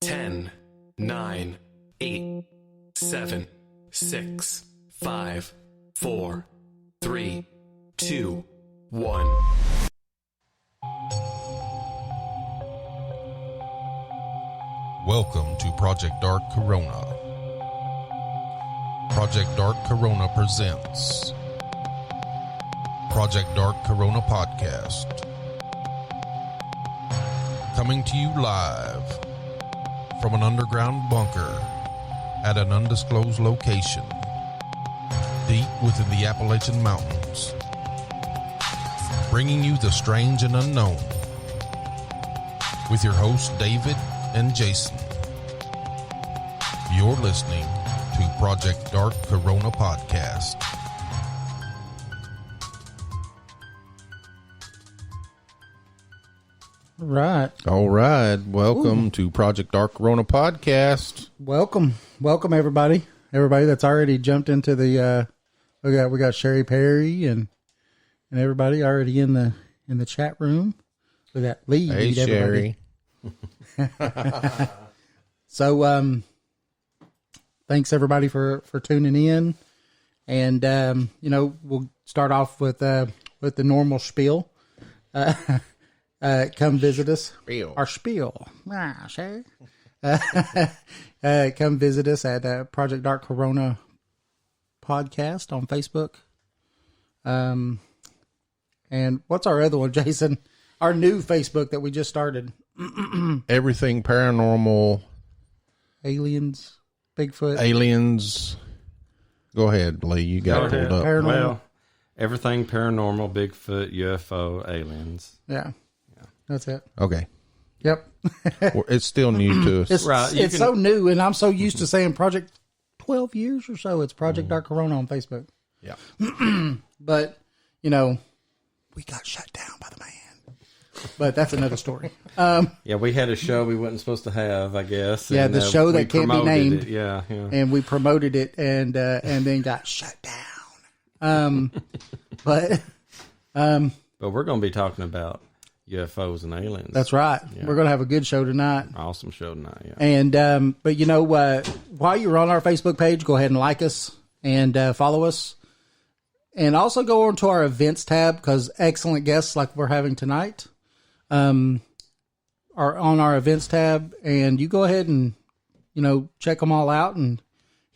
10, 9, 8, 7, 6, 5, 4, 3, 2, 1. Welcome to Project Dark Corona. Project Dark Corona presents Project Dark Corona Podcast. Coming to you live from an underground bunker at an undisclosed location deep within the Appalachian Mountains. Bringing you the strange and unknown with your hosts David and Jason. You're listening to Project Dark Corona Podcast. All right. Welcome to Project Dark Corona Podcast. Welcome everybody. Everybody that's already jumped into the we got Sherry Perry and everybody already in the chat room. We got Lee. Hey Sherry. So thanks everybody for tuning in, and we'll start off with the normal spiel. Come visit us. Our spiel. Sure. Come visit us at Project Dark Corona Podcast on Facebook. And what's our other one, Jason? Our new Facebook that we just started. Everything paranormal. Aliens. Bigfoot. Aliens. Go ahead, Lee. You got it pulled up. Paranormal. Well, everything paranormal, Bigfoot, UFO, aliens. Yeah. That's it. Okay. Yep. Well, it's still new to us. It's, Right, it's so new, and I'm so used to saying Project 12 years or so. It's Project Dark Corona on Facebook. Yeah. But, we got shut down by the man. But that's another story. Yeah, we had a show we wasn't supposed to have, I guess. Yeah, and, the show we that can't be promoted named. it. Yeah. And we promoted it and then got shut down. But But we're going to be talking about UFOs and aliens. that's right. Yeah. We're going to have a good show tonight. Awesome show tonight, yeah. And but while you're on our Facebook page, go ahead and like us and follow us, and also go on to our events tab, because excellent guests like we're having tonight are on our events tab, and you go ahead and check them all out and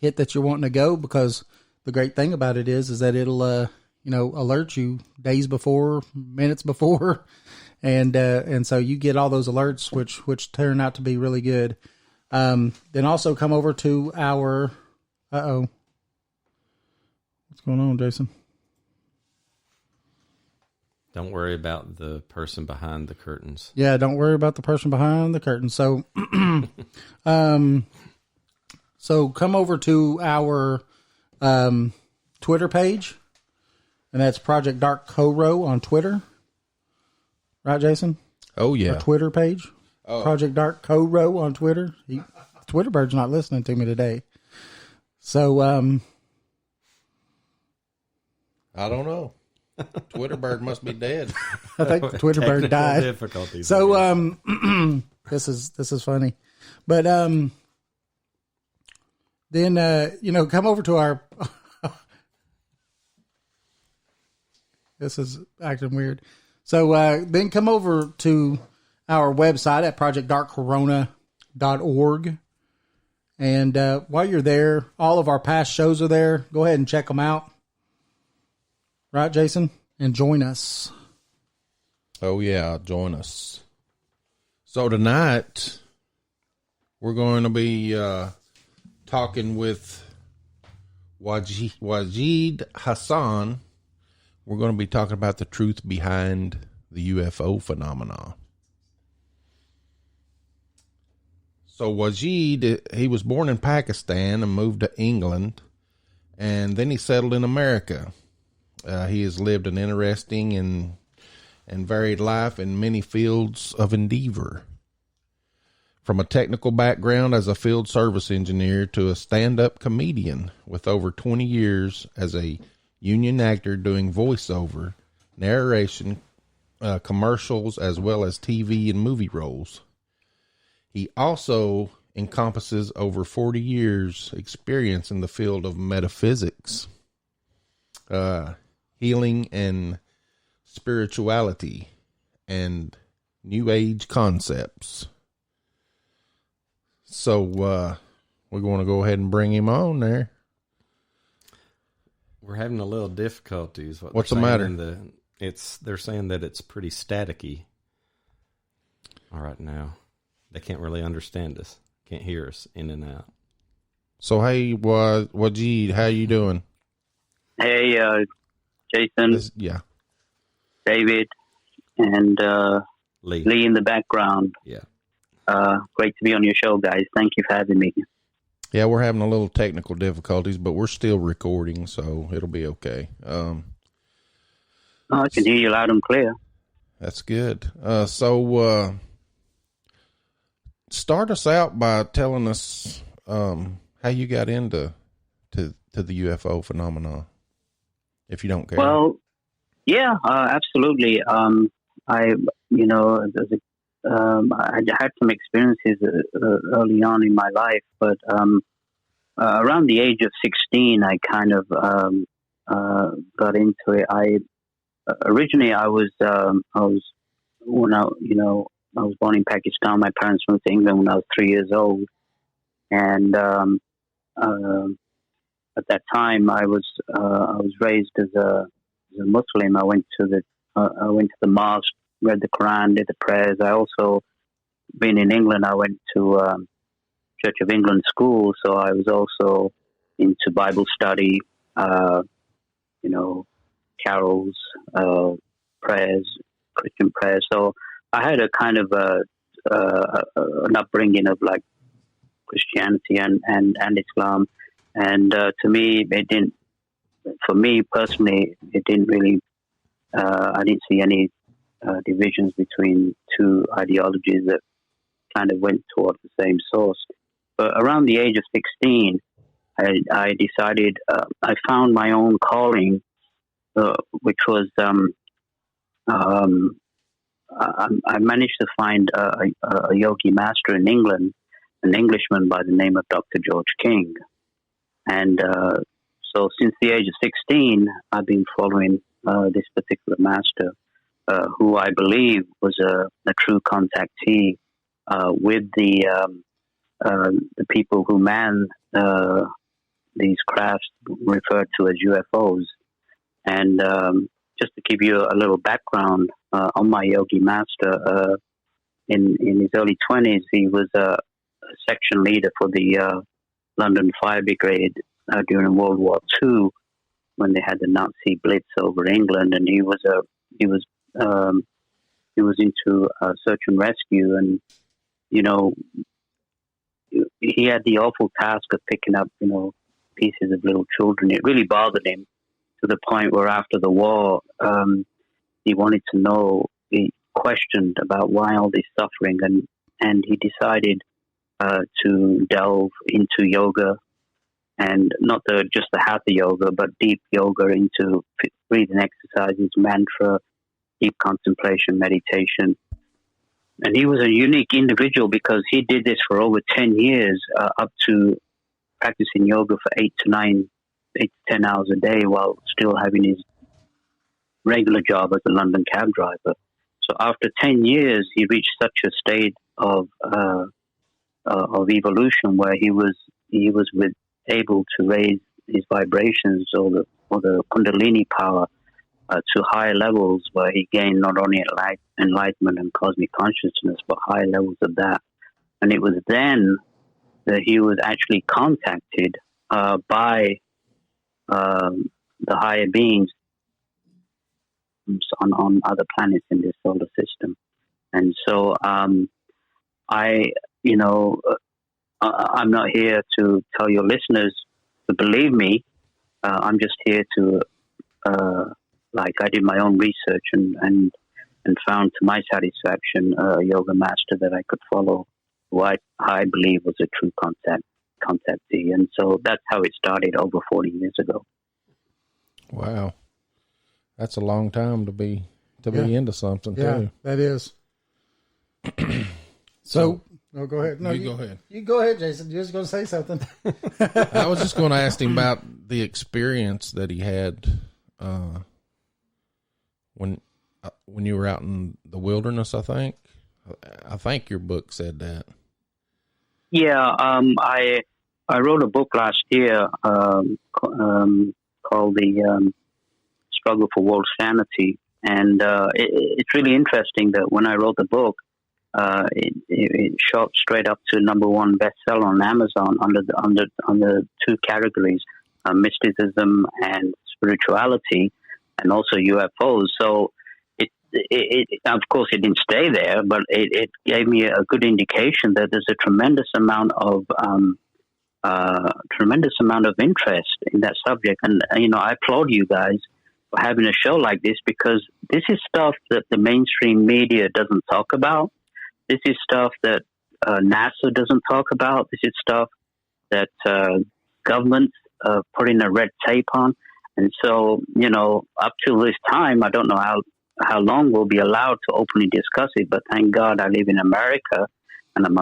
hit that you're wanting to go, because the great thing about it is that it'll alert you days before, minutes before. And so you get all those alerts, which turn out to be really good. Then also come over to our, what's going on, Jason? Don't worry about the person behind the curtains. Yeah, don't worry about the person behind the curtain. So, so come over to our Twitter page, and that's Project Dark Coro on Twitter. Right, Jason? Oh, yeah. Our Twitter page. Oh. Project Dark Coro on Twitter. Twitter bird's not listening to me today. So, I don't know. Twitter bird must be dead. I think the Twitter bird died. Difficulties. So, this is funny. But, then, come over to our, this is acting weird. So then come over to our website at projectdarkcorona.org. And while you're there, all of our past shows are there. Go ahead and check them out. Right, Jason? And join us. Oh, yeah. Join us. So tonight, we're going to be talking with Wajid Hassan. We're going to be talking about the truth behind the UFO phenomena. So Wajid, he was born in Pakistan and moved to England, and then he settled in America. He has lived an interesting and varied life in many fields of endeavor. From a technical background as a field service engineer to a stand-up comedian with over 20 years as a union actor doing voiceover, narration, commercials, as well as TV and movie roles. He also encompasses over 40 years experience in the field of metaphysics, healing and spirituality, and new age concepts. So, we're going to go ahead and bring him on there. We're having a little difficulties. What's the matter? They're saying that it's pretty staticky. All right, now they can't really understand us. Can't hear us in and out. So, hey, Wajid, how you doing? Hey, Jason, Yeah. David, and Lee in the background. Yeah. Great to be on your show, guys. Thank you for having me. Yeah, we're having a little technical difficulties, but we're still recording, so it'll be okay. I can hear you loud and clear. That's good. So start us out by telling us how you got into the UFO phenomenon, if you don't care. Well, yeah, absolutely. I had some experiences early on in my life, but around the age of 16, I kind of got into it. Originally I was born in Pakistan. My parents moved to England when I was 3 years old, and at that time I was raised as a Muslim. I went to the mosque, read the Quran, did the prayers. I also, being in England, I went to Church of England school, so I was also into Bible study, carols, prayers, Christian prayers. So I had a kind of an upbringing of like Christianity and Islam, and to me, for me personally, it didn't really. I didn't see any divisions between two ideologies that kind of went toward the same source. But around the age of 16, I decided I found my own calling, which was I managed to find a yogi master in England, an Englishman by the name of Dr. George King. And so since the age of 16, I've been following this particular master, who I believe was a true contactee with the people who man these crafts referred to as UFOs. And just to give you a little background on my yogi master, in his early 20s, he was a section leader for the London Fire Brigade during World War II, when they had the Nazi blitz over England, and he was into search and rescue, and he had the awful task of picking up pieces of little children. It really bothered him to the point where after the war, he wanted to know. He questioned about why all this suffering, and he decided to delve into yoga, and not just the hatha yoga, but deep yoga into breathing exercises, mantra, deep contemplation, meditation. And he was a unique individual because he did this for over 10 years, up to practicing yoga for 8 to 10 hours a day while still having his regular job as a London cab driver. So after 10 years, he reached such a state of evolution where he was able to raise his vibrations or the Kundalini power to higher levels, where he gained not only enlightenment and cosmic consciousness, but higher levels of that. And it was then that he was actually contacted by the higher beings on other planets in this solar system. And so I'm not here to tell your listeners to believe me. I'm just here to, I did my own research and found to my satisfaction a yoga master that I could follow, who I believe was a true contactee. And so that's how it started over 40 years ago. Wow. That's a long time to be into something too. That is. So Oh, go ahead. No, you go ahead. You go ahead, Jason. You're just going to say something. I was just going to ask him about the experience that he had when you were out in the wilderness. I think your book said that. Yeah, I wrote a book last year called The Struggle for World Sanity, and it's really interesting that when I wrote the book, it shot straight up to #1 bestseller on Amazon under two categories: mysticism and spirituality, and also UFOs. So it of course it didn't stay there, but it gave me a good indication that there's a tremendous amount of interest in that subject. And I applaud you guys for having a show like this, because this is stuff that the mainstream media doesn't talk about. This is stuff that NASA doesn't talk about. This is stuff that governments putting a red tape on. And so, up till this time, I don't know how long we'll be allowed to openly discuss it. But thank God I live in America, and I'm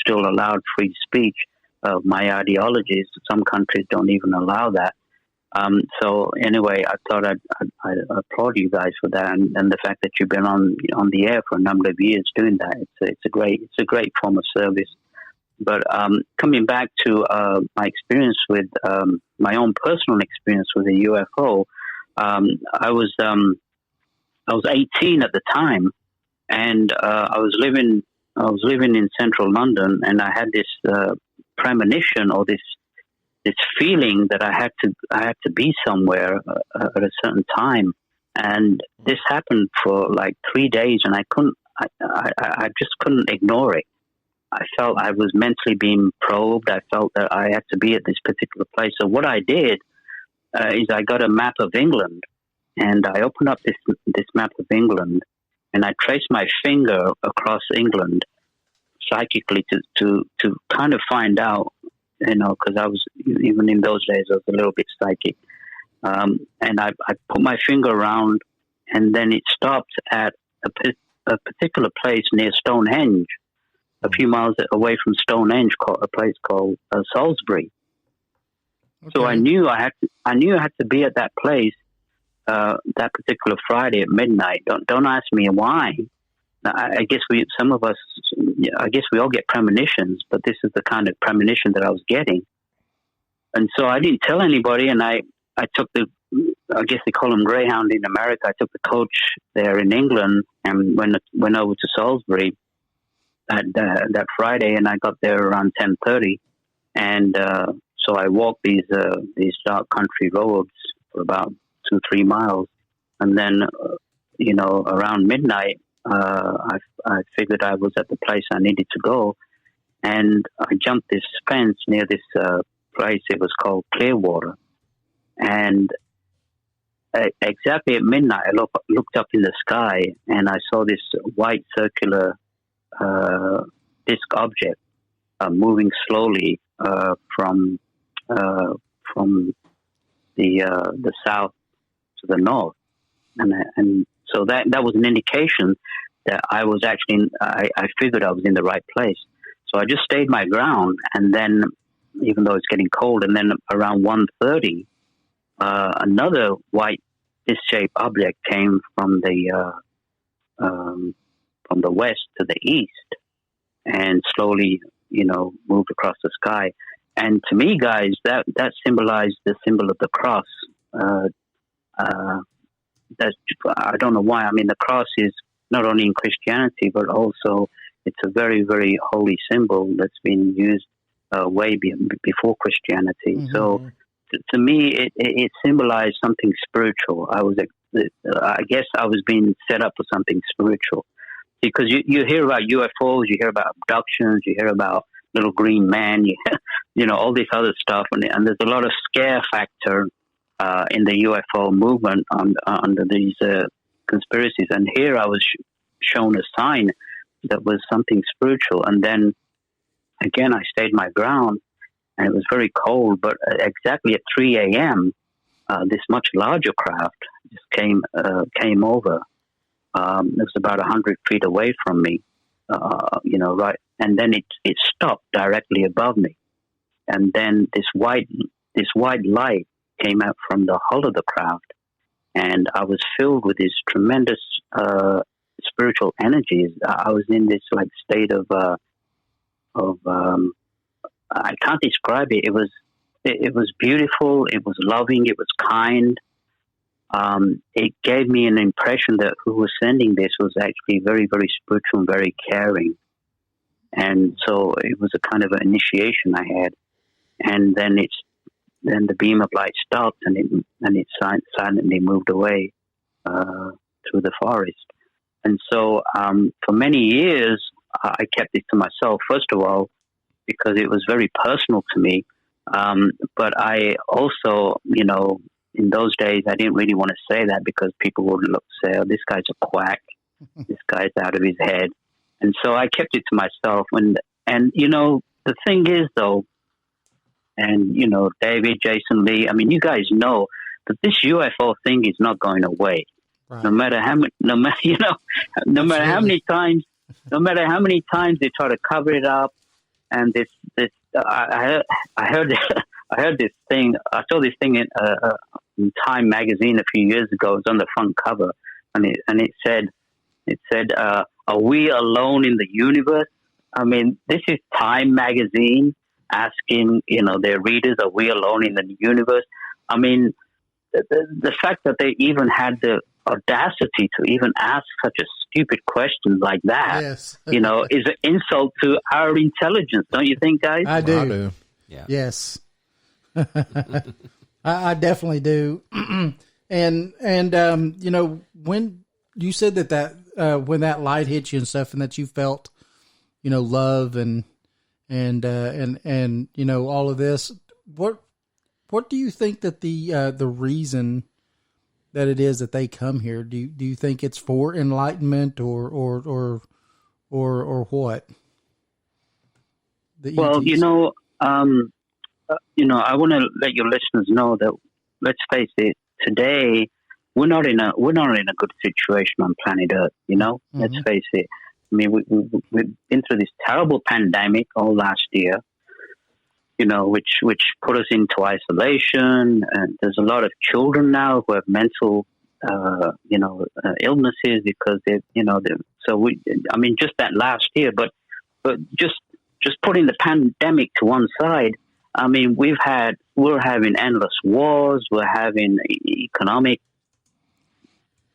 still allowed free speech of my ideologies. Some countries don't even allow that. So anyway, I thought I'd applaud you guys for that, and the fact that you've been on the air for a number of years doing that. It's a great form of service. But coming back to my experience with my own personal experience with a UFO, I was 18 at the time, and I was living in central London, and I had this premonition, or this feeling that I had to be somewhere at a certain time. And this happened for like 3 days, and I just couldn't ignore it. I felt I was mentally being probed. I felt that I had to be at this particular place. So what I did is I got a map of England, and I opened up this map of England, and I traced my finger across England psychically to kind of find out, because I was, even in those days, I was a little bit psychic. And I put my finger around, and then it stopped at a particular place near Stonehenge, a few miles away from Stonehenge, a place called Salisbury. Okay. So I knew I had to be at that place that particular Friday at midnight. Don't ask me why. I guess we all get premonitions, but this is the kind of premonition that I was getting. And so I didn't tell anybody, and I took I guess they call them Greyhound in America. I took the coach there in England and went over to Salisbury that Friday, and I got there around 10:30. And so I walked these dark country roads for about 2-3 miles, and then around midnight, I figured I was at the place I needed to go, and I jumped this fence near this place. It was called Clearwater, and exactly at midnight, I looked up in the sky, and I saw this white circular disc object moving slowly from the south to the north, and so that was an indication that I was actually, I figured I was in the right place. So I just stayed my ground, and then, even though it's getting cold, and then around 1:30, another white disc-shaped object came from the west to the east, and slowly, moved across the sky. And to me, guys, that symbolized the symbol of the cross. I don't know why. I mean, the cross is not only in Christianity, but also it's a very, very holy symbol that's been used way before Christianity. Mm-hmm. So to me, it symbolized something spiritual. I guess I was being set up for something spiritual, because you hear about UFOs, you hear about abductions, you hear about little green man, all this other stuff, and there's a lot of scare factor in the UFO movement under these conspiracies. And here I was shown a sign that was something spiritual. And then again, I stayed my ground, and it was very cold. But exactly at 3 a.m., this much larger craft just came over. It was about 100 feet away from me, right, and then it stopped directly above me, and then this white light came out from the hull of the craft, and I was filled with these tremendous spiritual energies. I was in this like state of I can't describe it. It was beautiful. It was loving. It was kind. It gave me an impression that who was sending this was actually very, very spiritual and very caring. And so it was a kind of an initiation I had. And then the beam of light stopped, and it silently moved away through the forest. And so for many years, I kept it to myself, first of all, because it was very personal to me. But I also, in those days, I didn't really want to say that because people would say, oh, this guy's a quack. This guy's out of his head. And so I kept it to myself. And the thing is, though, and, David, Jason, Lee, I mean, you guys know that this UFO thing is not going away. Right. No matter how many times they try to cover it up. And I heard this thing. I saw this thing in Time magazine a few years ago. It was on the front cover, and it said, "Are we alone in the universe?" I mean, this is Time magazine asking their readers, "Are we alone in the universe?" I mean, the fact that they even had the audacity to even ask such a stupid question like that, yes. Is an insult to our intelligence, don't you think, guys? I do. I do. Yeah. Yes. I definitely do. and when you said that when that light hit you and stuff, and that you felt, love and all of this, what do you think that the reason that it is that they come here? Do you think it's for enlightenment or what? Well, I want to let your listeners know that, let's face it, today we're not in a good situation on planet Earth. Mm-hmm. Let's face it. I mean, we've been through this terrible pandemic all last year. Which put us into isolation, and there's a lot of children now who have mental, illnesses because just that last year, but just putting the pandemic to one side, I mean, we're having endless wars, we're having economic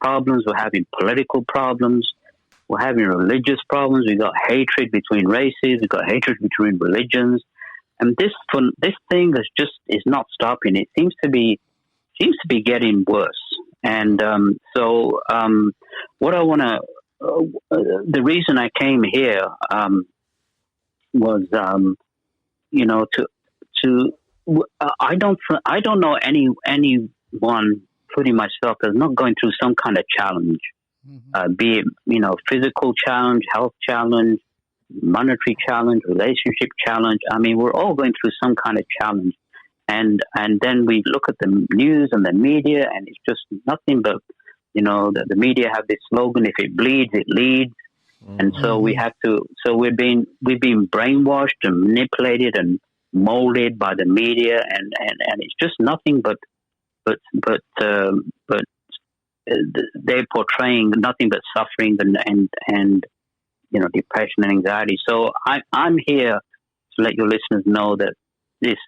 problems, we're having political problems, we're having religious problems, we've got hatred between races, we've got hatred between religions. And this thing is not stopping. It seems to be getting worse. And what I want to, the reason I came here was, I don't know anyone, including myself, that's not going through some kind of challenge, be it physical challenge, health challenge, monetary challenge, relationship challenge. I mean, we're all going through some kind of challenge, and then we look at the news and the media, and it's just nothing but the media have this slogan: if it bleeds, it leads. And so we have to. So we've been brainwashed and manipulated and molded by the media, and it's just nothing but they're portraying nothing but suffering and depression and anxiety. So I'm here to let your listeners know that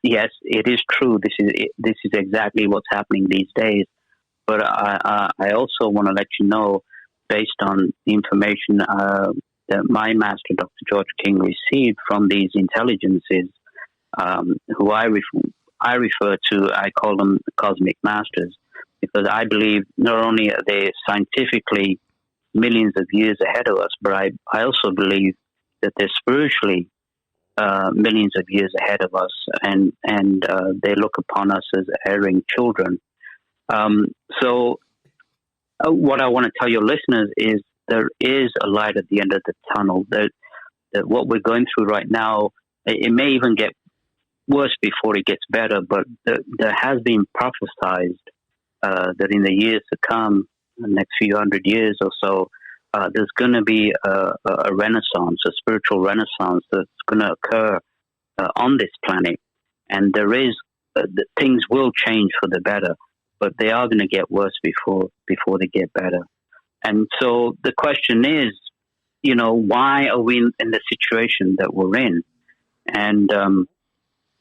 yes, it is true. This is exactly what's happening these days. But I also want to let you know, based on the information that my master, Dr. George King, received from these intelligences, who I refer to, I call them the cosmic masters, because I believe not only are they scientifically millions of years ahead of us, but I also believe that they're spiritually millions of years ahead of us, and they look upon us as erring children. So what I want to tell your listeners is there is a light at the end of the tunnel. That what we're going through right now, it may even get worse before it gets better, but there has been prophesized that in the years to come, the next few hundred years or so, there's going to be a renaissance, a spiritual renaissance that's going to occur on this planet, and things will change for the better, but they are going to get worse before they get better. And so the question is, why are we in the situation that we're in? And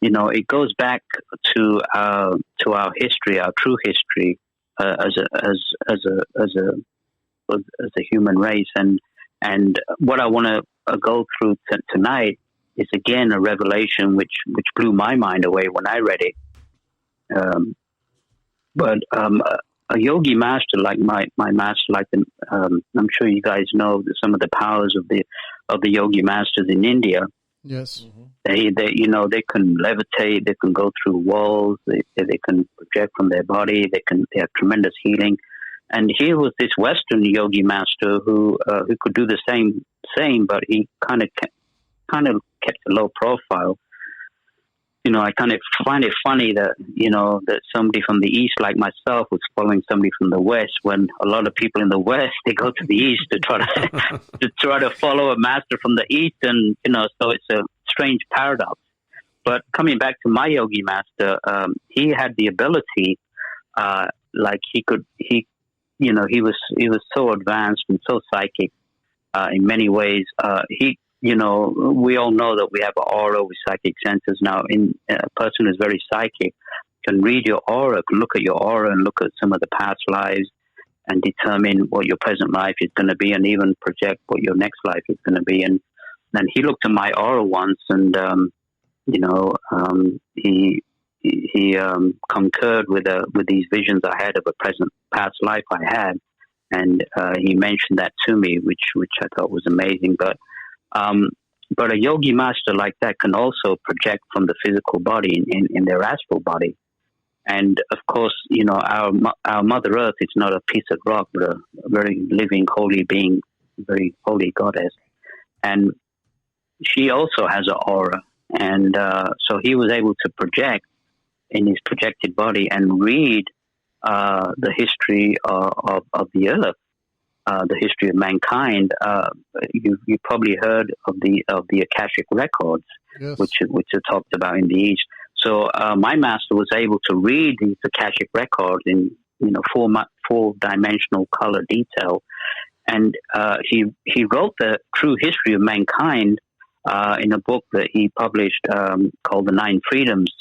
it goes back to our history, our true history, as a human race. And what I want to go through tonight is again a revelation which blew my mind away when I read it. But a yogi master like my master, I'm sure you guys know that some of the powers of the yogi masters in India. Yes, they can levitate, they can go through walls, they can project from their body, they have tremendous healing. And here was this Western yogi master who could do the same, but he kind of kept a low profile. I kind of find it funny that that somebody from the East like myself was following somebody from the West, when a lot of people in the West, they go to the East to try to follow a master from the East, and so it's a strange paradox. But coming back to my yogi master, he had the ability, he was so advanced and so psychic in many ways. We all know that we have an aura with psychic senses. Now, a person who's very psychic can read your aura, can look at your aura and look at some of the past lives and determine what your present life is going to be, and even project what your next life is going to be. And then he looked at my aura once, and he concurred with these visions I had of a past life I had, and he mentioned that to me, which I thought was amazing. But a yogi master like that can also project from the physical body in their astral body. And of course, our Mother Earth is not a piece of rock, but a very living, holy being, very holy goddess. And she also has an aura. And so he was able to project in his projected body and read the history of the earth. The history of mankind. You probably heard of the Akashic records, yes, which are talked about in the East. So my master was able to read these Akashic records in four-dimensional color detail, and he wrote the true history of mankind in a book that he published called The 9 Freedoms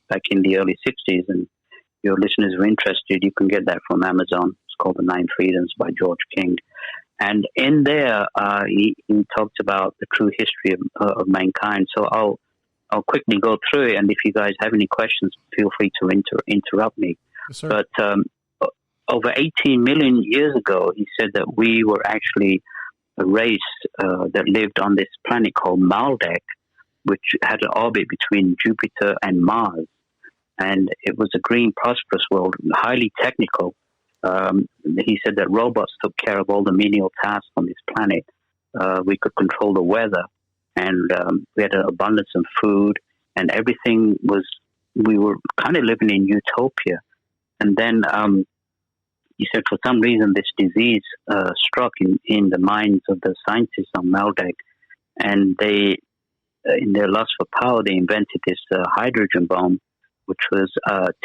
back in the early 60s. And your listeners are interested, you can get that from Amazon. Called The 9 Freedoms by George King. And in there, he talked about the true history of mankind. So I'll quickly go through it, and if you guys have any questions, feel free to interrupt me. Yes, sir. But over 18 million years ago, he said that we were actually a race that lived on this planet called Maldek, which had an orbit between Jupiter and Mars. And it was a green, prosperous world, highly technical. He said that robots took care of all the menial tasks on this planet. We could control the weather, and we had an abundance of food, and everything we were kind of living in utopia. And then he said for some reason this disease struck in the minds of the scientists on Maldek, and they, in their lust for power, they invented this hydrogen bomb, which was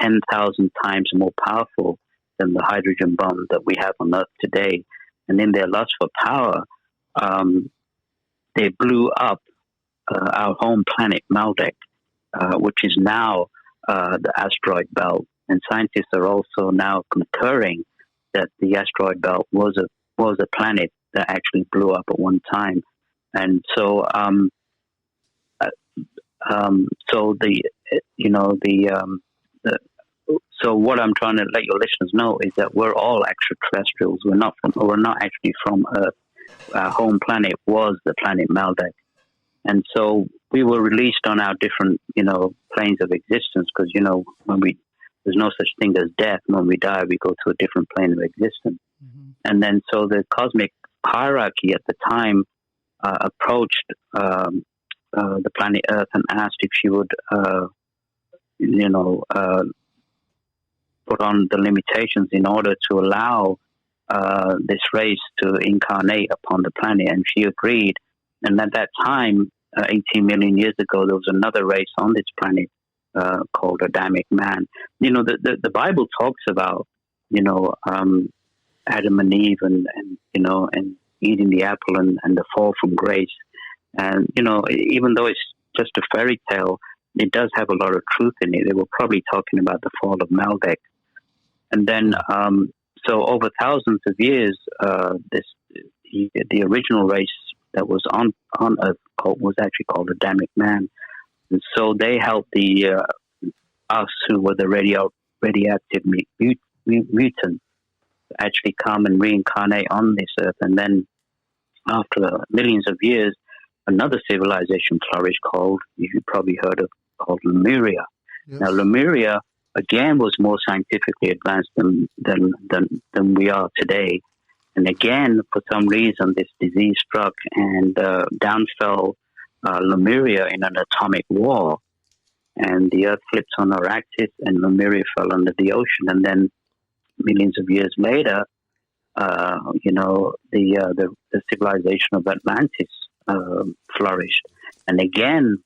10,000 times more powerful than the hydrogen bomb that we have on Earth today. And in their lust for power, they blew up our home planet, Maldek, which is now the asteroid belt. And scientists are also now concurring that the asteroid belt was a planet that actually blew up at one time. And so, So what I'm trying to let your listeners know is that we're all extraterrestrials. We're not actually from Earth. Our home planet was the planet Maldek, and so we were released on our different, planes of existence. Because there's no such thing as death. When we die, we go to a different plane of existence. Mm-hmm. And then so the cosmic hierarchy at the time approached the planet Earth and asked if she would, put on the limitations in order to allow this race to incarnate upon the planet, and she agreed. And at that time, 18 million years ago, there was another race on this planet called Adamic man. The Bible talks about, Adam and Eve and eating the apple and the fall from grace. And, even though it's just a fairy tale, it does have a lot of truth in it. They were probably talking about the fall of Melech. And then, so over thousands of years, the original race that was on Earth was actually called Adamic man. And so they helped us who were the radioactive mutants actually come and reincarnate on this Earth. And then after millions of years, another civilization flourished called, you've probably heard of, called Lemuria. Yes. Now, Lemuria, again, was more scientifically advanced than we are today. And again, for some reason, this disease struck and down fell Lemuria in an atomic war. And the Earth flipped on her axis and Lemuria fell under the ocean. And then millions of years later, the civilization of Atlantis flourished. And again,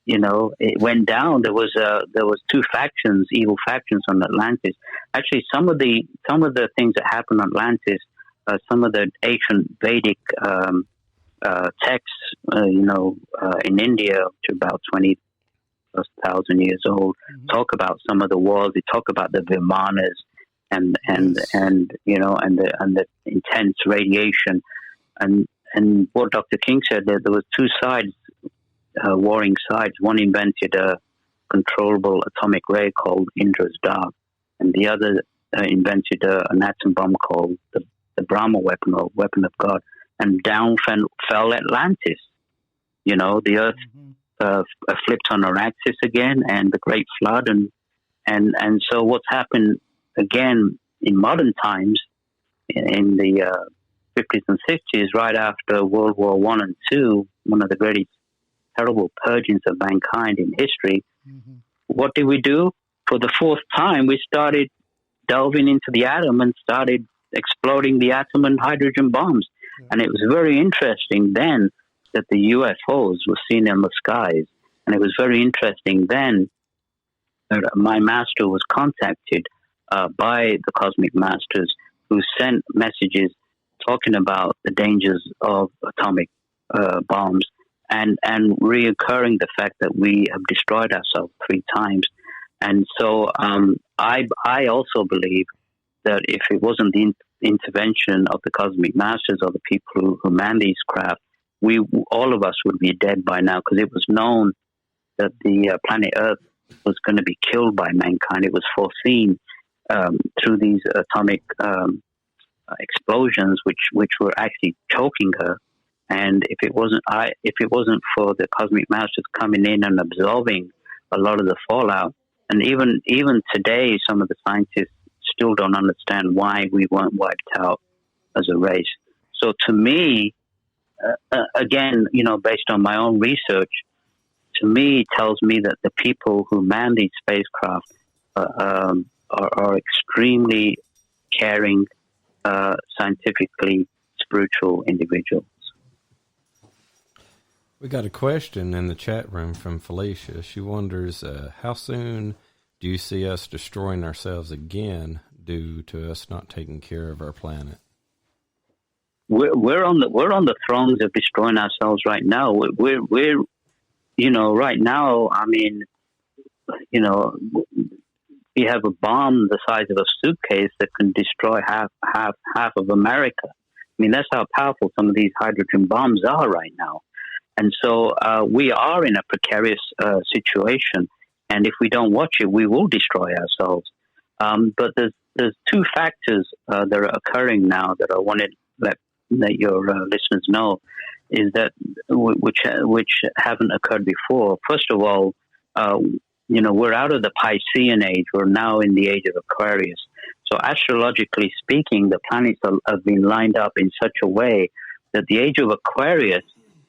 it went down. There was two factions, evil factions on Atlantis. Actually, some of the things that happened on Atlantis, some of the ancient Vedic texts, in India, to about 20,000 years old, talk about some of the wars. They talk about the Vimanas and the intense radiation, and what Dr. King said, that there was two sides. Warring sides. One invented a controllable atomic ray called Indra's Dart, and the other invented an atom bomb called the Brahma weapon, or weapon of God. And down fell Atlantis. The Earth flipped on her axis again, and the Great Flood, and so what's happened again in modern times, in the 50s and 60s, right after World War I and II, one of the greatest terrible purgings of mankind in history. What did we do? For the fourth time, we started delving into the atom and started exploding the atom and hydrogen bombs. And it was very interesting then that the UFOs were seen in the skies. And it was very interesting then that my master was contacted by the cosmic masters, who sent messages talking about the dangers of atomic bombs, and reoccurring the fact that we have destroyed ourselves 3 times. And so I also believe that if it wasn't the intervention of the cosmic masters or the people who man these craft, all of us would be dead by now, because it was known that the planet Earth was going to be killed by mankind. It was foreseen through these atomic explosions, which were actually choking her. And if it wasn't for the cosmic masters coming in and absorbing a lot of the fallout, and even today, some of the scientists still don't understand why we weren't wiped out as a race. So to me, again, based on my own research, to me it tells me that the people who man these spacecraft are extremely caring, scientifically spiritual individuals. We got a question in the chat room from Felicia. She wonders, how soon do you see us destroying ourselves again due to us not taking care of our planet? We're on the thrones of destroying ourselves right now. We're right now. I mean, we have a bomb the size of a suitcase that can destroy half of America. I mean, that's how powerful some of these hydrogen bombs are right now. And so we are in a precarious situation, and if we don't watch it, we will destroy ourselves. But there's 2 factors that are occurring now that I wanted to let your listeners know, is that which haven't occurred before. First of all, we're out of the Piscean age. We're now in the age of Aquarius. So astrologically speaking, the planets have been lined up in such a way that the age of Aquarius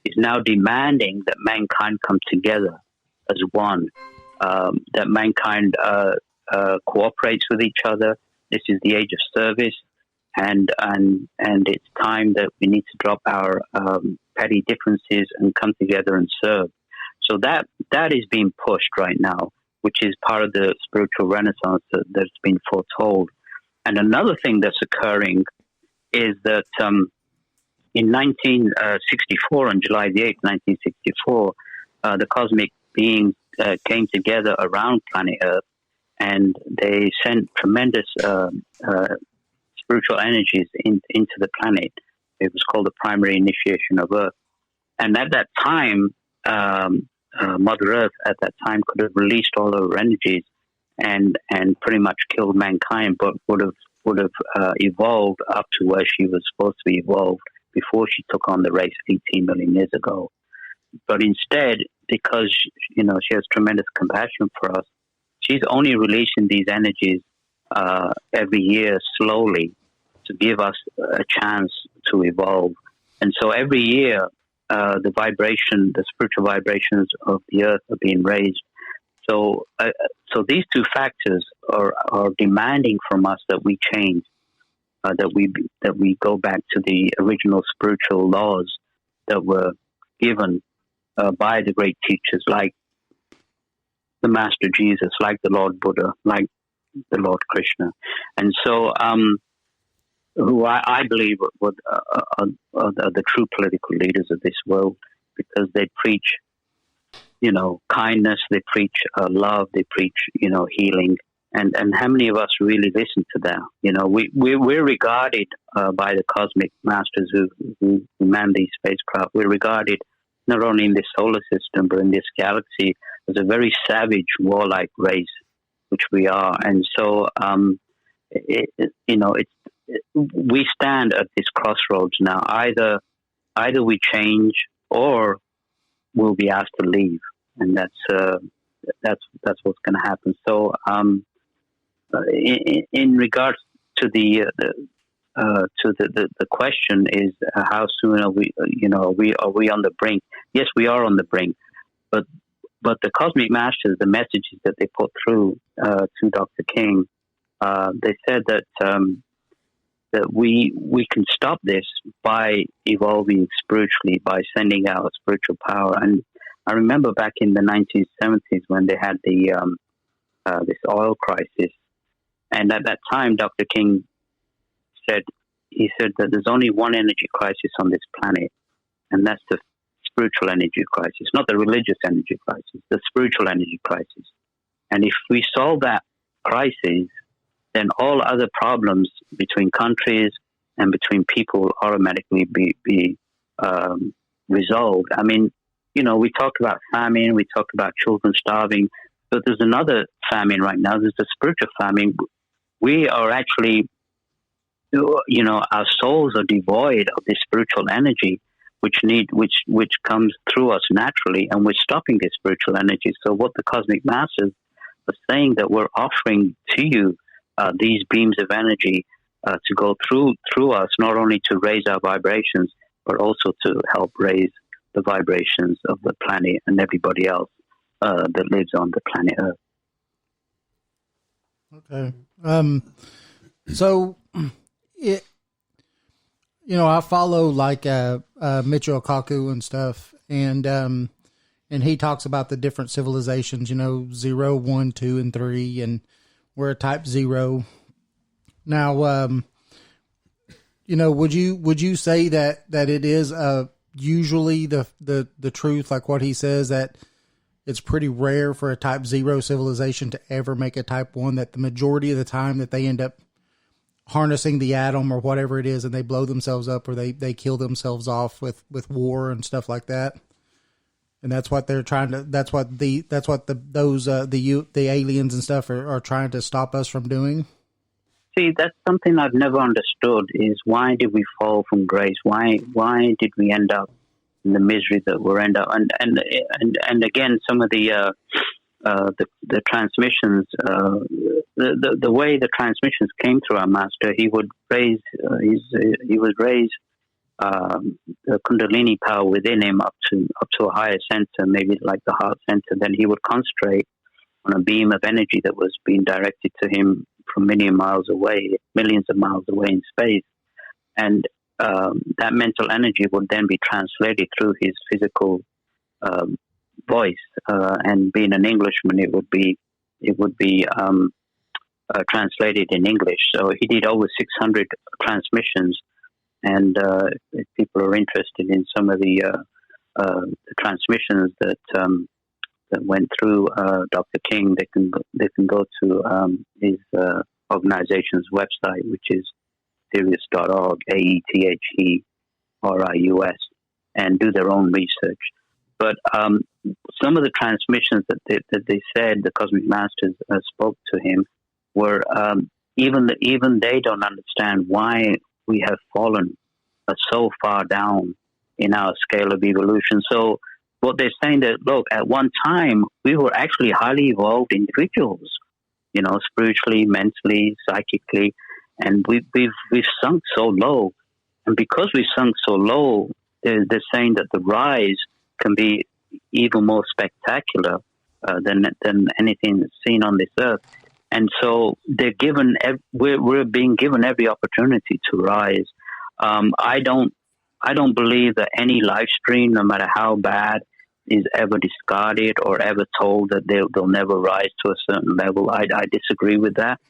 is now demanding that mankind come together as one, that mankind cooperates with each other. this is the age of service, and it's time that we need to drop our petty differences and come together and serve. So that is being pushed right now, which is part of the spiritual renaissance that's been foretold. And another thing that's occurring is that in 1964, on July the 8th, 1964, the cosmic beings came together around planet Earth, and they sent tremendous spiritual energies into the planet. It was called the primary initiation of Earth. And at that time, Mother Earth at that time could have released all her energies and pretty much killed mankind, but would have evolved up to where she was supposed to be evolved before she took on the race 18 million years ago. But instead, because she has tremendous compassion for us, she's only releasing these energies every year slowly to give us a chance to evolve. And so every year, the spiritual vibrations of the earth are being raised. So these two factors are demanding from us that we change, that we go back to the original spiritual laws that were given by the great teachers, like the Master Jesus, like the Lord Buddha, like the Lord Krishna. And so, who I believe are the true political leaders of this world, because they preach, kindness, they preach love, they preach, healing. And how many of us really listen to that? We're regarded by the cosmic masters who man these spacecraft. We're regarded not only in this solar system, but in this galaxy as a very savage, warlike race, which we are. And so, we stand at this crossroads now. Either we change, or we'll be asked to leave, and that's what's going to happen. So, in regards to the question is how soon are we? Are we on the brink? Yes, we are on the brink, but the cosmic masters, the messages that they put through to Dr. King, they said that we can stop this by evolving spiritually, by sending out spiritual power. And I remember back in the 1970s when they had the this oil crisis, and at that time, Dr. King said that there's only one energy crisis on this planet, and that's the spiritual energy crisis, not the religious energy crisis, the spiritual energy crisis. And if we solve that crisis, then all other problems between countries and between people automatically be resolved. I mean, we talk about famine, we talk about children starving, but there's another famine right now. There's the spiritual famine. We are actually, our souls are devoid of this spiritual energy, which comes through us naturally, and we're stopping this spiritual energy. So what the cosmic masters are saying, that we're offering to you these beams of energy to go through us, not only to raise our vibrations, but also to help raise the vibrations of the planet and everybody else that lives on the planet Earth. Okay. So I follow like Michio Kaku and stuff, and he talks about the different civilizations, 0, 1, 2, and 3, and we're a type 0. Now, would you say that it is usually the truth, like what he says, that it's pretty rare for a type 0 civilization to ever make a type 1, that the majority of the time that they end up harnessing the atom or whatever it is, and they blow themselves up, or they kill themselves off with war and stuff like that? And that's what they're trying to, the aliens and stuff are trying to stop us from doing. See, that's something I've never understood, is why did we fall from grace? Why did we end up in the misery that we're end up? And again, some of the transmissions, the way the transmissions came through our master, he would raise the Kundalini power within him up to a higher center, maybe like the heart center. Then he would concentrate on a beam of energy that was being directed to him from millions of miles away in space. And that mental energy would then be translated through his physical voice. And being an Englishman, it would be translated in English. So he did over 600 transmissions. And if people are interested in some of the transmissions that went through Dr. King, they can go to his organization's website, which is Aetherius.org, AETHERIUS, and do their own research. But some of the transmissions that they said the Cosmic Masters spoke to him were even they don't understand why we have fallen so far down in our scale of evolution. So what they're saying that, look, at one time we were actually highly evolved individuals, spiritually, mentally, psychically, and we've sunk so low. And because we've sunk so low, they're saying that the rise can be even more spectacular than anything that's seen on this earth. And so we're being given every opportunity to rise. I don't believe that any live stream, no matter how bad, is ever discarded or ever told that they'll never rise to a certain level. I disagree with that.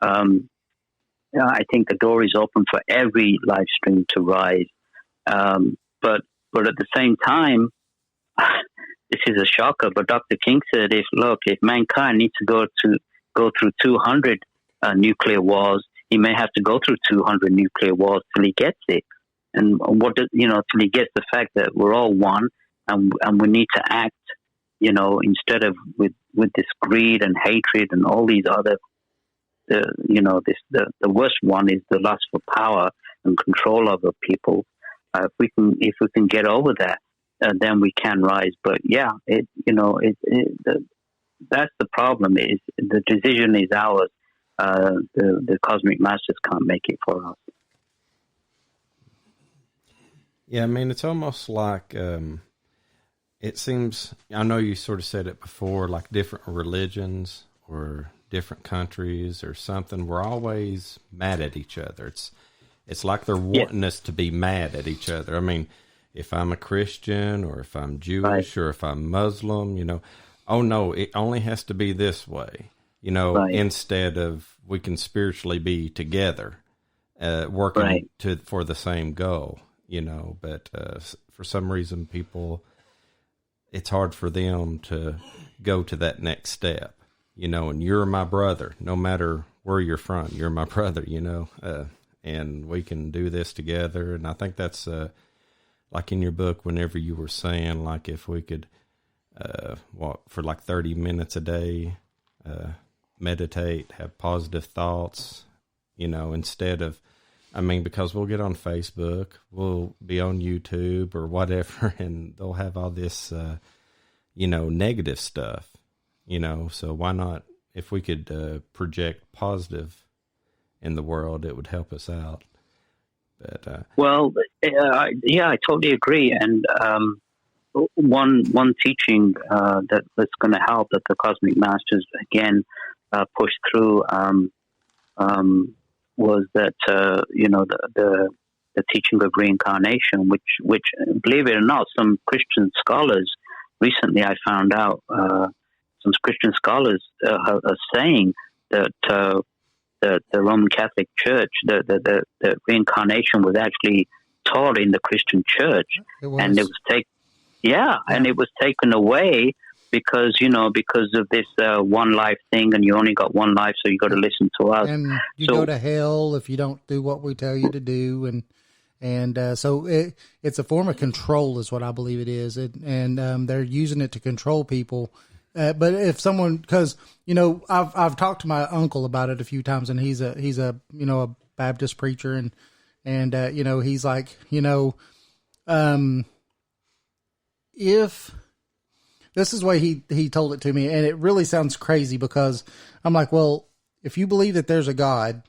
I think the door is open for every live stream to rise. But at the same time, this is a shocker, but Dr. King said, if mankind needs to go through 200 nuclear wars, he may have to go through 200 nuclear wars till he gets it. And till he gets the fact that we're all one, and we need to act, instead of with this greed and hatred and all these other, the worst one is the lust for power and control over people. If we can get over that, then we can rise. But yeah, that's the problem. Is the decision is ours. The Cosmic Masters can't make it for us. Yeah, I mean, it's almost like it seems, I know you sort of said it before, like different religions or different countries or something, we're always mad at each other. It's like they're wanting us to be mad at each other. I mean, if I'm a Christian or if I'm Jewish or if I'm Muslim, oh no, it only has to be this way, instead of we can spiritually be together, working for the same goal, but for some reason it's hard for them to go to that next step, and you're my brother, no matter where you're from, you're my brother, and we can do this together. And I think that's, like in your book, whenever you were saying, like, if we could, for like 30 minutes a day, meditate, have positive thoughts, instead of, because we'll get on Facebook, we'll be on YouTube or whatever, and they'll have all this, negative stuff, so why not, if we could project positive in the world, it would help us out. But I totally agree. And one teaching that's going to help that the Cosmic Masters again pushed through was that the teaching of reincarnation, which believe it or not, some Christian scholars recently I found out some Christian scholars are saying that the Roman Catholic Church, the reincarnation was actually taught in the Christian church, and it was taken away because of this one life thing, and you only got one life, so you got to listen to us. And you go to hell if you don't do what we tell you to do, and so it's a form of control, is what I believe it is, and they're using it to control people. But if someone, because I've talked to my uncle about it a few times, and he's a Baptist preacher, and he's like, if this is the way he told it to me, and it really sounds crazy, because I'm like, well, if you believe that there's a God,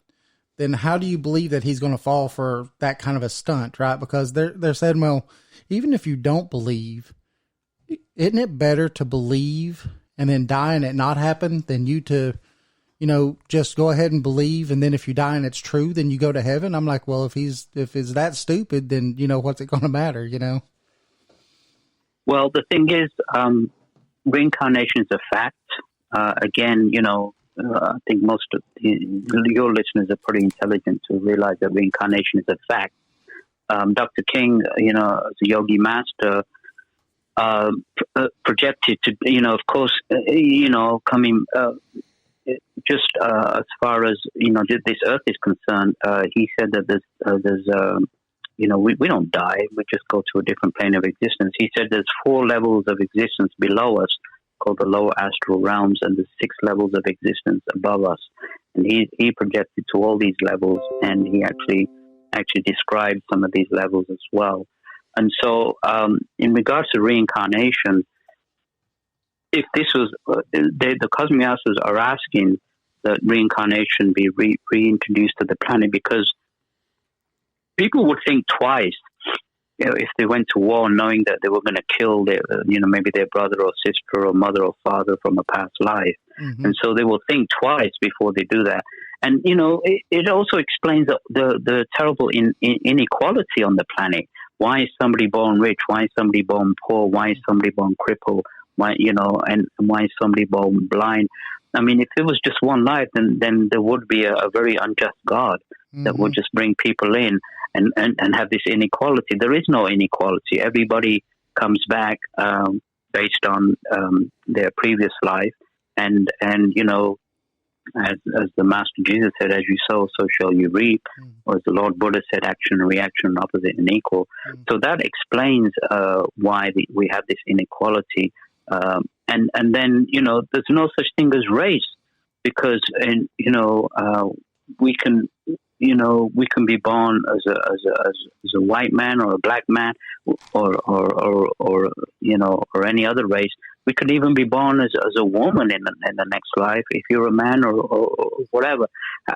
then how do you believe that he's going to fall for that kind of a stunt, right? Because they're saying, well, even if you don't believe, isn't it better to believe and then die and it not happen than you to just go ahead and believe, and then if you die and it's true, then you go to heaven. I'm like, well, if it's that stupid, then what's it going to matter? Well, the thing is, reincarnation is a fact. Again, I think most of your listeners are pretty intelligent to realize that reincarnation is a fact. Dr. King, as a yogi master, projected to, of course, coming just as far as this earth is concerned. He said that there's we don't die; we just go to a different plane of existence. He said there's 4 levels of existence below us, called the lower astral realms, and there's 6 levels of existence above us. And he projected to all these levels, and he actually described some of these levels as well. And so, in regards to reincarnation, if this was the cosmic masters are asking that reincarnation be reintroduced to the planet, because people would think twice if they went to war knowing that they were going to kill their, maybe their brother or sister or mother or father from a past life. Mm-hmm. And so they will think twice before they do that. And, it also explains the terrible inequality on the planet. Why is somebody born rich? Why is somebody born poor? Why is somebody born crippled? Why, and why is somebody born blind? I mean, if it was just one life, then there would be a very unjust God that would just bring people in and have this inequality. There is no inequality. Everybody comes back based on their previous life, and as the Master Jesus said, as you sow, so shall you reap. Or as the Lord Buddha said, action and reaction, opposite and equal. So that explains why we have this inequality. And then, there's no such thing as race, because, we can be born as a white man or a black man or any other race. We could even be born as a woman in the next life if you're a man or whatever.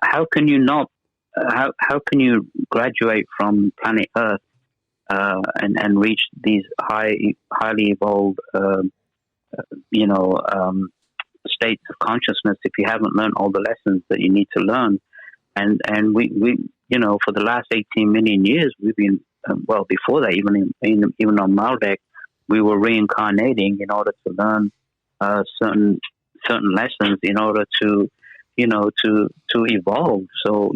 How can you not? How can you graduate from planet Earth and reach these highly evolved states of consciousness if you haven't learned all the lessons that you need to learn? And we for the last 18 million years we've been before that, even on Maldek, we were reincarnating in order to learn certain lessons in order to evolve. So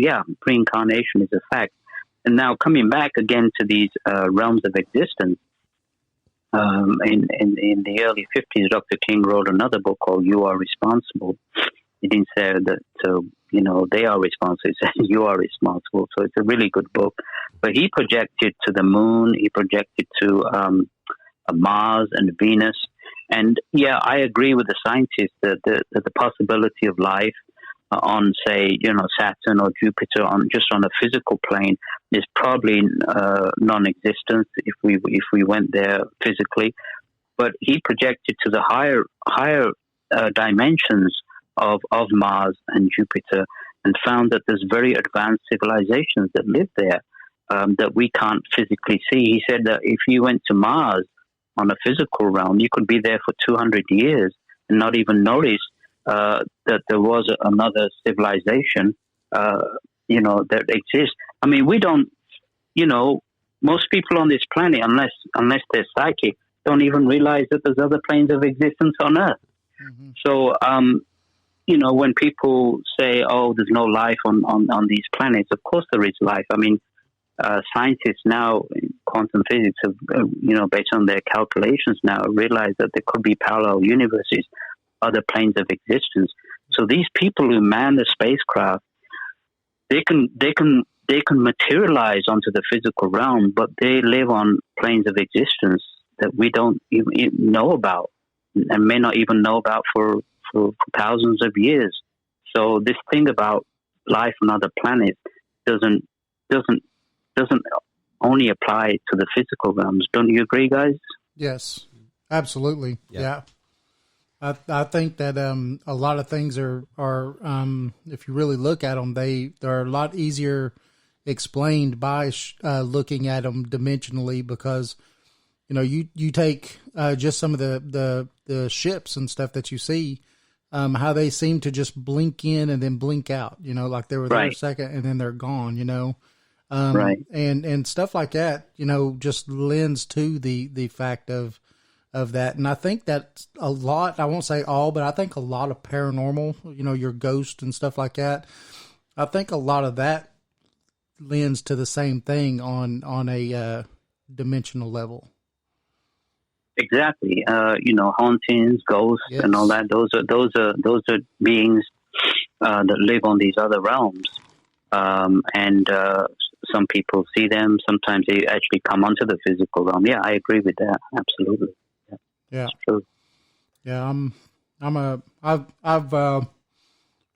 reincarnation is a fact. And now coming back again to these realms of existence, in the early 50s, Dr. King wrote another book called "You Are Responsible." He didn't say that they are responsible. He said you are responsible. So it's a really good book. But he projected to the moon. He projected to Mars and Venus. And I agree with the scientists that the possibility of life on, say, Saturn or Jupiter on a physical plane is probably non-existent if we went there physically. But he projected to the higher dimensions of Mars and Jupiter and found that there's very advanced civilizations that live there that we can't physically see. He said that if you went to Mars on a physical realm, you could be there for 200 years and not even notice that there was another civilization, that exists. I mean, we don't, most people on this planet, unless they're psychic, don't even realize that there's other planes of existence on Earth. Mm-hmm. So, when people say, "Oh, there's no life on these planets," of course there is life. I mean, scientists now in quantum physics have, based on their calculations now, realize that there could be parallel universes, other planes of existence. So these people who man the spacecraft, they can materialize onto the physical realm, but they live on planes of existence that we don't even know about and may not even know about for thousands of years. So this thing about life on other planets doesn't only apply to the physical realms. Don't you agree, guys? Yes, absolutely. Yeah. I think that a lot of things are if you really look at them, they're a lot easier explained by looking at them dimensionally, because you take just some of the ships and stuff that you see. how they seem to just blink in and then blink out, you know, like they were there a Right. second and then they're gone, you know. Right. And stuff like that, you know, just lends to the fact of that. And I think that a lot, I won't say all, but I think a lot of paranormal, you know, your ghost and stuff like that, I think a lot of that lends to the same thing on a dimensional level. Exactly. You know, hauntings, ghosts, Yes. and all that. Those are beings that live on these other realms. And some people see them. Sometimes they actually come onto the physical realm. Yeah, I agree with that. Absolutely. Yeah. It's true. Yeah. I've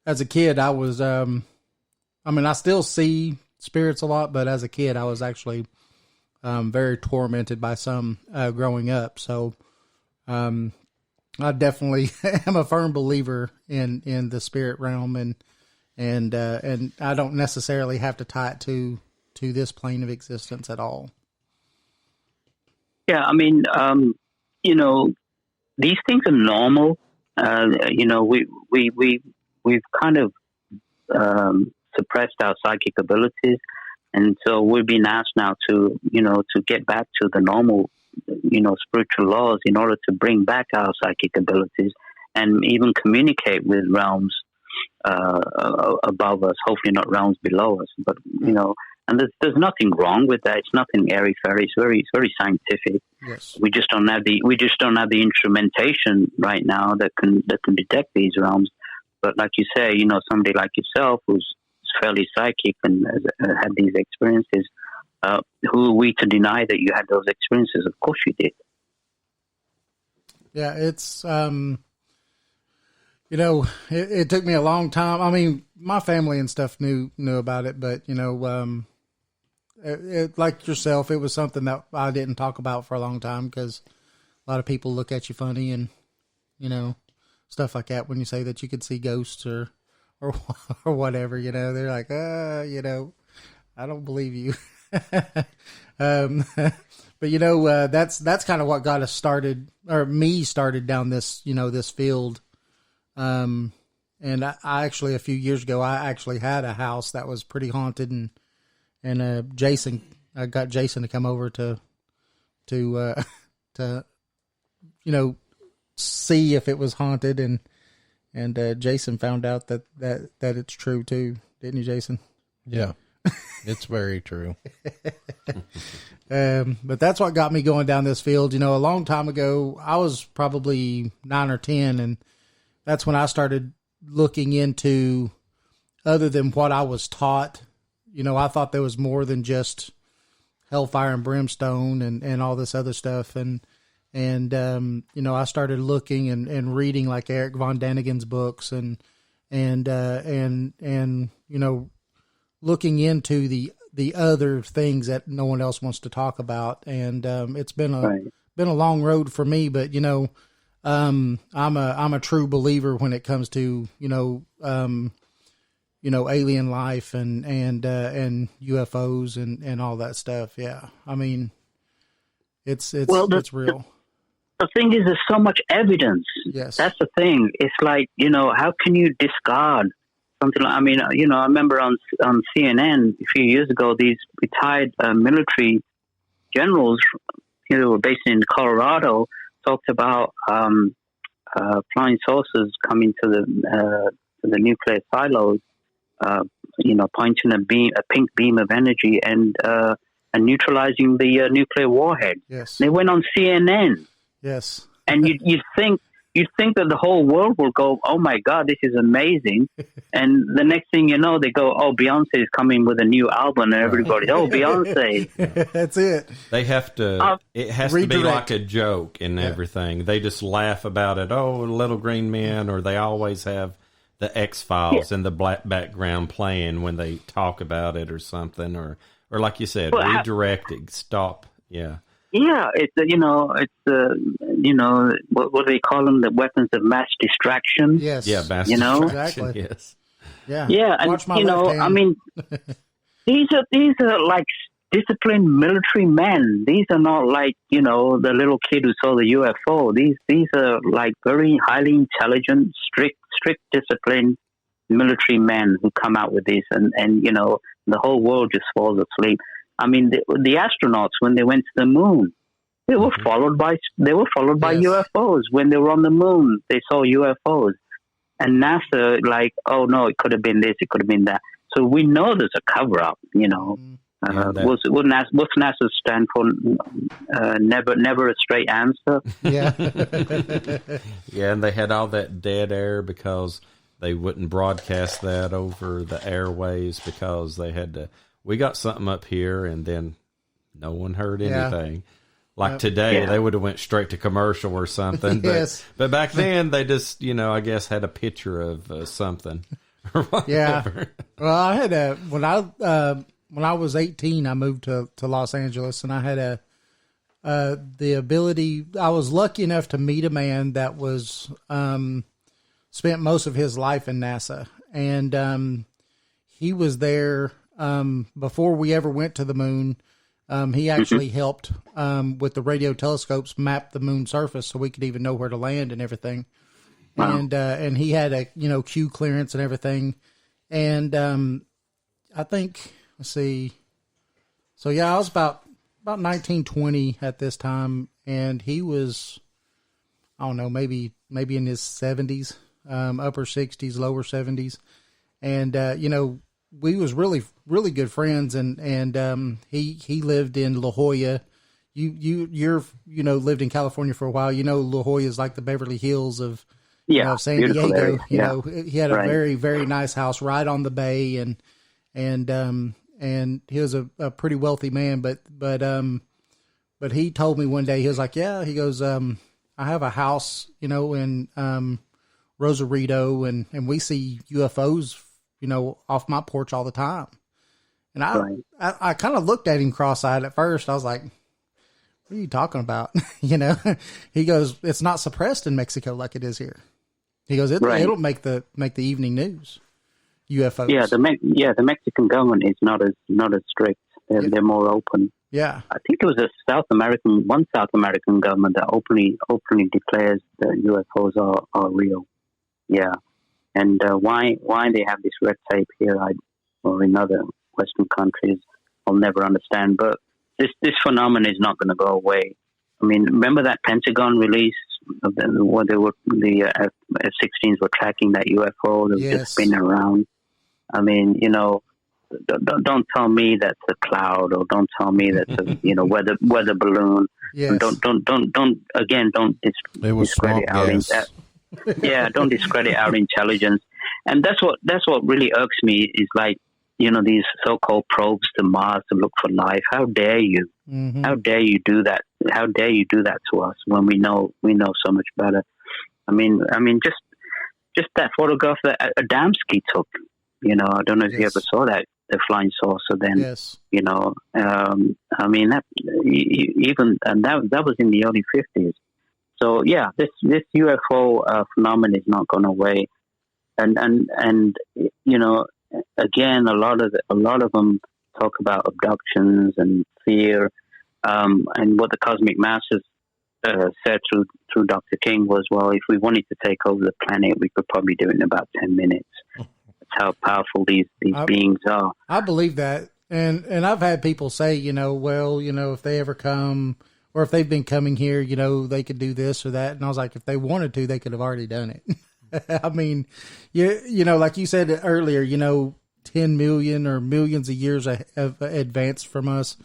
as a kid, I was, I mean, I still see spirits a lot, but as a kid, I was actually very tormented by some growing up. So I definitely am a firm believer in the spirit realm, and I don't necessarily have to tie it to this plane of existence at all. Yeah, I mean, you know, these things are normal. You know, we've kind of suppressed our psychic abilities, and so we're being asked now to, you know, to get back to the normal, you know, spiritual laws in order to bring back our psychic abilities and even communicate with realms above us. Hopefully, not realms below us, but you know. And there's nothing wrong with that. It's nothing airy fairy. It's very scientific. Yes. We just don't have the instrumentation right now that can detect these realms. But like you say, you know, somebody like yourself who's fairly psychic and has had these experiences, who are we to deny that you had those experiences? Of course you did. Yeah, it's you know, it took me a long time. I mean, my family and stuff knew about it, but you know, like yourself, it was something that I didn't talk about for a long time because a lot of people look at you funny and, you know, stuff like that when you say that you could see ghosts or whatever, you know, they're like, you know, I don't believe you. But you know, that's kind of what got us started, or me started down this, you know, this field. And I actually, a few years ago, I actually had a house that was pretty haunted, and I got Jason to come over to you know, see if it was haunted, and Jason found out that it's true too, didn't you, Jason? Yeah, it's very true. But that's what got me going down this field. You know, a long time ago, I was probably 9 or 10, and that's when I started looking into other than what I was taught. You know, I thought there was more than just hellfire and brimstone and all this other stuff. And you know, I started looking and reading like Eric Von Daniken's books and you know, looking into the other things that no one else wants to talk about. And it's been a long road for me, but you know, I'm a true believer when it comes to, you know, alien life and UFOs and all that stuff. Yeah. I mean, it's real. The thing is, there's so much evidence. Yes. That's the thing. It's like, you know, how can you discard something like, I mean, you know, I remember on CNN a few years ago, these retired military generals, you know, were based in Colorado, talked about flying saucers coming to the nuclear silos, you know, pointing a pink beam of energy and neutralizing the nuclear warhead. Yes. They went on CNN. Yes. And you think that the whole world will go, oh my God, this is amazing. And the next thing you know, they go, oh, Beyonce is coming with a new album, and everybody, oh, Beyonce. That's it. They have to, it has to be redirect. like a joke and everything. They just laugh about it. Oh, Little Green Men, or they always have the X-Files in the black background playing when they talk about it or something. Or like you said, redirect it, stop. Yeah. Yeah, it's you know, what do they call them? The weapons of mass distraction. Yes. Yeah, mass know? distraction. Exactly. Yes. Yeah. Yeah, and Watch my you know, left hand. I mean, these are like disciplined military men. These are not like, the little kid who saw the UFO. These are like very highly intelligent, strict disciplined military men who come out with this, and the whole world just falls asleep. I mean, the astronauts, when they went to the moon, they were followed by UFOs. When they were on the moon, they saw UFOs. And NASA, like, oh no, it could have been this, it could have been that. So we know there's a cover up, What's NASA stand for? Never a straight answer. Yeah. Yeah, and they had all that dead air because they wouldn't broadcast that over the airways because they had to. We got something up here, and then no one heard anything. Like today, they would have went straight to commercial or something. Yes. But back then, they just, I guess had a picture of something. Yeah. Well, I had when I was 18, I moved to Los Angeles, and I had the ability. I was lucky enough to meet a man that was spent most of his life in NASA, and he was there before we ever went to the moon. He actually helped with the radio telescopes map the moon surface so we could even know where to land and everything. Wow. And he had a Q clearance and everything. And I think, let's see. So yeah, I was about 19, 20 at this time, and he was, I don't know, maybe in his 70s, upper 60s, lower 70s, and we was really, really good friends, and he lived in La Jolla. You're lived in California for a while. La Jolla is like the Beverly Hills of San Diego. He had a very, very nice house right on the bay, and he was a pretty wealthy man. But he told me one day, he was like, he goes, I have a house, in Rosarito, and we see UFOs, off my porch all the time. And I kind of looked at him cross-eyed at first. I was like, what are you talking about? He goes, it's not suppressed in Mexico like it is here. He goes, it'll make the evening news. UFOs. Yeah, the Mexican government is not as strict. They're more open. Yeah, I think it was one South American government that openly declares that UFOs are real. Yeah, and why they have this red tape here, or in other Western countries, I'll never understand. But this phenomenon is not going to go away. I mean, remember that Pentagon release of where the F-16s were tracking that UFO that was just spinning around. I mean, don't tell me that's a cloud, or don't tell me that's a weather balloon. Yes. Don't discredit our don't discredit our intelligence. And that's what really irks me is like, these so-called probes to Mars to look for life. How dare you? Mm-hmm. How dare you do that? How dare you do that to us when we know so much better? I mean, just that photograph that Adamski took. I don't know if you ever saw that, the flying saucer. Then, I mean, that was in the early 50s. So yeah, this UFO phenomenon is not going away, and again, a lot of them talk about abductions and fear, and what the cosmic masters said through Dr. King was, well, if we wanted to take over the planet, we could probably do it in about 10 minutes. That's how powerful these beings are. I believe that, and I've had people say, if they ever come, or if they've been coming here, they could do this or that, and I was like, if they wanted to, they could have already done it. I mean, like you said earlier, 10 million or millions of years of advance from us.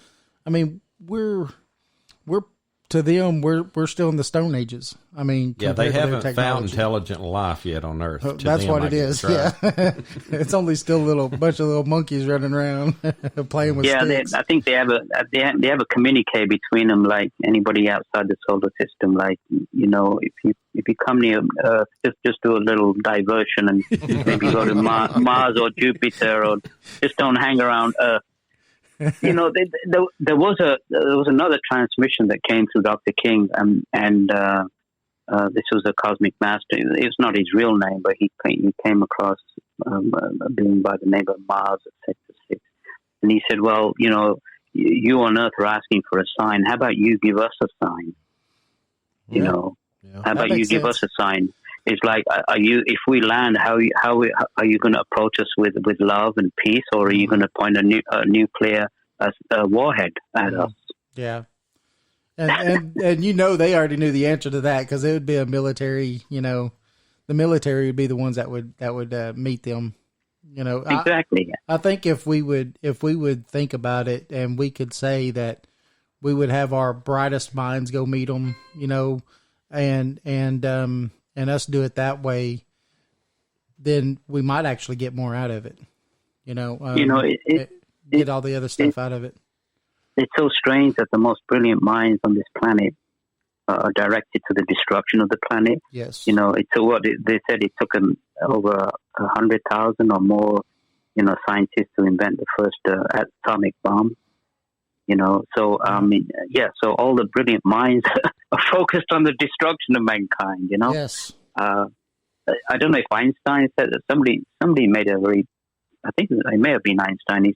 I mean, we're to them, we're still in the Stone Ages. I mean, they haven't found intelligent life yet on Earth. That's what it is. Right. Yeah, it's only still a bunch of little monkeys running around playing with sticks. I think they have a communique between them, like anybody outside the solar system. Like, if you come near Earth, just do a little diversion and maybe go to Mars or Jupiter, or just don't hang around Earth. There was another transmission that came through Dr. King, and this was a cosmic master. It's not his real name, but he came across a being by the name of Mars at Sector 6, and he said, "Well, you on Earth are asking for a sign. How about you give us a sign? You know, how about you give us a sign? It's like, if we land, how are you going to approach us with love and peace, or are you going to point a nuclear warhead at us? Yeah. And they already knew the answer to that, because it would be a military, the military would be the ones that would meet them, Exactly. I think if we would think about it, and we could say that we would have our brightest minds go meet them, and us do it that way, then we might actually get more out of it, get all the other stuff out of it. It's so strange that the most brilliant minds on this planet are directed to the destruction of the planet. Yes. They said it took over 100,000 or more, scientists to invent the first atomic bomb. So so all the brilliant minds are focused on the destruction of mankind. Yes. I don't know if Einstein said that. Somebody made I think it may have been Einstein. He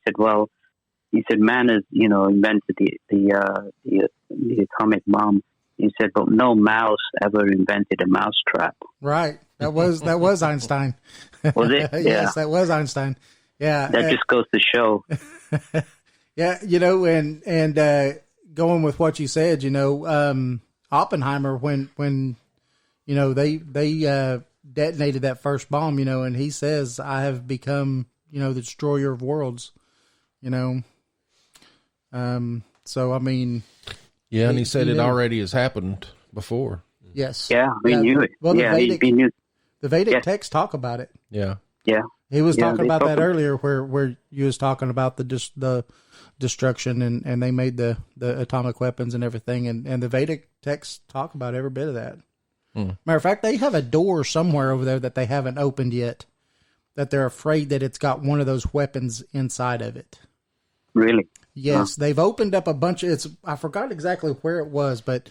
said, man has, invented the atomic bomb. He said, but no mouse ever invented a mousetrap. Right. That was Einstein. Was it? Yes, Yeah. that was Einstein. Yeah. That just goes to show. Yeah, and going with what you said, Oppenheimer, when they detonated that first bomb, and he says, I have become, the destroyer of worlds, so, I mean. Yeah, and he said it already has happened before. Yes. Yeah, we knew it. Well, he knew. The Vedic texts talk about it. Yeah. Yeah. He was talking about that earlier, where you was talking about the destruction, and they made the atomic weapons and everything, and the Vedic texts talk about every bit of that. Matter of fact, they have a door somewhere over there that they haven't opened yet, that they're afraid that it's got one of those weapons inside of it. Really? Yes, they've opened up a bunch of, I forgot exactly where it was, but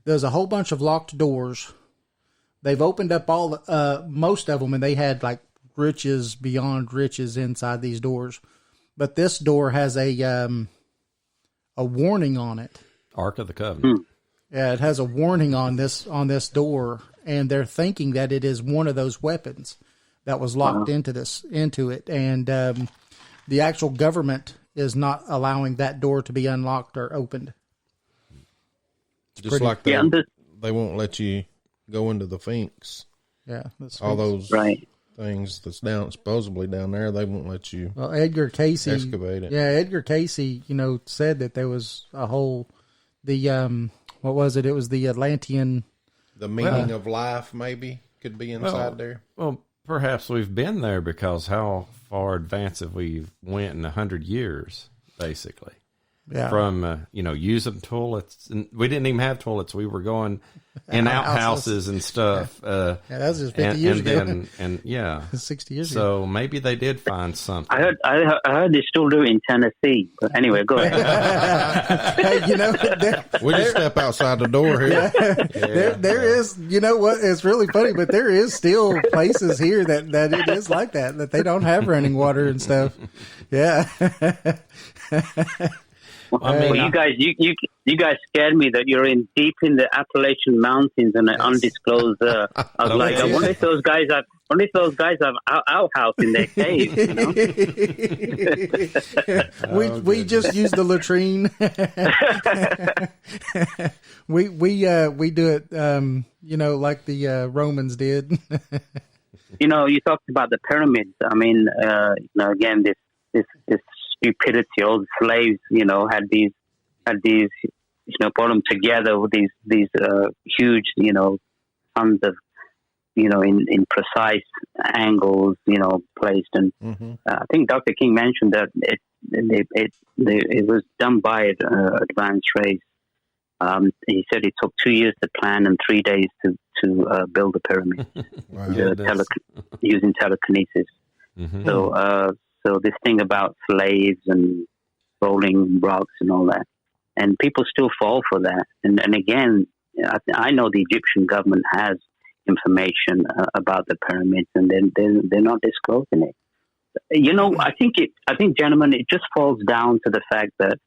there's a whole bunch of locked doors. They've opened up most of them, and they had like riches beyond riches inside these doors. But this door has a warning on it. Ark of the Covenant. Yeah, it has a warning on this door, and they're thinking that it is one of those weapons that was locked into it, and the actual government is not allowing that door to be unlocked or opened. Just like they won't let you go into the Sphinx. Yeah, all those things that's supposedly down there, they won't let you. Well, Edgar Cayce excavate it. Yeah, Edgar Cayce, said that there was a whole what was it? It was the Atlantean. The meaning of life maybe could be inside there. Well, perhaps we've been there, because how far advanced have we went in 100 years, basically? Yeah. From, using toilets. And we didn't even have toilets. We were going in outhouses and stuff. Yeah, that was just 50 years ago. And 60 years ago. So maybe they did find something. I heard they still do it in Tennessee. But anyway, go ahead. Hey, we just step outside the door here. Yeah. There is, what? It's really funny, but there is still places here that it is like that they don't have running water and stuff. Yeah. Well, you guys scared me that you're deep in the Appalachian Mountains and an undisclosed. I was like, I wonder if those guys have outhouse in their cave. We just use the latrine. we do it, like the Romans did. You talked about the pyramids. I mean, again, this stupidity. All the slaves, had these, put them together with these huge, tons of, in precise angles, placed. And I think Dr. King mentioned that it was done by advanced race. He said it took 2 years to plan and 3 days to build the pyramid using telekinesis. So this thing about slaves and rolling rocks and all that, and people still fall for that. And again, I know the Egyptian government has information about the pyramids, and they're not disclosing it. I think, gentlemen, it just falls down to the fact that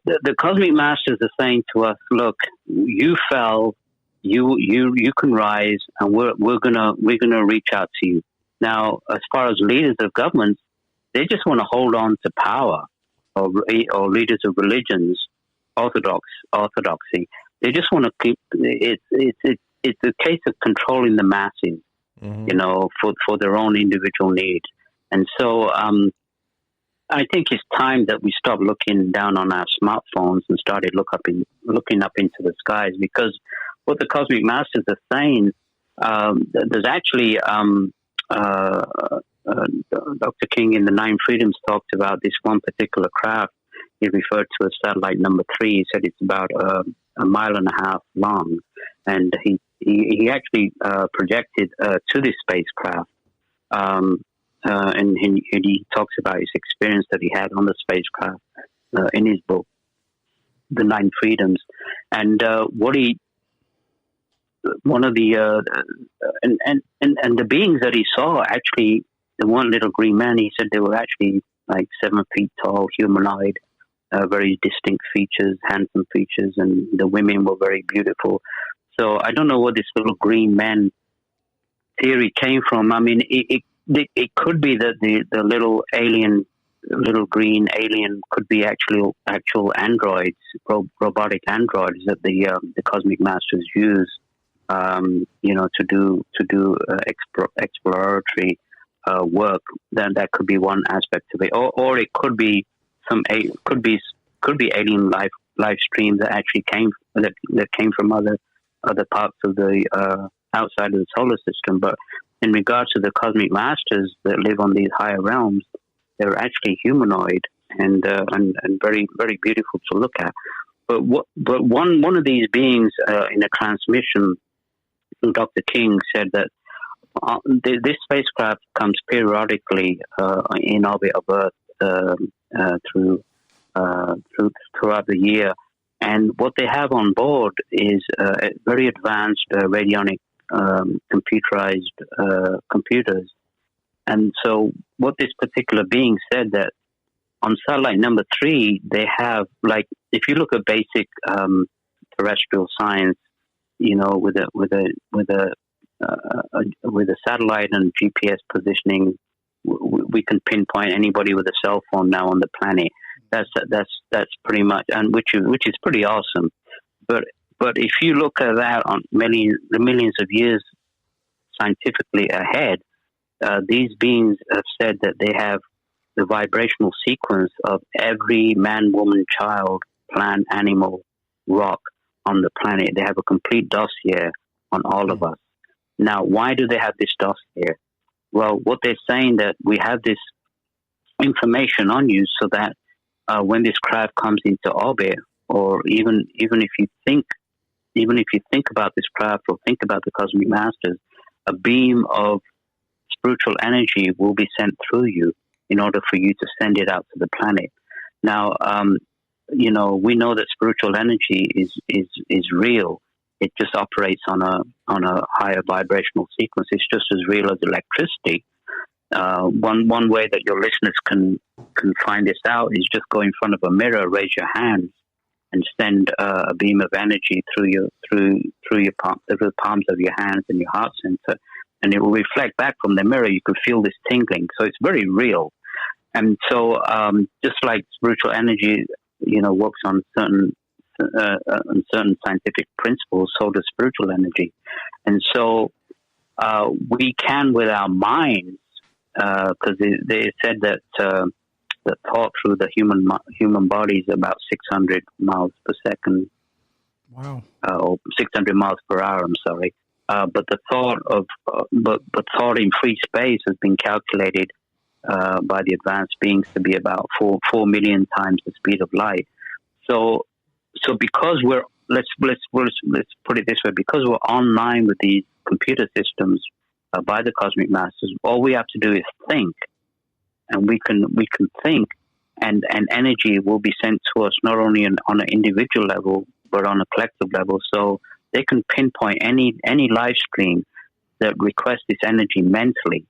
the cosmic masters are saying to us, look, you fell, you can rise, and we're gonna reach out to you. Now, as far as leaders of governments, they just want to hold on to power, or leaders of religions, orthodoxy. They just want to keep it's a case of controlling the masses, for their own individual needs. And so I think it's time that we stop looking down on our smartphones and started looking up into the skies, because what the cosmic masters are saying, there's actually Dr. King in the Nine Freedoms talked about this one particular craft. He referred to as satellite number 3. He said it's about a mile and a half long, and he actually projected to this spacecraft, and he talks about his experience that he had on the spacecraft in his book, The Nine Freedoms, and one of the and the beings that he saw, actually, the one little green man, he said they were actually like 7 feet tall, humanoid, very distinct features, handsome features, and the women were very beautiful. So I don't know where this little green man theory came from. I mean, it could be that the little green alien could be actual androids, robotic androids that the cosmic masters use, to do exploratory work. Then that could be one aspect of it, or it could be could be alien life streams that actually came from other parts of the outside of the solar system. But in regards to the cosmic masters that live on these higher realms, they're actually humanoid and very, very beautiful to look at. But one of these beings in a transmission, Dr. King said that this spacecraft comes periodically in orbit of Earth throughout the year, and what they have on board is very advanced radionic computerized computers. And so what this particular being said, that on satellite number 3, they have, like, if you look at basic terrestrial science, with a satellite and GPS positioning, we can pinpoint anybody with a cell phone now on the planet. That's pretty much, and which is pretty awesome. But if you look at that on the millions of years scientifically ahead, these beings have said that they have the vibrational sequence of every man, woman, child, plant, animal, rock on the planet. They have a complete dossier on all of us. Now, why do they have this dossier? Well, what they're saying, that we have this information on you so that when this craft comes into orbit, or even if you think about this craft or think about the cosmic masters, a beam of spiritual energy will be sent through you in order for you to send it out to the planet. Now, we know that spiritual energy is real. It just operates on a higher vibrational sequence. It's just as real as electricity. One way that your listeners can find this out is just go in front of a mirror, raise your hands, and send a beam of energy through the palms of your hands and your heart center, and it will reflect back from the mirror. You can feel this tingling, so it's very real. And so, just like spiritual energy, works on certain scientific principles, so does spiritual energy. And so, we can, with our minds, because they said that the thought through the human body is about 600 miles per second. Wow. Or 600 miles per hour. I'm sorry. But the thought thought in free space has been calculated by the advanced beings to be about 4 million times the speed of light. So because let's put it this way, because we're online with these computer systems by the cosmic masters, all we have to do is think, and we can think, and energy will be sent to us not only on an individual level but on a collective level. So they can pinpoint any live stream that requests this energy mentally.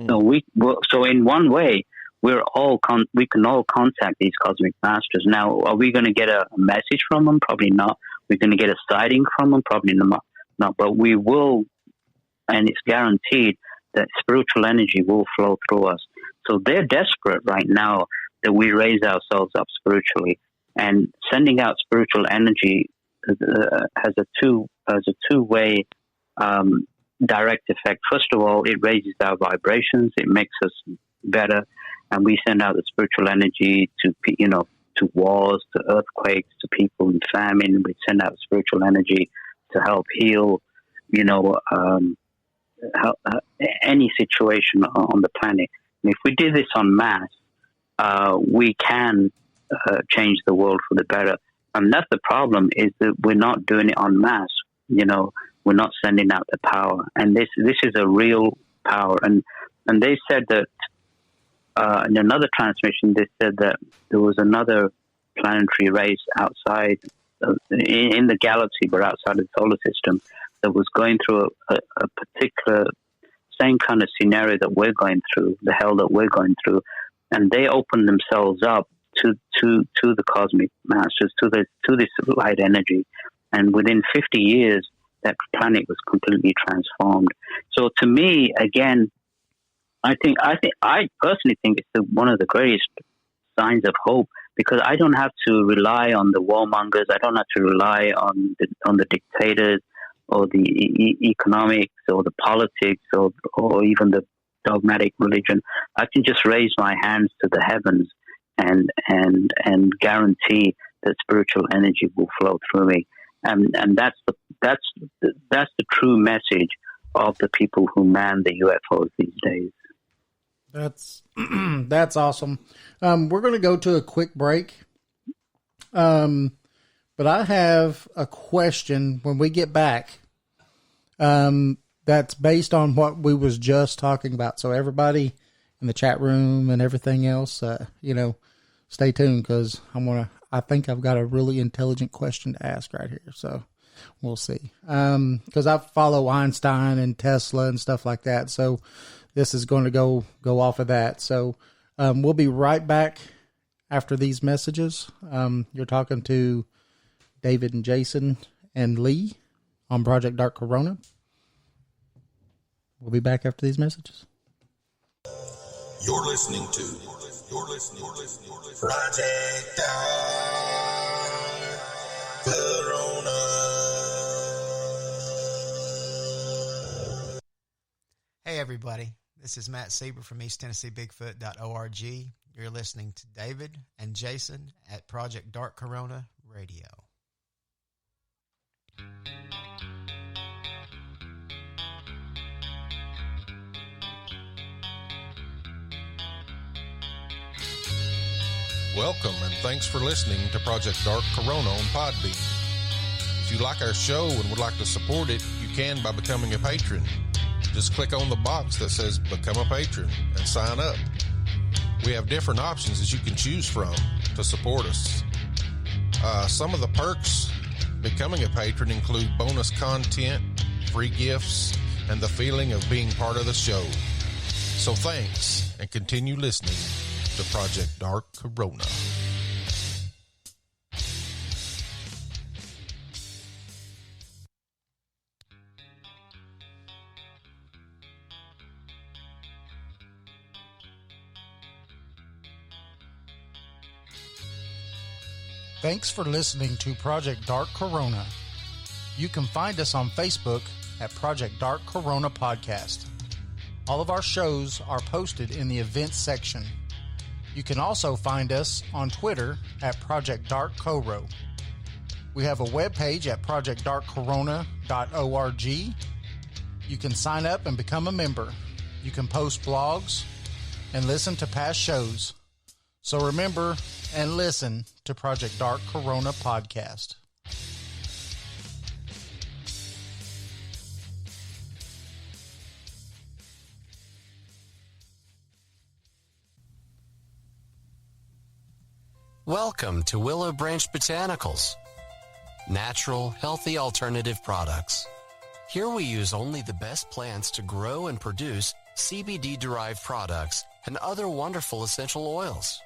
So in one way, we can all contact these cosmic masters. Now, are we going to get a message from them? Probably not. We're going to get a sighting from them? Probably not. But we will, and it's guaranteed that spiritual energy will flow through us. So they're desperate right now that we raise ourselves up spiritually, and sending out spiritual energy has a two-way direct effect. First of all, it raises our vibrations. It makes us better, and we send out the spiritual energy to wars, to earthquakes, to people in famine. We send out spiritual energy to help heal, any situation on the planet. And if we do this en masse, we can change the world for the better. And that's the problem, is that we're not doing it en masse. We're not sending out the power. And this is a real power. And they said that in another transmission, they said that there was another planetary race outside in the galaxy, but outside of the solar system, that was going through a particular same kind of scenario that we're going through, the hell that we're going through, and they opened themselves up to the cosmic masters, to this light energy, and within 50 years, that planet was completely transformed. So to me, again, I personally think it's one of the greatest signs of hope, because I don't have to rely on the warmongers. I don't have to rely on the dictators or the economics or the politics or even the dogmatic religion. I can just raise my hands to the heavens and guarantee that spiritual energy will flow through me. And that's the true message of the people who man the UFOs these days. That's awesome. We're going to go to a quick break. But I have a question when we get back. That's based on what we was just talking about. So everybody in the chat room and everything else, stay tuned, because I think I've got a really intelligent question to ask right here. So we'll see. Because I follow Einstein and Tesla and stuff like that. So this is going to go off of that. So we'll be right back after these messages. You're talking to David and Jason and Lee on Project Dark Corona. We'll be back after these messages. You're listening to Project Dark Corona. Hey everybody, this is Matt Sieber from EastTennesseeBigfoot.org. You're listening to David and Jason at Project Dark Corona Radio. Welcome and thanks for listening to Project Dark Corona on Podbean. If you like our show and would like to support it, you can by becoming a patron. Just click on the box that says Become a Patron and sign up. We have different options that you can choose from to support us. Some of the perks becoming a patron include bonus content, free gifts, and the feeling of being part of the show. So thanks, and continue listening to Project Dark Corona. Thanks for listening to Project Dark Corona. You can find us on Facebook at Project Dark Corona Podcast. All of our shows are posted in the events section. You can also find us on Twitter at Project Dark Coro. We have a webpage at projectdarkcorona.org. You can sign up and become a member. You can post blogs and listen to past shows. So remember and listen to Project Dark Corona Podcast. Welcome to Willow Branch Botanicals. Natural, healthy alternative products. Here we use only the best plants to grow and produce CBD-derived products and other wonderful essential oils.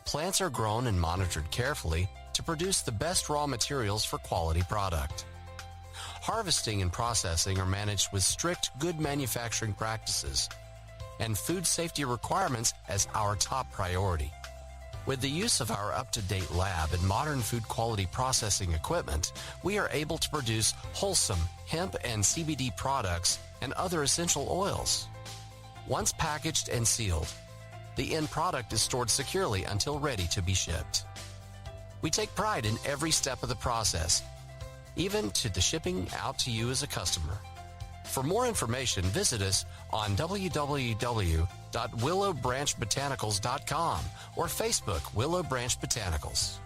Plants are grown and monitored carefully to produce the best raw materials for quality product. Harvesting and processing are managed with strict good manufacturing practices and food safety requirements as our top priority. With the use of our up-to-date lab and modern food quality processing equipment, we are able to produce wholesome hemp and CBD products and other essential oils. Once packaged and sealed, the end product is stored securely until ready to be shipped. We take pride in every step of the process, even to the shipping out to you as a customer. For more information, visit us on www.willowbranchbotanicals.com or Facebook Willow Branch Botanicals.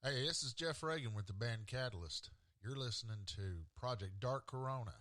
Hey, this is Jeff Reagan with the band Catalyst. You're listening to Project Dark Corona.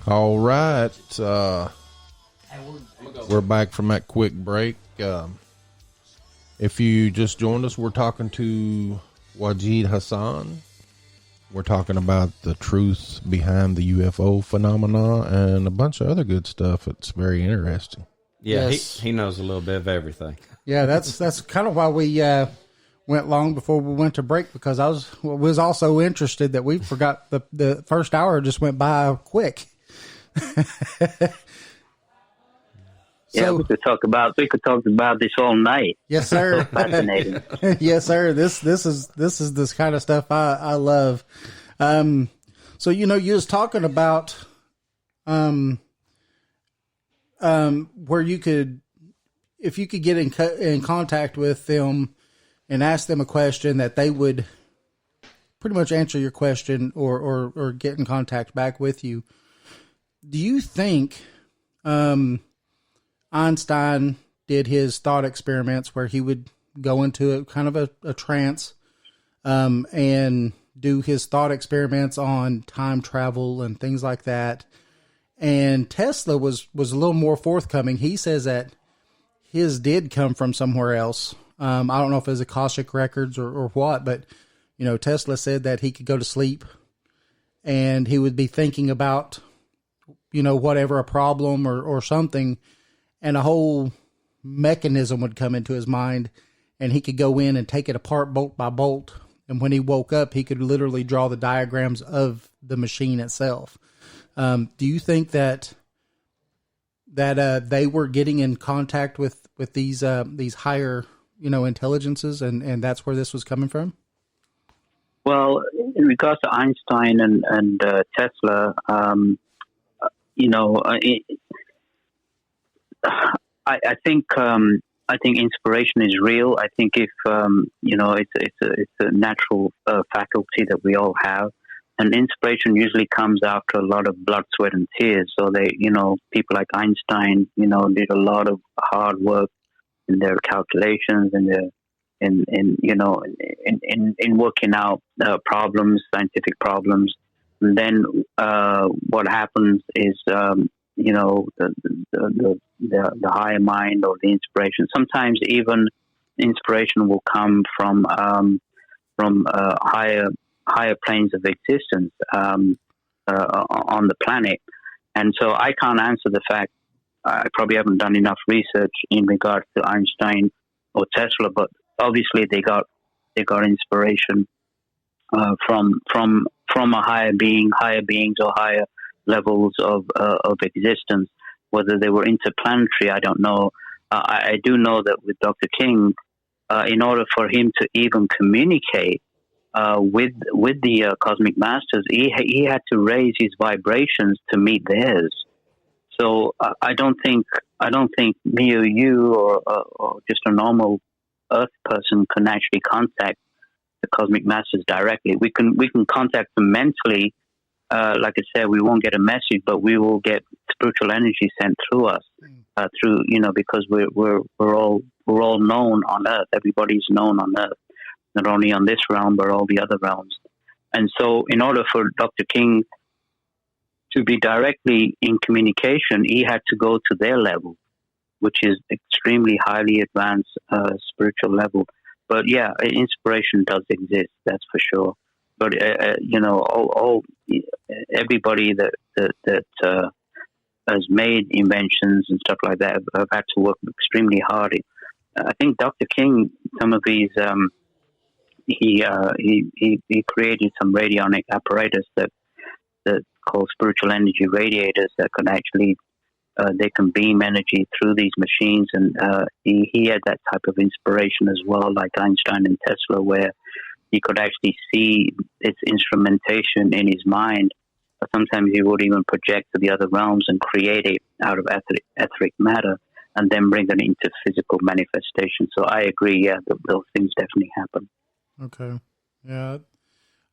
All right. We're back from that quick break. If you just joined us, we're talking to Wajid Hassan. We're talking about the truth behind the UFO phenomena and a bunch of other good stuff. It's very interesting. Yeah, Yes. he knows a little bit of everything. Yeah, that's kind of why we went long before we went to break, because I was also interested that we forgot the first hour just went by quick. Yeah, we could talk about this all night. Yes, sir. Fascinating. Yes, sir. This is this kind of stuff I love. So you was talking about where you could, if you could get in contact with them and ask them a question, that they would pretty much answer your question or get in contact back with you. Do you think Einstein did his thought experiments where he would go into a kind of a trance and do his thought experiments on time travel and things like that? And Tesla was a little more forthcoming. He says that his did come from somewhere else. I don't know if it was Akashic Records or what, but Tesla said that he could go to sleep and he would be thinking about whatever, a problem or something, and a whole mechanism would come into his mind, and he could go in and take it apart bolt by bolt. And when he woke up, he could literally draw the diagrams of the machine itself. Do you think that they were getting in contact with these higher intelligences, and that's where this was coming from? Well, in regards to Einstein and Tesla, I think inspiration is real. I think if it's a natural faculty that we all have, and inspiration usually comes after a lot of blood, sweat, and tears. So people like Einstein, did a lot of hard work in their calculations and in working out problems, scientific problems. And then what happens is the higher mind or the inspiration. Sometimes even inspiration will come from higher planes of existence on the planet. And so I can't answer the fact. I probably haven't done enough research in regards to Einstein or Tesla, but obviously they got inspiration from a higher beings or higher levels of existence. Whether they were interplanetary, I don't know. I do know that with Dr. King, in order for him to even communicate with the cosmic masters, he had to raise his vibrations to meet theirs. So I don't think me or you or just a normal Earth person can actually contact the cosmic masters directly. We can contact them mentally. Like I said, we won't get a message, but we will get spiritual energy sent through us, because we're all known on Earth. Everybody's known on Earth, not only on this realm but all the other realms. And so, in order for Dr. King to be directly in communication, he had to go to their level, which is extremely highly advanced spiritual level. But yeah, inspiration does exist, that's for sure. But everybody that has made inventions and stuff like that have had to work extremely hard. I think Dr. King, some of these, he created some radionic apparatus that called spiritual energy radiators that can actually they can beam energy through these machines, and he had that type of inspiration as well, like Einstein and Tesla, where he could actually see its instrumentation in his mind. Sometimes he would even project to the other realms and create it out of etheric matter and then bring it into physical manifestation. So I agree, yeah, those things definitely happen. Okay. Yeah.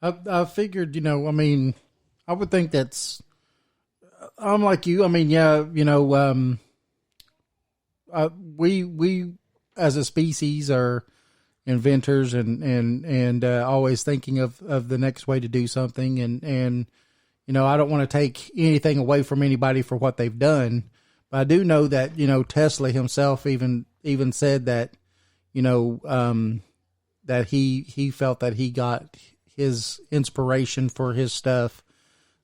I figured, I would think that's, I'm like you. We as a species are inventors and always thinking of the next way to do something. And I don't want to take anything away from anybody for what they've done, but I do know that, Tesla himself even said that, that he felt that he got his inspiration for his stuff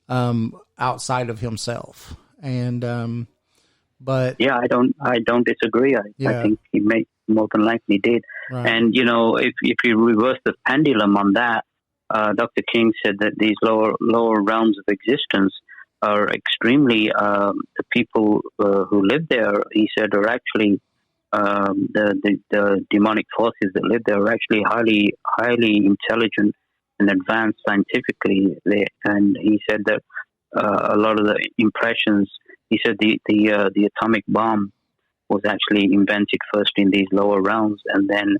outside of himself. And but yeah, I don't disagree. I think he more than likely did. Right. And if you reverse the pendulum on that, Dr. King said that these lower realms of existence are extremely the people who live there. He said are actually the demonic forces that live there are actually highly intelligent and advanced scientifically. And he said that a lot of the impressions. He said the atomic bomb was actually invented first in these lower realms, and then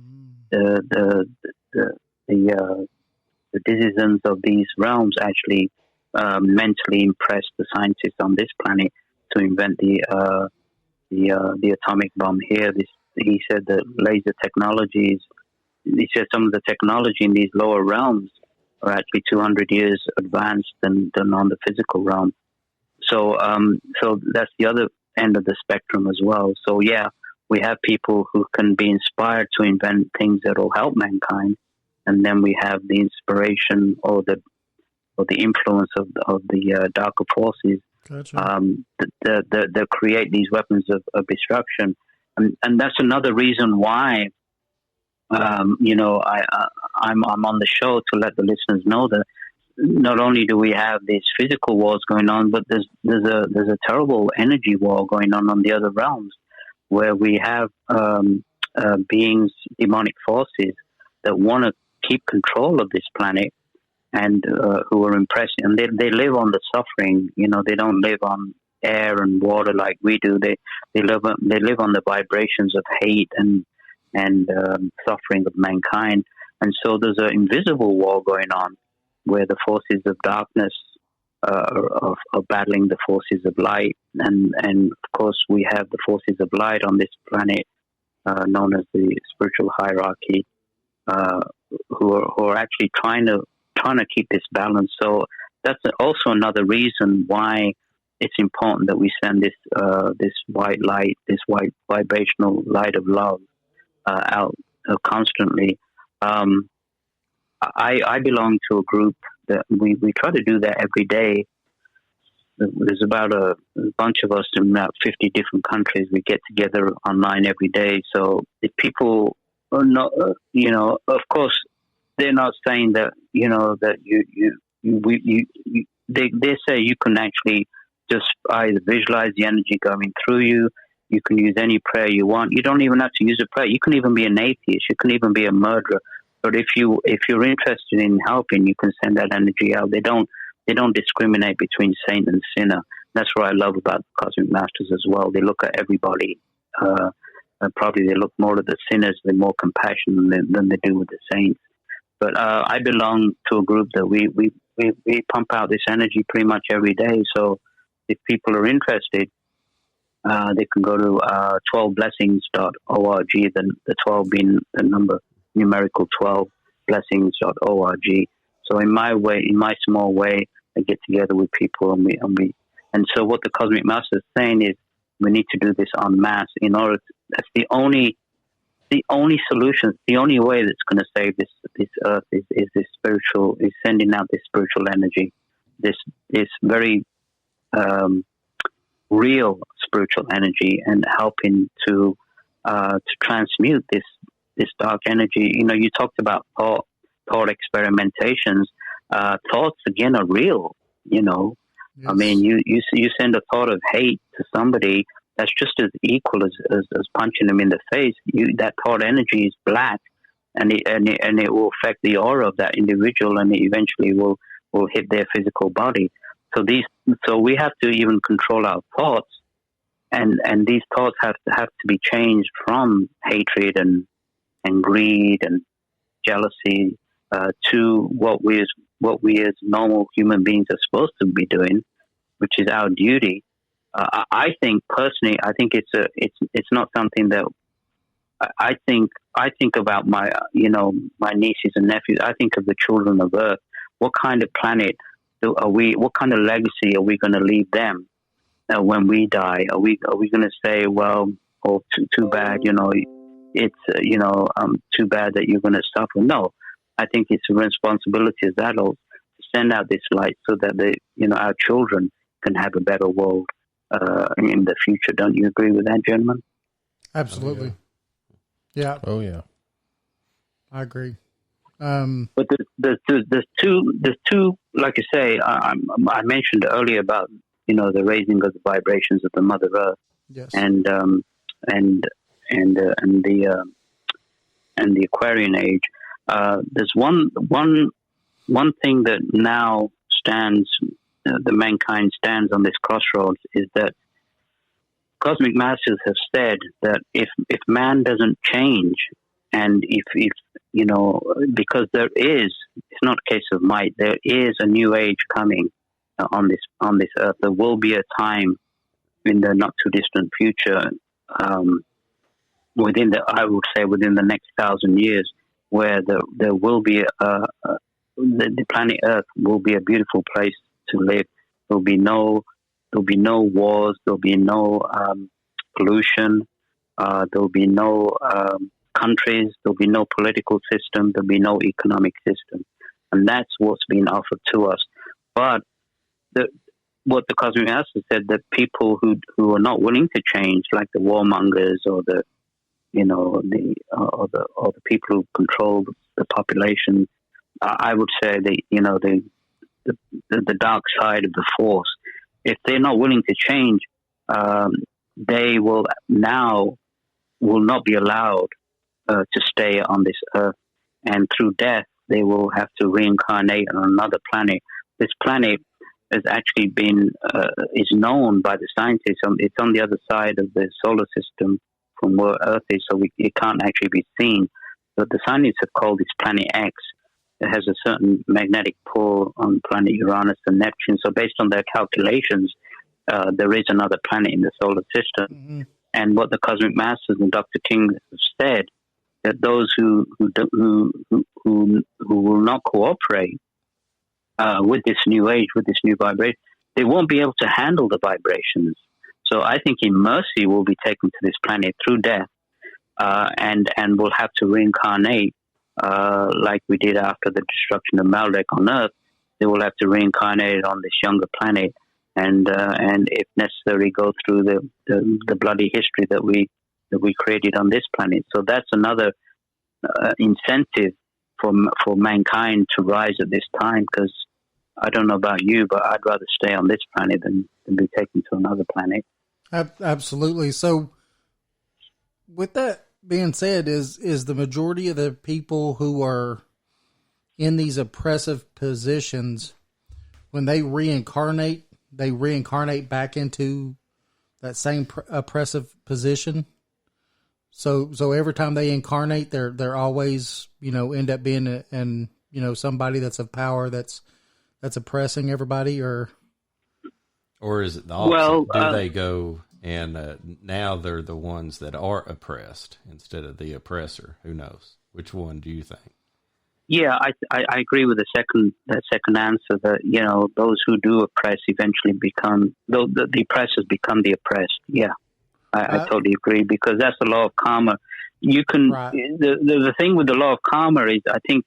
the citizens of these realms actually mentally impressed the scientists on this planet to invent the atomic bomb here. He said that laser technologies. He said some of the technology in these lower realms are actually 200 years advanced than on the physical realm. So that's the other end of the spectrum as well. So yeah, we have people who can be inspired to invent things that will help mankind, and then we have the inspiration or the influence of the darker forces. Gotcha. That create these weapons of destruction, and that's another reason why I'm on the show to let the listeners know that not only do we have these physical wars going on, but there's a terrible energy war going on the other realms, where we have beings, demonic forces that want to keep control of this planet, and who are impressed, and they live on the suffering. They don't live on air and water like we do. They live on the vibrations of hate and suffering of mankind. And so there's an invisible war going on, where the forces of darkness are battling the forces of light, and of course we have the forces of light on this planet, known as the spiritual hierarchy, who are actually trying to keep this balance. So that's also another reason why it's important that we send this white light, this white vibrational light of love out constantly. I belong to a group that we try to do that every day. There's about a bunch of us in about 50 different countries. We get together online every day. So if people are not, of course, they're not saying that, that they say you can actually just either visualize the energy going through you. You can use any prayer you want. You don't even have to use a prayer. You can even be an atheist. You can even be a murderer. But if you're interested in helping, you can send that energy out. They don't discriminate between saint and sinner. That's what I love about the Cosmic Masters as well. They look at everybody. Probably they look more at the sinners with more compassion than they do with the saints. But I belong to a group that we pump out this energy pretty much every day. So if people are interested, they can go to 12blessings.org, the 12 being the number, numerical 12, blessings.org. So in my small way, I get together with people, and so what the Cosmic Master is saying is we need to do this en masse in order. That's the only solution, the only way that's going to save this earth is this spiritual, is sending out this spiritual energy, this very real spiritual energy, and helping to transmute this dark energy. You talked about thought experimentations. Thoughts again are real. Yes. I mean, you send a thought of hate to somebody, that's just as equal as punching them in the face. That thought energy is black, and it will affect the aura of that individual, and it eventually will hit their physical body. So we have to even control our thoughts, and these thoughts have to be changed from hatred and greed and jealousy to what we as normal human beings are supposed to be doing, which is our duty. I think personally, it's not something that I think about my nieces and nephews. I think of the children of Earth. What kind of planet are we? What kind of legacy are we going to leave them when we die? Are we going to say, well, oh, too bad, it's too bad that you're going to suffer. No, I think it's a responsibility as adults to send out this light so that our children can have a better world in the future. Don't you agree with that, gentlemen? Absolutely. Yeah. Oh yeah. I agree. But there's two. Like I say, I mentioned earlier about the raising of the vibrations of the Mother Earth, Yes. and the Aquarian age. There's one thing that now stands, the mankind stands on this crossroads, is that cosmic masters have said that if man doesn't change, and if because it's not a case of might, there is a new age coming on this earth. There will be a time in the not too distant future, within the next 1,000 years, where there will be the planet Earth will be a beautiful place to live. There'll be no wars. There'll be no pollution. There'll be no countries. There'll be no political system. There'll be no economic system, and that's what's been offered to us. But what the Cosmic Master said, that people who are not willing to change, like the warmongers or the people who control the population, I would say the dark side of the force, if they're not willing to change, they will not be allowed to stay on this earth, and through death they will have to reincarnate on another planet. This planet has actually been is known by the scientists. It's on the other side of the solar system from where Earth is, so it can't actually be seen. But the scientists have called this planet X. It has a certain magnetic pull on planet Uranus and Neptune. So based on their calculations, there is another planet in the solar system. Mm-hmm. And what the Cosmic Masters and Dr. King have said, that those who will not cooperate with this new age, with this new vibration, they won't be able to handle the vibrations. So I think in mercy will be taken to this planet through death, and will have to reincarnate like we did after the destruction of Maldek on Earth. They will have to reincarnate on this younger planet, and if necessary, go through the bloody history that we created on this planet. So that's another incentive for mankind to rise at this time, because I don't know about you, but I'd rather stay on this planet than be taken to another planet. Absolutely. So with that being said, is the majority of the people who are in these oppressive positions, when they reincarnate back into that same oppressive position? So every time they incarnate, they're always, end up being somebody that's of power that's oppressing everybody, or is it the opposite? Well, do they go and now they're the ones that are oppressed instead of the oppressor? Who knows? Which one do you think? Yeah, I agree with the second answer, that those who do oppress eventually become the oppressors become the oppressed. Yeah, I totally agree, because that's the law of karma. You can the thing with the law of karma is, I think,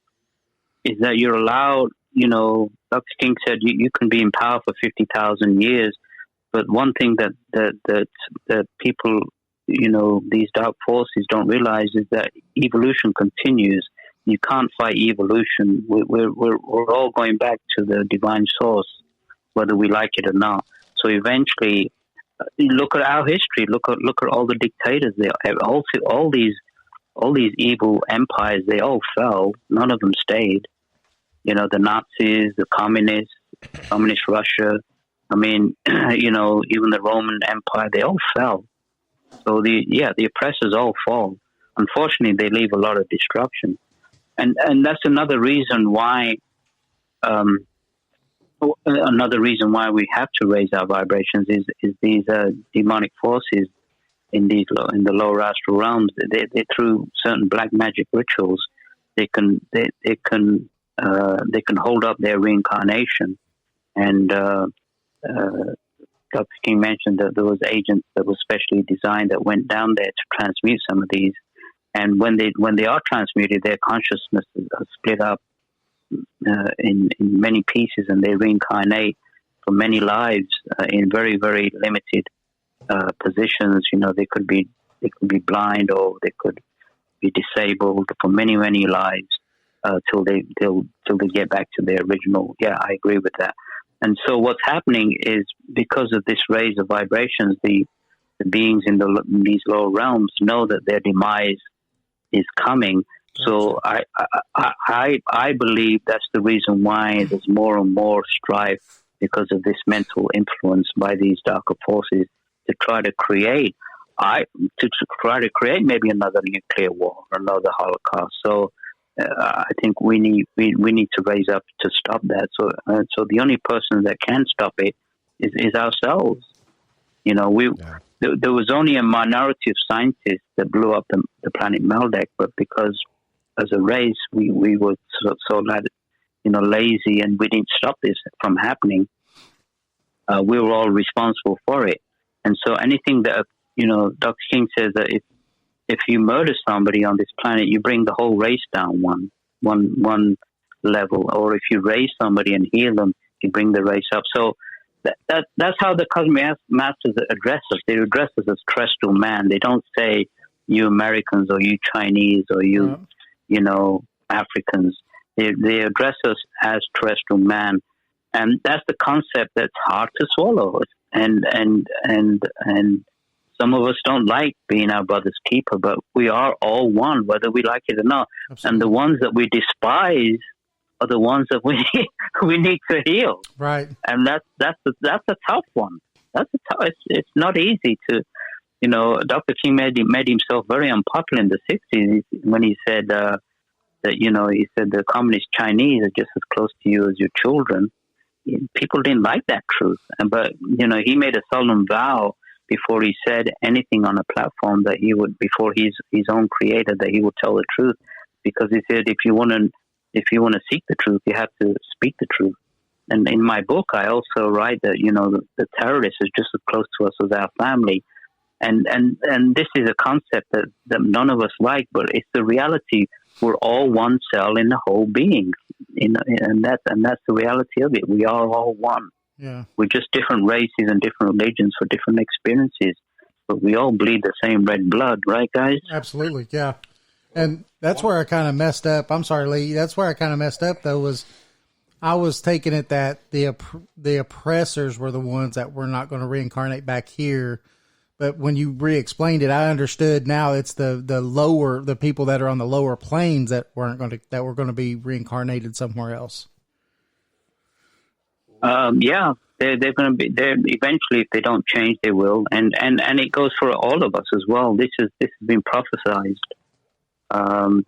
is that you're allowed. Dr. King said you can be in power for 50,000 years, but one thing that people, these dark forces don't realize is that evolution continues. You can't fight evolution. We're all going back to the divine source, whether we like it or not. So eventually, look at our history. Look at all the dictators. All these evil empires. They all fell. None of them stayed. The Nazis, the communist Russia. I mean, even the Roman Empire. They all fell. So the oppressors all fall. Unfortunately, they leave a lot of destruction. And that's another reason why we have to raise our vibrations is these demonic forces in the lower astral realms. They through certain black magic rituals, they can hold up their reincarnation. And Dr. King mentioned that there was agents that were specially designed that went down there to transmute some of these. And when they are transmuted, their consciousness is split up in many pieces, and they reincarnate for many lives in very, very limited positions. They could be blind, or they could be disabled for many, many lives till they get back to their original. Yeah, I agree with that. And so what's happening is, because of this raise of vibrations, the beings in these lower realms know that their demise is coming. So I believe that's the reason why there's more and more strife, because of this mental influence by these darker forces to try to create maybe another nuclear war or another Holocaust. So I think we need to raise up to stop that. So the only person that can stop it is ourselves. There was only a minority of scientists that blew up the planet Meldeck, but because as a race we were so lazy, and we didn't stop this from happening. We were all responsible for it. And so anything that, Dr. King says that if you murder somebody on this planet, you bring the whole race down one level. Or if you raise somebody and heal them, you bring the race up. So that's how the cosmic masters address us. They address us as terrestrial man. They don't say you Americans or you Chinese or you Africans. They address us as terrestrial man. And that's the concept that's hard to swallow. And some of us don't like being our brother's keeper, but we are all one, whether we like it or not. Absolutely. And the ones that we despise are the ones that we need to heal. Right. And that's a tough one. It's not easy to, Dr. King made himself very unpopular in the 60s when he said that, he said the communist Chinese are just as close to you as your children. People didn't like that truth. But he made a solemn vow before he said anything on a platform that he would, before his own creator, that he would tell the truth. Because he said, if you want to seek the truth, you have to speak the truth. And in my book, I also write that, the terrorist is just as close to us as our family. And this is a concept that none of us like, but it's the reality. We're all one cell in the whole being. And that's the reality of it. We are all one. Yeah. We're just different races and different religions for different experiences, but we all bleed the same red blood, right, guys? Absolutely, yeah. And that's where I kind of messed up. I'm sorry, Lee. That's where I kind of messed up, though, was I was taking it that the oppressors were the ones that were not going to reincarnate back here. But when you re-explained it, I understood now it's the people that are on the lower planes that were going to be reincarnated somewhere else. Yeah, they're going to be there eventually. If they don't change, they will. And it goes for all of us as well. This has been prophesized.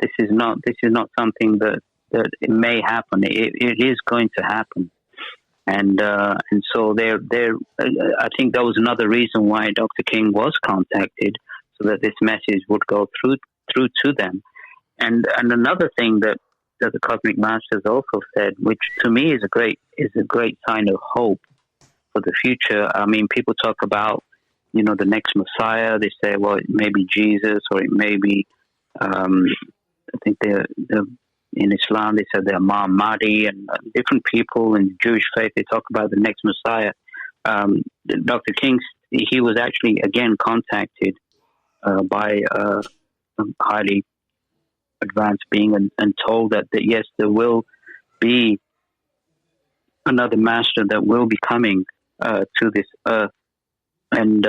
This is not something that it may happen. It is going to happen. And so I think that was another reason why Dr. King was contacted, so that this message would go through to them. And another thing that the Cosmic Masters also said, which to me is a great sign of hope for the future. I mean, people talk about, the next Messiah. They say, well, it may be Jesus, or it may be, I think in Islam, they said they're Mahdi, and different people in the Jewish faith, they talk about the next Messiah. Dr. King, he was actually, again, contacted by a highly advanced being and told that yes, there will be another master that will be coming to this earth. And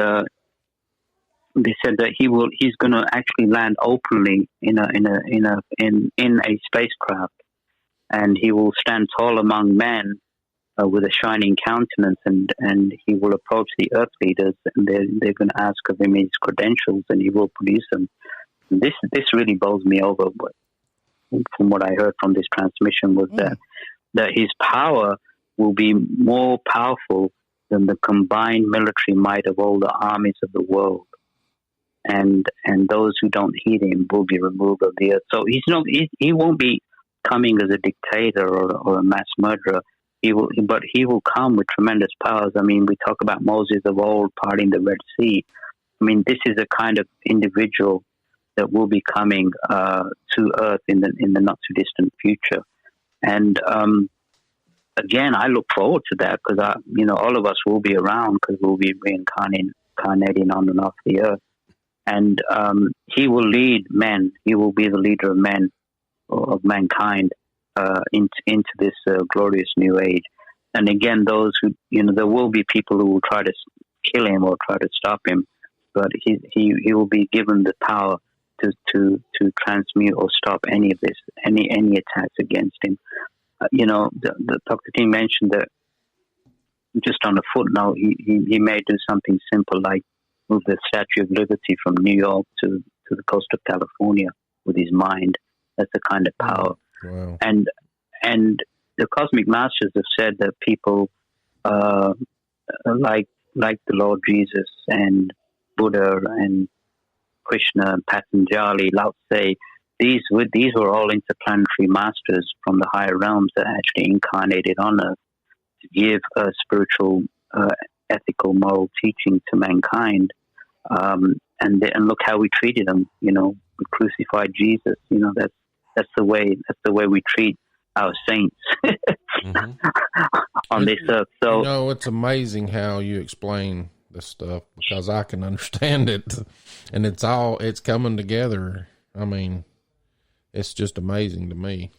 they said that he's going to actually land openly in a spacecraft, and he will stand tall among men with a shining countenance, and he will approach the earth leaders, and they're going to ask of him his credentials, and he will produce them. And this really bowls me over. But from what I heard from this transmission was that his power will be more powerful than the combined military might of all the armies of the world. And those who don't heed him will be removed of the earth. So he won't be coming as a dictator or a mass murderer. He will come with tremendous powers. I mean, we talk about Moses of old parting the Red Sea. I mean, this is a kind of individual that will be coming to Earth in the not too distant future. And again, I look forward to that because all of us will be around because we'll be reincarnating on and off the Earth. And he will lead men. He will be the leader of men, of mankind, into this glorious new age. And again, those who, there will be people who will try to kill him or try to stop him, but he will be given the power to transmute or stop any of this, any attacks against him. The Dr. King mentioned that just on a footnote, he may do something simple like move the Statue of Liberty from New York to the coast of California with his mind. That's the kind of power. Wow. And the Cosmic Masters have said that people like the Lord Jesus and Buddha and Krishna and Patanjali, Lao Tse, these were all interplanetary masters from the higher realms that actually incarnated on Earth to give a spiritual, ethical, moral teaching to mankind. And look how we treated them. We crucified Jesus. That's the way we treat our saints on this earth. So it's amazing how you explain this stuff because I can understand it, and it's coming together. I mean, it's just amazing to me.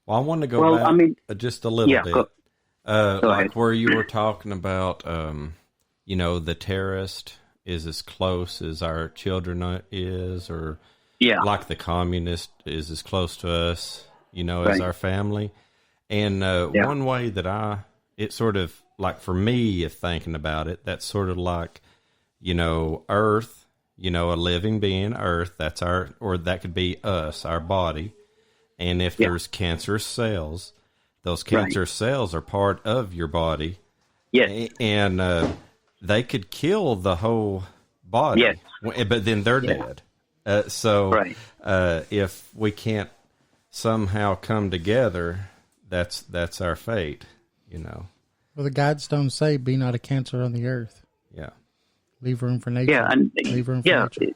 Well, I want to go back just a little bit, like where you were talking about, the terrorist is as close as our children is, or like the communist is as close to us, as our family. And one way that it sort of, like for me, if thinking about it, that's sort of like, Earth, a living being, Earth, that's or that could be us, our body. And if there's cancerous cells, those cancerous cells are part of your body. Yes. And they could kill the whole body, but then they're dead. If we can't somehow come together, that's our fate, Well, the Guidestones say, "Be not a cancer on the earth." Yeah, leave room for nature. Yeah, and leave room for nature.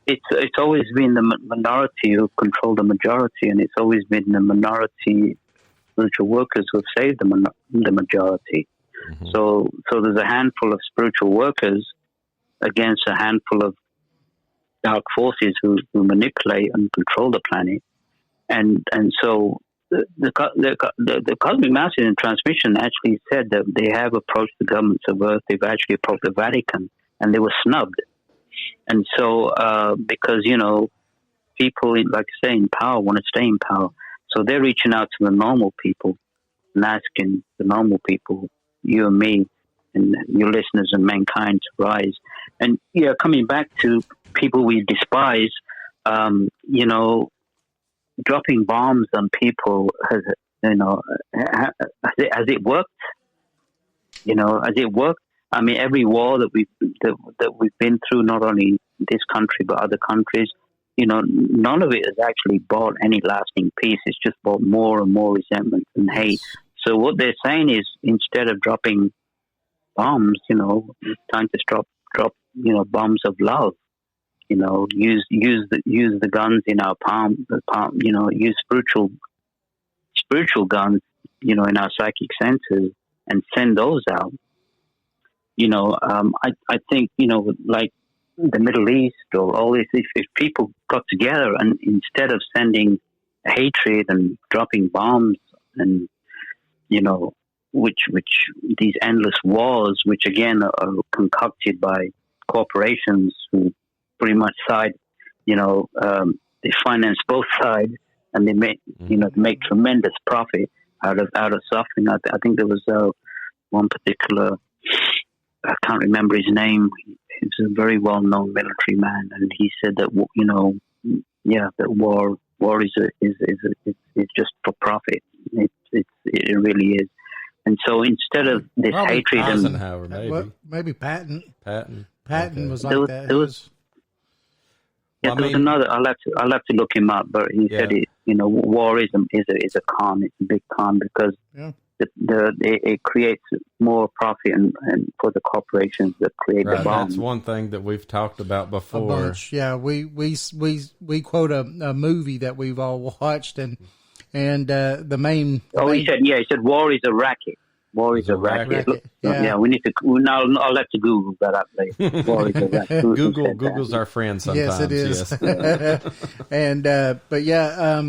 It's always been the minority who control the majority, and it's always been the minority spiritual workers who have saved the majority. Mm-hmm. So there's a handful of spiritual workers against a handful of dark forces who manipulate and control the planet, and so the Cosmic Masters in transmission actually said that they have approached the governments of Earth. They've actually approached the Vatican, and they were snubbed. And so because people, like I say, in power want to stay in power, so they're reaching out to the normal people and asking the normal people, you and me, and your listeners and mankind, to rise. And coming back to people we despise, dropping bombs on people has it worked? Has it worked? I mean, every war that we've been through, not only this country but other countries, none of it has actually brought any lasting peace. It's just brought more and more resentment and hate. So what they're saying is, instead of dropping bombs, it's time to drop bombs of love. Use the guns in our palm. Use spiritual guns, in our psychic senses, and send those out. I think, like the Middle East or all this, if people got together and instead of sending hatred and dropping bombs and, which these endless wars, which again are concocted by corporations who pretty much side, they finance both sides and they make tremendous profit out of suffering. I think there was one particular, I can't remember his name. He was a very well-known military man, and he said that that war is just for profit. It really is. And so instead of this probably hatred, Eisenhower, maybe Patton okay. was like that. There was another. I'll have to look him up, but he said it. War is a con. It's a big con because it creates more profit and for the corporations that create the bombs. That's one thing that we've talked about before. A bunch. Yeah, we quote a movie that we've all watched, and the main. He said war is a racket. War is a racket. Yeah, we need to. Now I'll have to Google that up later. War is a racket. Google's our friend sometimes. Yes, it is. Yes. And but yeah,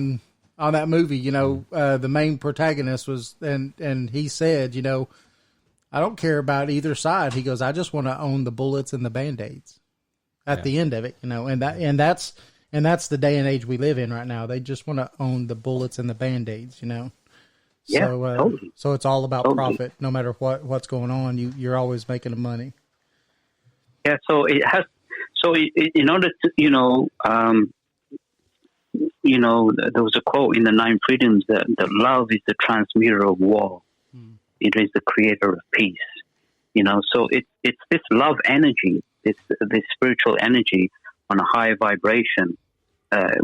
on that movie, the main protagonist was, and he said, I don't care about either side. He goes, I just want to own the bullets and the Band-Aids at the end of it, and that's the day and age we live in right now. They just want to own the bullets and the Band-Aids, Yeah, so, totally. So it's all about profit, no matter what's going on. You're always making the money. Yeah. So it has. So in order to, there was a quote in the Nine Freedoms that love is the transmuter of war. It is the creator of peace. So it's this love energy, this spiritual energy on a high vibration,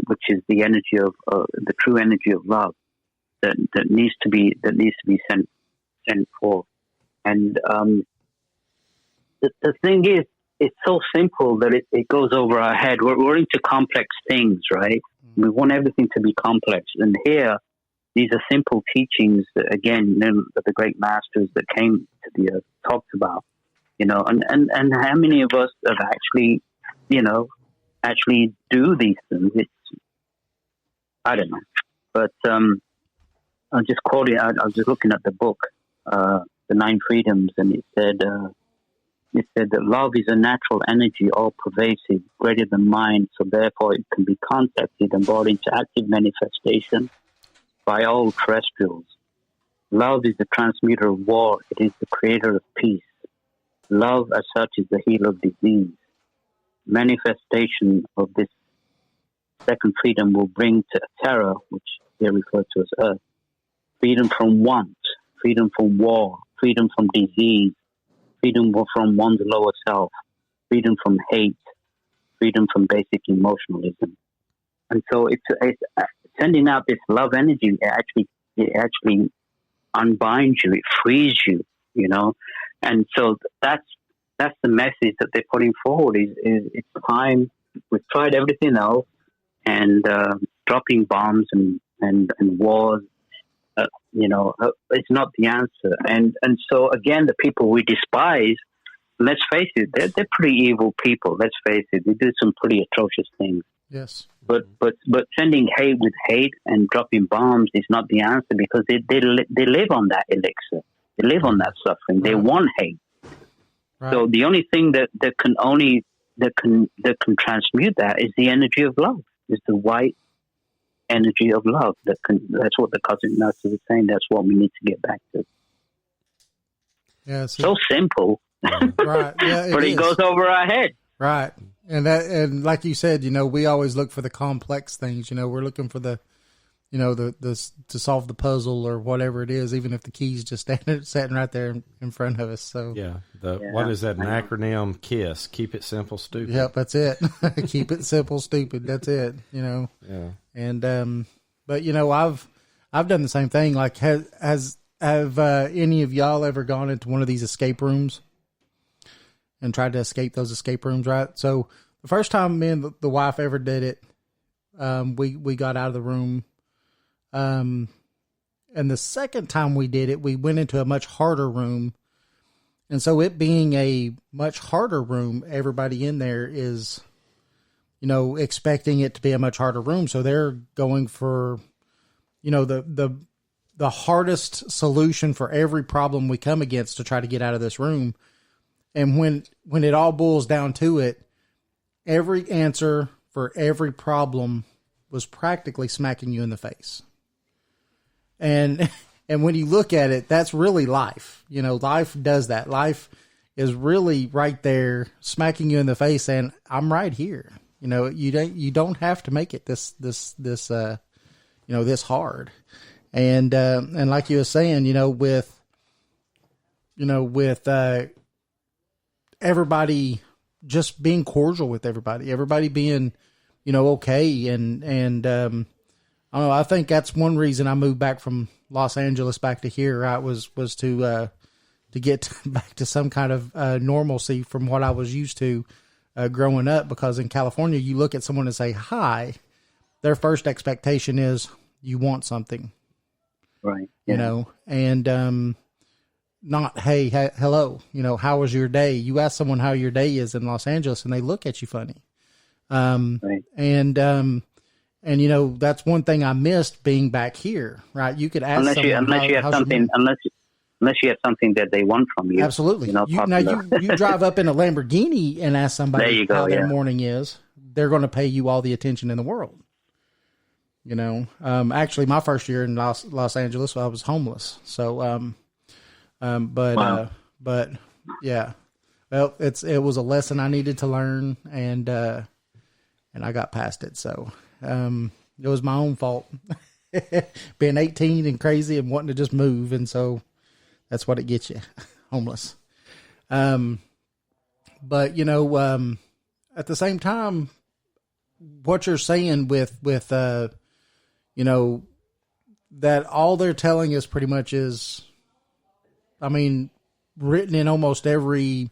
which is the energy of the true energy of love. That needs to be sent forth, and the thing is, it's so simple that it goes over our head. We're into complex things, right? We want everything to be complex, and here these are simple teachings that, again, that the great masters that came to the earth talked about, and how many of us have actually do these things? I don't know, but I'll just quote it. I was just looking at the book, The Nine Freedoms, and it said that love is a natural energy, all pervasive, greater than mind, so therefore it can be contacted and brought into active manifestation by all terrestrials. Love is the transmuter of war. It is the creator of peace. Love as such is the healer of disease. Manifestation of this second freedom will bring to terror, which they refer to as earth, freedom from want, freedom from war, freedom from disease, freedom from one's lower self, freedom from hate, freedom from basic emotionalism. And so it's sending out this love energy. It actually unbinds you. It frees you. And so that's the message that they're putting forward. Is it's time. We've tried everything else, and dropping bombs and wars. It's not the answer. And so again, the people we despise, let's face it, they're pretty evil people. Let's face it, they do some pretty atrocious things. Yes. But sending hate with hate and dropping bombs is not the answer, because they live on that elixir. They live on that suffering. Right. They want hate. Right. So the only thing that can transmute that is the energy of love. Is the white energy of love. That's what the cosmic masters are saying. That's what we need to get back to. Yeah, so simple, right? Yeah, but it goes over our head, right? And like you said, we always look for the complex things. We're looking for the to solve the puzzle or whatever it is, even if the key's just sitting right there in front of us. So what is that, an acronym? KISS, keep it simple, stupid. Yep, that's it. Keep it simple, stupid. That's it. Yeah. And but I've done the same thing. Like, have any of y'all ever gone into one of these escape rooms and tried to escape those escape rooms? Right. So the first time me and the wife ever did it, we got out of the room. And the second time we did it, we went into a much harder room. And so it being a much harder room, everybody in there is, expecting it to be a much harder room. So they're going for, the hardest solution for every problem we come against to try to get out of this room. And when it all boils down to it, every answer for every problem was practically smacking you in the face. And when you look at it, that's really life. Life does that. Life is really right there, smacking you in the face, saying, "I'm right here." You don't have to make it this hard. And like you were saying, with everybody just being cordial with everybody being, okay, and I don't know. I think that's one reason I moved back from Los Angeles back to here, right? Was to get back to some kind of normalcy from what I was used to growing up. Because in California, you look at someone and say hi, their first expectation is you want something, right? You know, and not hey, hello, you know, how was your day? You ask someone how your day is in Los Angeles, and they look at you funny. Right. And you know, that's one thing I missed being back here, right? You could ask unless you have something that they want from you. Absolutely. You know, you drive up in a Lamborghini and ask somebody how their morning is, they're going to pay you all the attention in the world. You know, actually my first year in Los Angeles, I was homeless. So, but yeah, well, it was a lesson I needed to learn, and I got past it. So, it was my own fault being 18 and crazy and wanting to just move. And so that's what it gets you, homeless. But you know, at the same time, what you're saying with you know, that all they're telling us pretty much is, I mean, written in almost every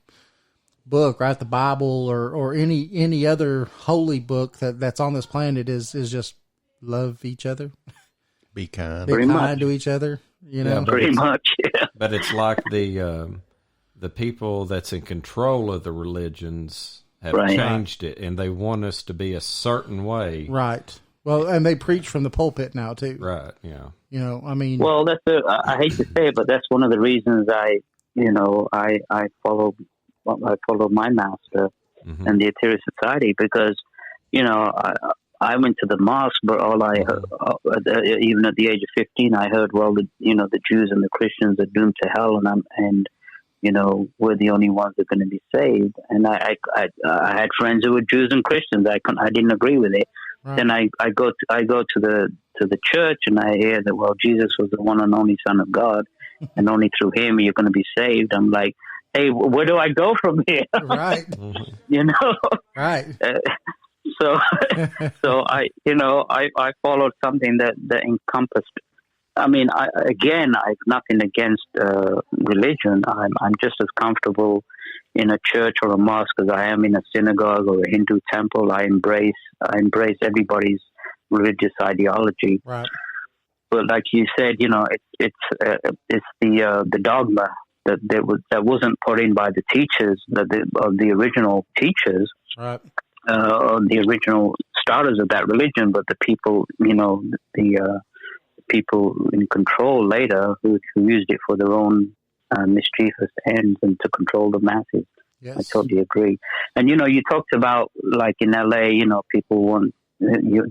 book, right? The Bible or any other holy book that's on this planet is just love each other. Be kind. Be kind to each other, you know? Yeah, pretty much, yeah. But it's like the people that's in control of the religions have changed it, and they want us to be a certain way. Right. Well, and they preach from the pulpit now, too. Right, yeah. You know, I mean... Well, I hate to say it, but that's one of the reasons I follow my master and the Ethereal Society, because, you know, I went to the mosque, but all I heard, even at the age of 15, I heard, well, the Jews and the Christians are doomed to hell, and you know, we're the only ones that are going to be saved. And I had friends who were Jews and Christians. I didn't agree with it. Right. Then I go to the church, and I hear that, well, Jesus was the one and only Son of God, and only through him you're going to be saved. I'm like, hey, where do I go from here? Right. You know? Right. So I followed something that encompassed. I mean, I've nothing against religion. I'm just as comfortable in a church or a mosque as I am in a synagogue or a Hindu temple. I embrace everybody's religious ideology. Right. But like you said, you know, it's the dogma that wasn't put in by the teachers, the original teachers. Right. The original starters of that religion, but the people, you know, the people in control later who used it for their own mischievous ends and to control the masses. Yes. I totally agree. And, you know, you talked about, like in LA, you know, people want, you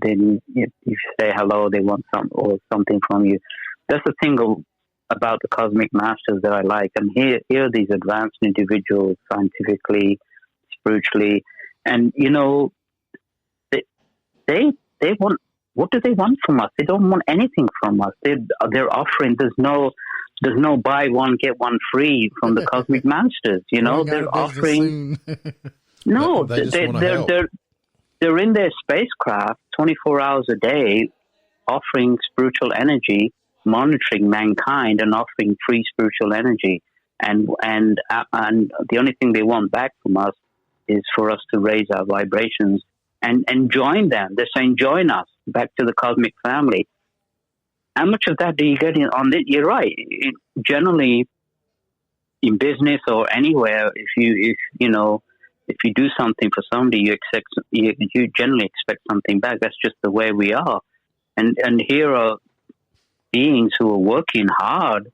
say hello, they want something from you. That's the thing about the cosmic masters that I like. And here are these advanced individuals, scientifically, spiritually, and, you know, they want, what do they want from us? They don't want anything from us. They're offering, there's no buy one, get one free from the cosmic masters, you know? They're offering, no, they're in their spacecraft 24 hours a day, offering spiritual energy, monitoring mankind and offering free spiritual energy. And the only thing they want back from us is for us to raise our vibrations and join them. They're saying, join us back to the cosmic family. How much of that do you get on it? You're right. Generally, in business or anywhere, if you do something for somebody, you generally expect something back. That's just the way we are. And here are beings who are working hard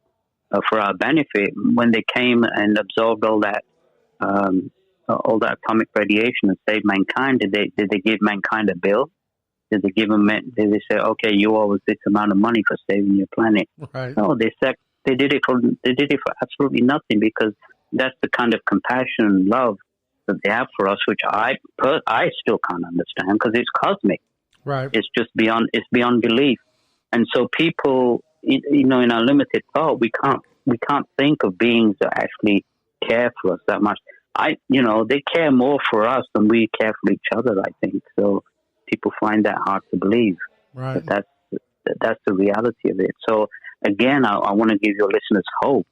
for our benefit. When they came and absorbed all that atomic radiation and saved mankind, did they give mankind a bill? Did they say, okay, you owe us this amount of money for saving your planet? Right. No, they did it for absolutely nothing, because that's the kind of compassion and love that they have for us, which I still can't understand, because it's cosmic. Right. It's just beyond belief. And so people, you know, in our limited thought, we can't think of beings that actually care for us that much. They care more for us than we care for each other, I think. So people find that hard to believe. Right. But that's the reality of it. So again, I want to give your listeners hope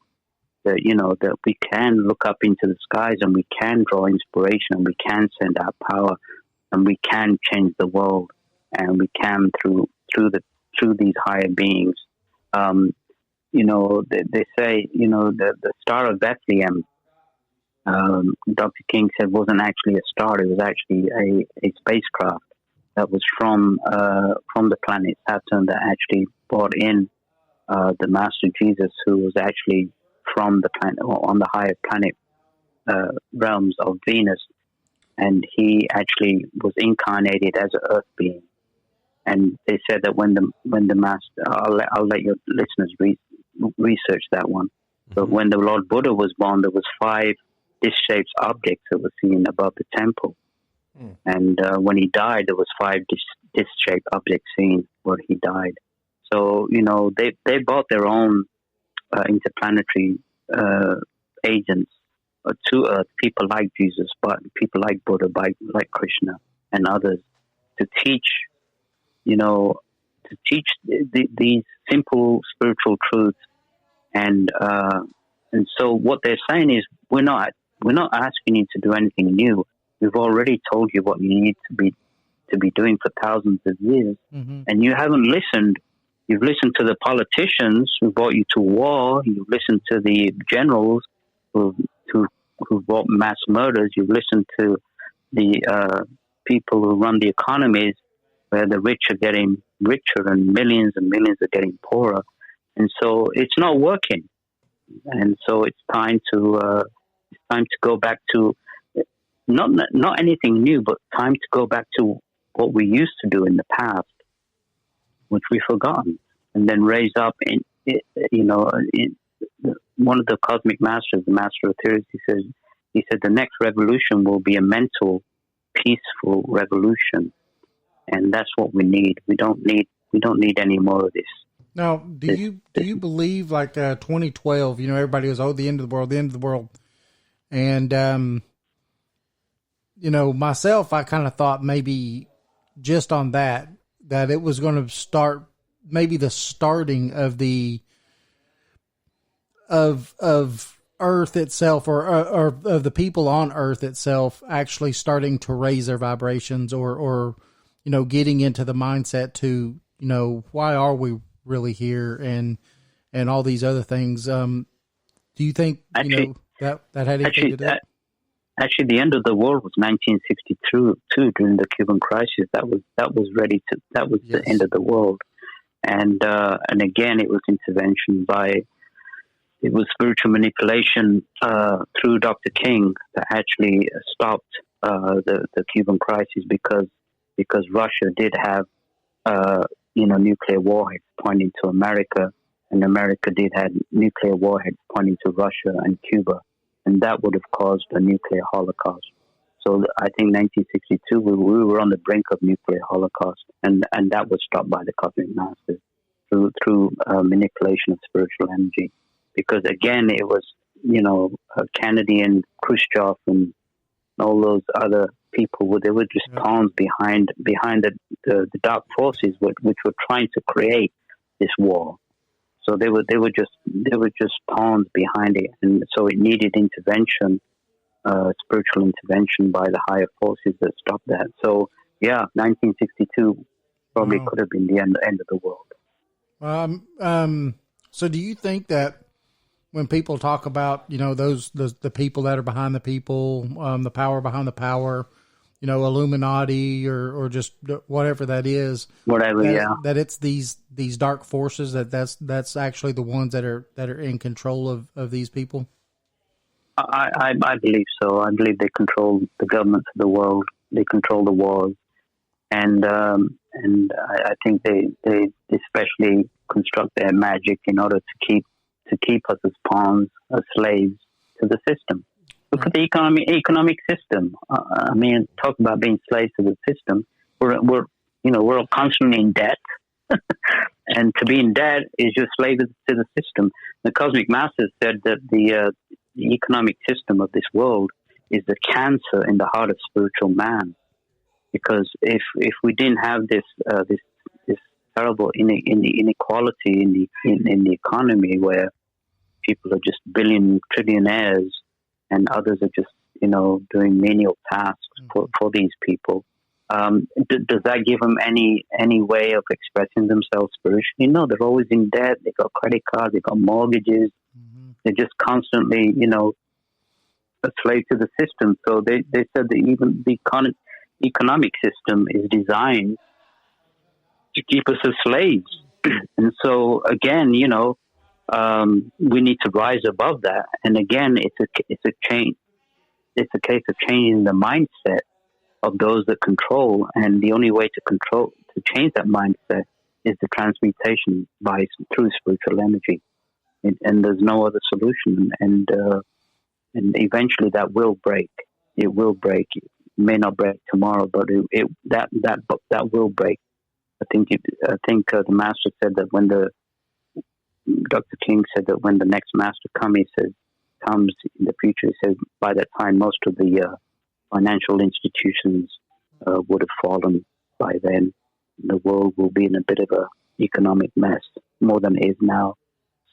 that, that we can look up into the skies and we can draw inspiration and we can send out power and we can change the world and we can through these higher beings. They say, the Star of Bethlehem, Dr. King said wasn't actually a star. It was actually a spacecraft that was from the planet Saturn that actually brought in the Master Jesus, who was actually from the planet, or on the higher planet realms of Venus, and he actually was incarnated as an Earth being. And they said that when the Master, I'll let your listeners research that one. But when the Lord Buddha was born, there was 5 disc-shaped objects that were seen above the temple. And when he died, there was 5 disc-shaped objects seen where he died. So, they brought their own interplanetary agents to Earth, people like Jesus, but people like Buddha, like Krishna and others, to teach, these simple spiritual truths. And so what they're saying is, we're not asking you to do anything new. We've already told you what you need to be doing for thousands of years, and you haven't listened. You've listened to the politicians who brought you to war. You've listened to the generals who brought mass murders. You've listened to the people who run the economies, where the rich are getting richer and millions are getting poorer. And so it's not working. And so it's time to go back to not anything new, but time to go back to what we used to do in the past, which we've forgotten, and then raise up. One of the cosmic masters, the master of theories, he said the next revolution will be a mental, peaceful revolution, and that's what we need. We don't need any more of this. Now, do you believe, like 2012? Everybody was, the end of the world, and myself, I kind of thought maybe just on that it was going to start, maybe the starting of of Earth itself, or of the people on Earth itself actually starting to raise their vibrations, or getting into the mindset to, why are we really here, and all these other things. Do you think that had anything to do? Actually, the end of the world was 1962 during the Cuban crisis. That was the end of the world, and again, it was intervention it was spiritual manipulation through Dr. King that actually stopped the Cuban crisis, because Russia did have nuclear warheads pointing to America, and America did have nuclear warheads pointing to Russia and Cuba, and that would have caused a nuclear holocaust. So I think 1962 we were on the brink of nuclear holocaust, and that was stopped by the cosmic masters through manipulation of spiritual energy. Because again, it was Kennedy and Khrushchev and all those other people, they were just pawns behind the dark forces which were trying to create this war. So they were just pawns behind it, and so it needed intervention, spiritual intervention by the higher forces that stopped that. So 1962 probably could have been the end of the world. So do you think that when people talk about, the people that are behind the people, the power behind the power, Illuminati or just whatever that is, that it's these dark forces, that's actually the ones that are in control of these people? I believe so. I believe they control the governments of the world. They control the wars, and I think they especially construct their magic in order to keep us as pawns, as slaves to the system. Look at the economic system. Talk about being slaves to the system. We're constantly in debt, and to be in debt is just slave to the system. The cosmic masters said that the economic system of this world is the cancer in the heart of spiritual man. Because if we didn't have this terrible in the inequality in the economy, where people are just trillionaires and others are just, doing menial tasks for these people. Does that give them any way of expressing themselves spiritually? No, they're always in debt. They got credit cards. They got mortgages. They're just constantly, a slave to the system. So they said that even the economic system is designed to keep us as slaves. And so again, we need to rise above that. And again, it's a change. It's a case of changing the mindset of those that control. And the only way to change that mindset is the transmutation through spiritual energy. And there's no other solution. And eventually that will break. It will break. It may not break tomorrow, but that will break. I think the master said that Dr. King said that when the next master comes in the future, he says by that time most of the financial institutions would have fallen by then. The world will be in a bit of a economic mess, more than it is now.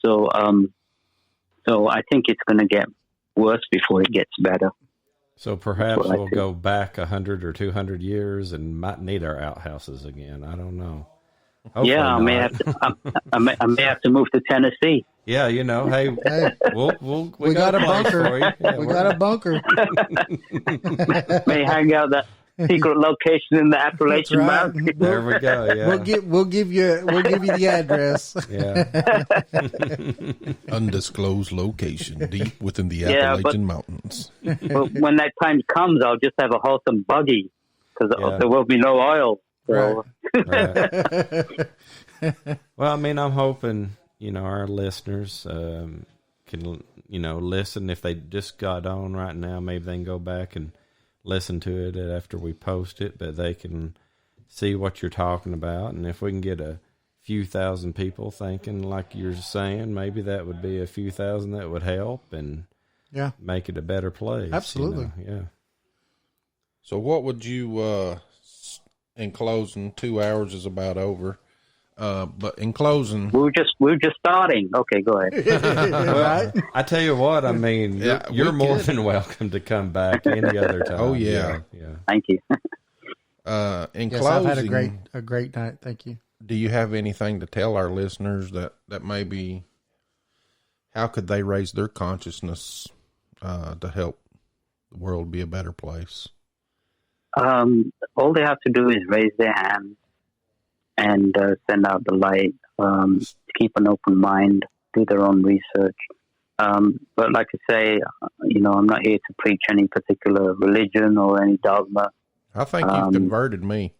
So I think it's going to get worse before it gets better. So perhaps we'll go back 100 or 200 years and might need our outhouses again. I don't know. Hopefully I may have to move to Tennessee. Yeah, hey, we got a bunker. Yeah, we got a bunker. May hang out that secret location in the Appalachian Mountains. There we go. Yeah, we'll give you the address. Yeah, undisclosed location deep within the Appalachian Mountains. But when that time comes, I'll just have a horse and buggy because there will be no oil. So. Right. Well, I mean, I'm hoping our listeners can listen. If they just got on right now, maybe they can go back and listen to it after we post it, but they can see what you're talking about. And if we can get a few thousand people thinking like you're saying, maybe that would be a few thousand that would help and make it a better place. Absolutely. Yeah. So what would you, in closing, 2 hours is about over. But in closing, we're just starting. Okay, go ahead. Well, I tell you what, I mean, you're more than welcome to come back any other time. Oh yeah. Thank you. In closing, I've had a great night. Thank you. Do you have anything to tell our listeners that maybe how could they raise their consciousness to help the world be a better place? All they have to do is raise their hand and send out the light, keep an open mind, do their own research. But like I say, I'm not here to preach any particular religion or any dogma. I think you've converted me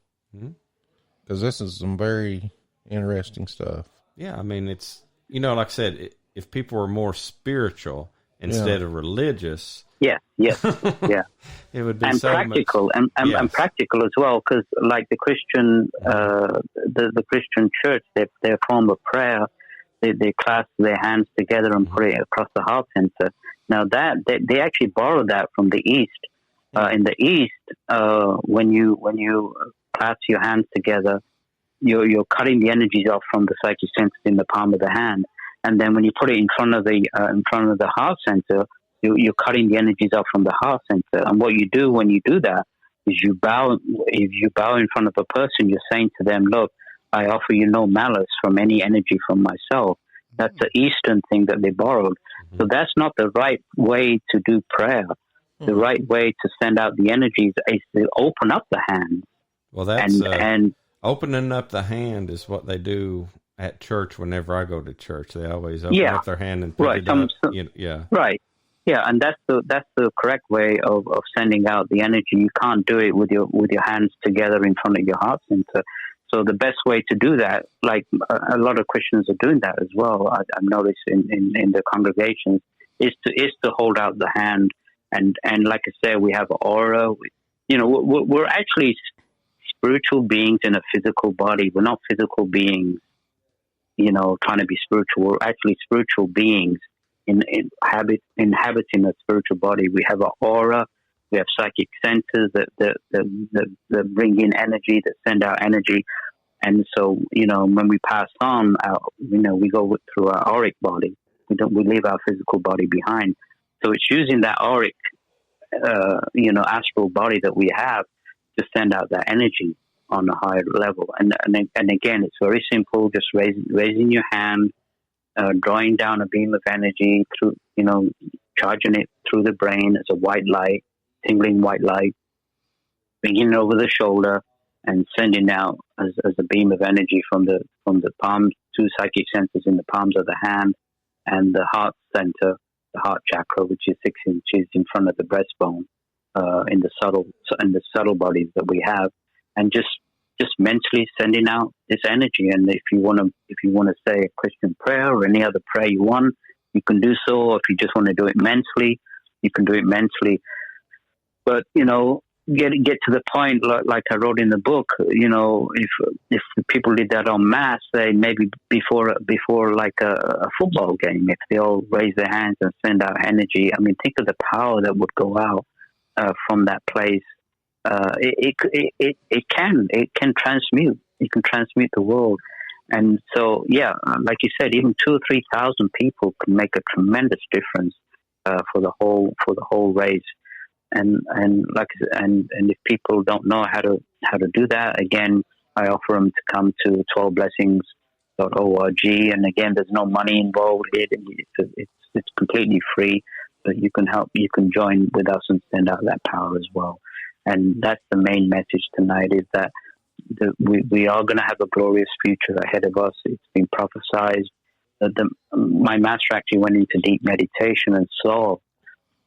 because this is some very interesting stuff. Yeah, I mean, it's, like I said, if people were more spiritual instead of religious. Yeah. It would be and so practical much, and practical as well, because like the Christian, the Christian church, their form of prayer, they clasp their hands together and put it across the heart center. Now that they actually borrowed that from the East. In the East, when you clasp your hands together, you're cutting the energies off from the psychic centers in the palm of the hand, and then when you put it in front of the heart center, you're cutting the energies off from the heart center. And what you do when you do that is you bow. If you bow in front of a person, you're saying to them, "Look, I offer you no malice from any energy from myself." That's the Eastern thing that they borrowed. So that's not the right way to do prayer. The right way to send out the energies is to open up the hand. Well, that's and opening up the hand is what they do at church. Whenever I go to church, they always open up their hand and pick it up. Right. Yeah, and that's the correct way of sending out the energy. You can't do it with your hands together in front of your heart center. So the best way to do that, like a lot of Christians are doing that as well, I've noticed in the congregations, is to hold out the hand. And like I said, we have aura. We're actually spiritual beings in a physical body. We're not physical beings, trying to be spiritual. We're actually spiritual beings inhabiting a spiritual body. We have an aura. We have psychic centers that bring in energy, that send out energy. And so, when we pass on, we go through our auric body. We leave our physical body behind. So it's using that auric, astral body that we have to send out that energy on a higher level. And again, it's very simple. Just raising your hand, drawing down a beam of energy through, charging it through the brain as a white light, tingling white light, bringing it over the shoulder and sending out as a beam of energy from the palms, 2 psychic centers in the palms of the hand, and the heart center, the heart chakra, which is 6 inches in front of the breastbone, in the subtle bodies that we have, and just mentally sending out this energy. And if you want to say a Christian prayer or any other prayer you want, you can do so. Or if you just want to do it mentally, you can do it mentally. But get to the point, like I wrote in the book. If people did that en masse, say maybe before like a football game, if they all raise their hands and send out energy, I mean, think of the power that would go out from that place. It can transmute. It can transmute the world. And so, like you said, even 2,000 or 3,000 people can make a tremendous difference for the whole race. And if people don't know how to do that, again, I offer them to come to 12blessings.org. And again, there's no money involved here. It's completely free, but you can join with us and send out that power as well. And that's the main message tonight, is that we are going to have a glorious future ahead of us. It's been prophesized. My master actually went into deep meditation and saw,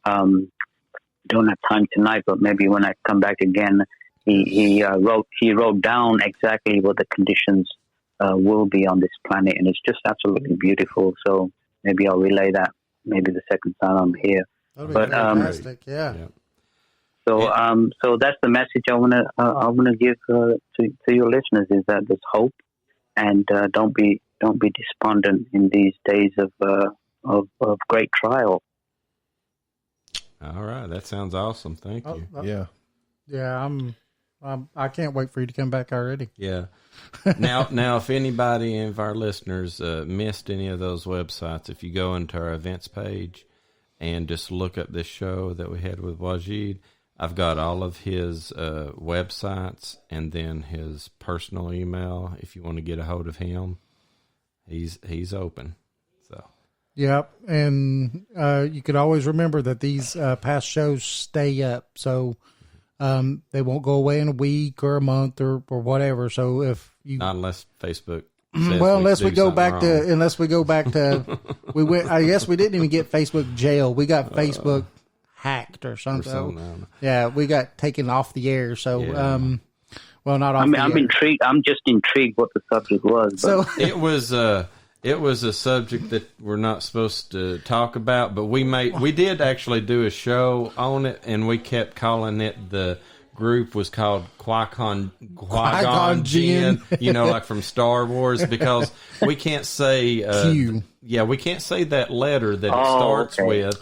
don't have time tonight, but maybe when I come back again, he wrote down exactly what the conditions will be on this planet, and it's just absolutely beautiful. So maybe I'll relay that maybe the second time I'm here. But fantastic, yeah. So that's the message I wanna give to your listeners, is that there's hope, and don't be despondent in these days of great trial. All right, that sounds awesome. Thank you. Yeah. I can't wait for you to come back already. Yeah. Now, if anybody of our listeners missed any of those websites, if you go into our events page and just look up this show that we had with Wajid, I've got all of his websites and then his personal email. If you want to get a hold of him, he's open. So. Yep, and you could always remember that these past shows stay up, so they won't go away in a week or a month or whatever. So if you not unless Facebook. Unless we go back to we went. I guess we didn't even get Facebook jail. We got Facebook hacked or something. Yeah, we got taken off the air. So, well, not off. I'm intrigued. I'm just intrigued what the subject was. So it was a subject that we're not supposed to talk about, but we did actually do a show on it, and we kept calling it, the group was called Qui-Gon Jinn, like from Star Wars, because we can't say Q. Yeah, we can't say that letter that it starts with.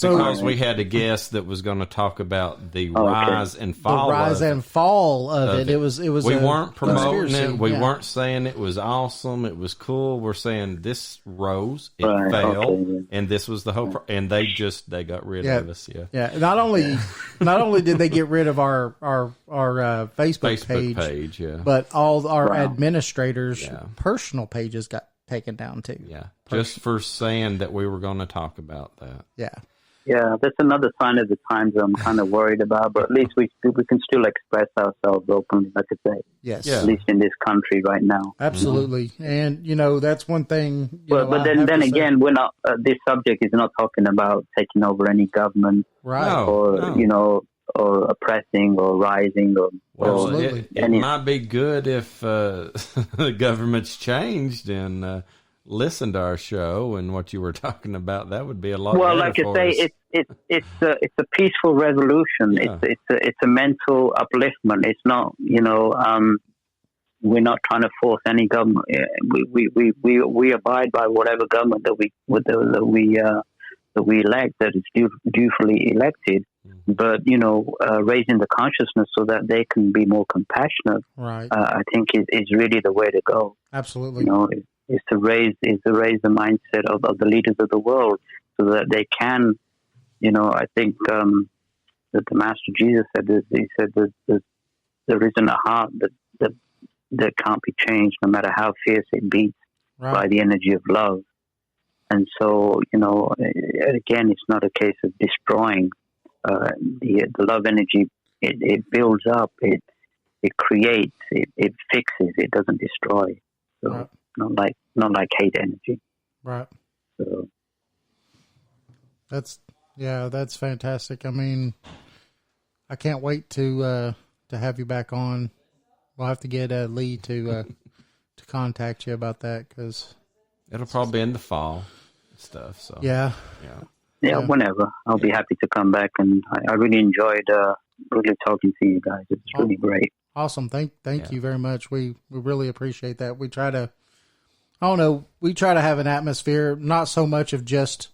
Because we had a guest that was going to talk about the rise and fall. The rise and fall of it. It was. We weren't promoting it. We weren't saying it was awesome. It was cool. We're saying this rose, it fell, and this was the whole. And they got rid of us. Yeah. Not only did they get rid of our Facebook page, but all our administrators' personal pages got taken down too. Yeah, just for saying that we were going to talk about that. Yeah. Yeah, that's another sign of the times I'm kind of worried about, but at least we can still express ourselves openly, like I say. Yes. At least in this country right now. Absolutely. Mm-hmm. And, that's one thing. But then again, we're not, this subject is not talking about taking over any government. Right. Or oppressing or rising or it might be good if the government's changed and listen to our show and what you were talking about. That would be a lot. Well, like I say, it's a peaceful resolution. Yeah. It's a mental upliftment. It's not, we're not trying to force any government. We abide by whatever government that we elect, that is dutifully elected. but raising the consciousness so that they can be more compassionate. Right. I think is really the way to go. Absolutely. Is to raise the mindset of the leaders of the world so that they can. I think that the Master Jesus said this. He said that there isn't a heart that can't be changed, no matter how fierce it beats, by the energy of love. And so, again, it's not a case of destroying the love energy. It builds up, it creates, it fixes, it doesn't destroy. So not like hate energy. Right. So that's fantastic. I mean, I can't wait to have you back on. We'll have to get Lee to contact you about that, because it'll probably be in the fall and stuff. So yeah, whenever. I'll be happy to come back, and I really enjoyed really talking to you guys. It's really great. Awesome. Thank you very much. We really appreciate that. We try to, we try to have an atmosphere, not so much of just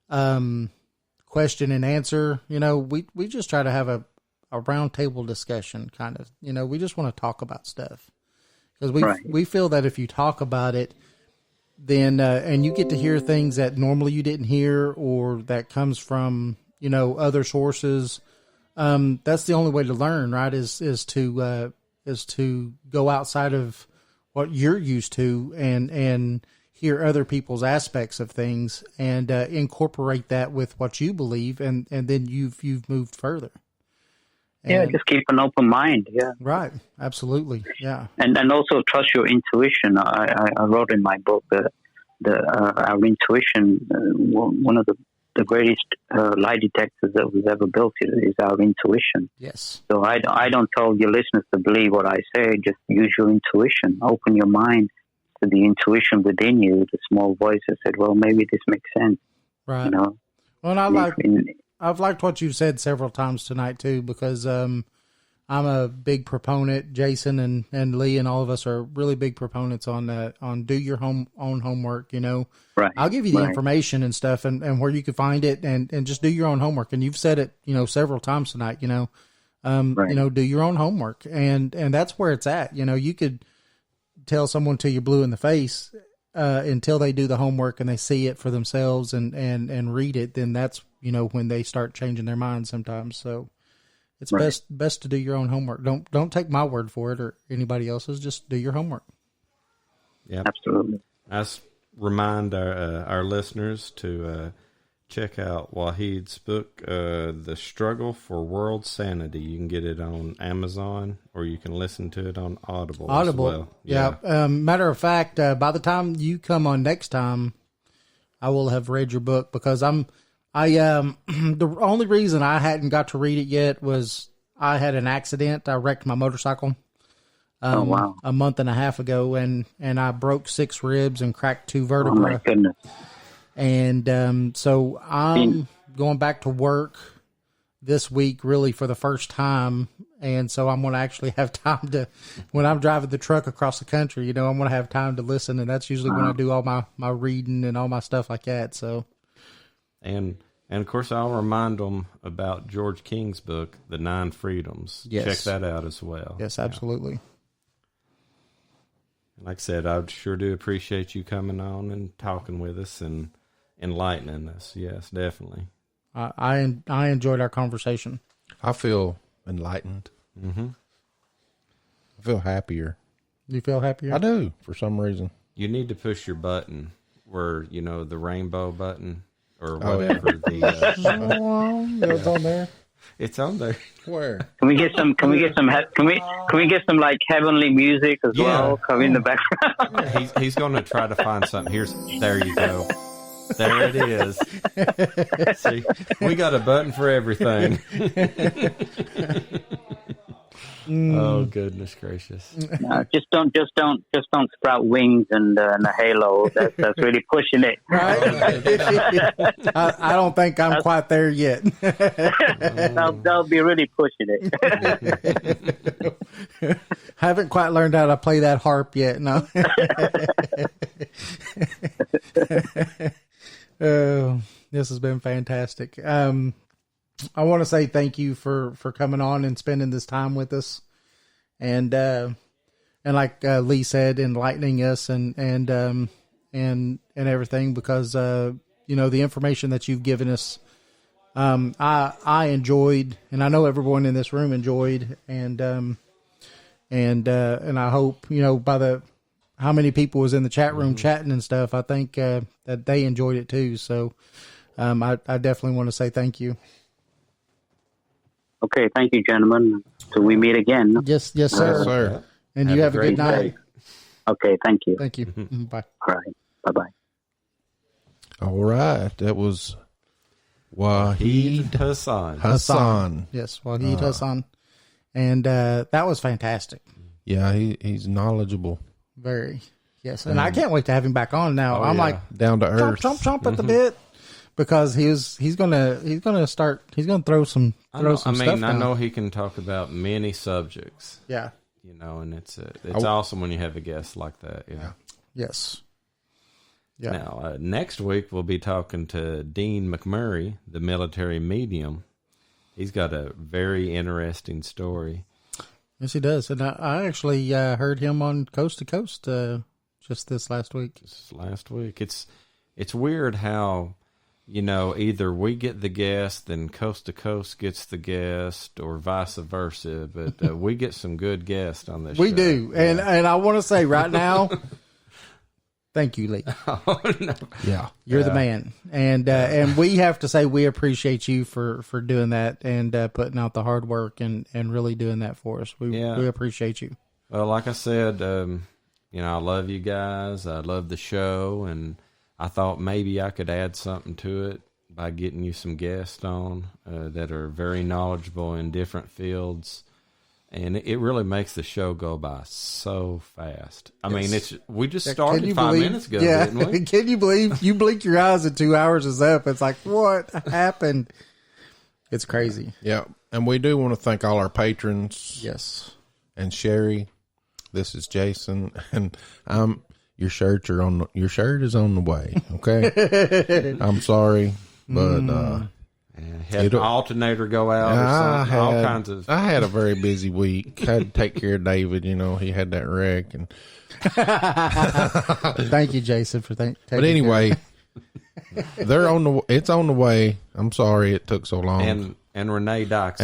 question and answer. We just try to have a round table discussion, kind of. We just want to talk about stuff, because we feel that if you talk about it, then and you get to hear things that normally you didn't hear, or that comes from other sources. That's the only way to learn, right? Is to go outside of what you're used to and hear other people's aspects of things, and incorporate that with what you believe, and then you've moved further. And, just keep an open mind. Yeah, right. Absolutely. Yeah, and also trust your intuition. I wrote in my book that our intuition, one of the greatest lie detectors that was ever built is our intuition. Yes. So I don't tell your listeners to believe what I say. Just use your intuition. Open your mind to the intuition within you, the small voice that said, "Well, maybe this makes sense." Right. Well, I've liked what you've said several times tonight too, because I'm a big proponent. Jason and Lee and all of us are really big proponents on do your own homework. Right. I'll give you the information and stuff, and where you can find it, and just do your own homework. And you've said it, several times tonight. Do your own homework, and that's where it's at. You could tell someone till you're blue in the face until they do the homework and they see it for themselves and read it. Then that's when they start changing their minds sometimes. So it's best to do your own homework. Don't take my word for it or anybody else's. Just do your homework. Yeah, absolutely. Let's remind our listeners to check out Wajid's book, The Struggle for World Sanity. You can get it on Amazon, or you can listen to it on Audible as well. Yeah. Matter of fact, by the time you come on next time, I will have read your book, because the only reason I hadn't got to read it yet was I had an accident. I wrecked my motorcycle a month and a half ago, and I broke 6 ribs and cracked 2 vertebrae. Oh my goodness. And so I'm going back to work this week, really for the first time. And so I'm going to actually have time to, when I'm driving the truck across the country, I'm going to have time to listen. And that's usually when I do all my reading and all my stuff like that. So, and of course, I'll remind them about George King's book, The 9 Freedoms. Yes. Check that out as well. Yes, absolutely. Like I said, I sure do appreciate you coming on and talking with us and enlightening us. Yes, definitely. I enjoyed our conversation. I feel enlightened. Mm-hmm. I feel happier. You feel happier? I do, for some reason. You need to push your button where, the rainbow button or whatever. It's on there. It's on there. Where? Can we get some like heavenly music as well? Come in the background. He's going to try to find something. There you go. There it is. See, we got a button for everything. Oh goodness gracious! No, just don't sprout wings and a halo. That's really pushing it. Right? I don't think I'm quite there yet. That'll be really pushing it. Haven't quite learned how to play that harp yet. No. This has been fantastic. I want to say thank you for coming on and spending this time with us, and like Lee said, enlightening us and everything, because the information that you've given us, I enjoyed, and I know everyone in this room enjoyed, and I hope by how many people was in the chat room chatting and stuff, I think that they enjoyed it too. So I definitely want to say thank you. Okay, thank you, gentlemen. Till we meet again. Yes, sir. Yes, sir. And you have a good night. Okay, thank you. Thank you. Bye. All right, bye-bye. All right. That was Wajid Hassan. Yes, Wajid Hassan. And that was fantastic. Yeah, he's knowledgeable. Very. Yes. And I can't wait to have him back on now. I'm like down to earth. Chomp at the bit. Because he's gonna throw some stuff down. I know he can talk about many subjects. Yeah. And it's awesome when you have a guest like that. Yeah. Yes. Yeah. Now, next week we'll be talking to Dean McMurray, the military medium. He's got a very interesting story. Yes, he does. And I actually heard him on Coast to Coast just this last week. It's weird how, either we get the guest, then Coast to Coast gets the guest, or vice versa. But we get some good guests on this show. We do. And I want to say right now, thank you, Lee. Oh, no. Yeah. You're the man. And we have to say we appreciate you for doing that and putting out the hard work and really doing that for us. We appreciate you. Well, like I said, I love you guys. I love the show, and I thought maybe I could add something to it by getting you some guests on that are very knowledgeable in different fields. And it really makes the show go by so fast. I mean, we just started 5 minutes ago, didn't we? Can you believe you blink your eyes and 2 hours is up? It's like, what happened? It's crazy. Yeah. And we do want to thank all our patrons. Yes. And Sherry. This is Jason. And your shirt is on the way. Okay. I'm sorry, but had an alternator go out or something. All kinds of. I had a very busy week. I had to take care of David. He had that wreck, and thank you, Jason, for taking. But anyway, it's on the way. I'm sorry it took so long. And Renee Dox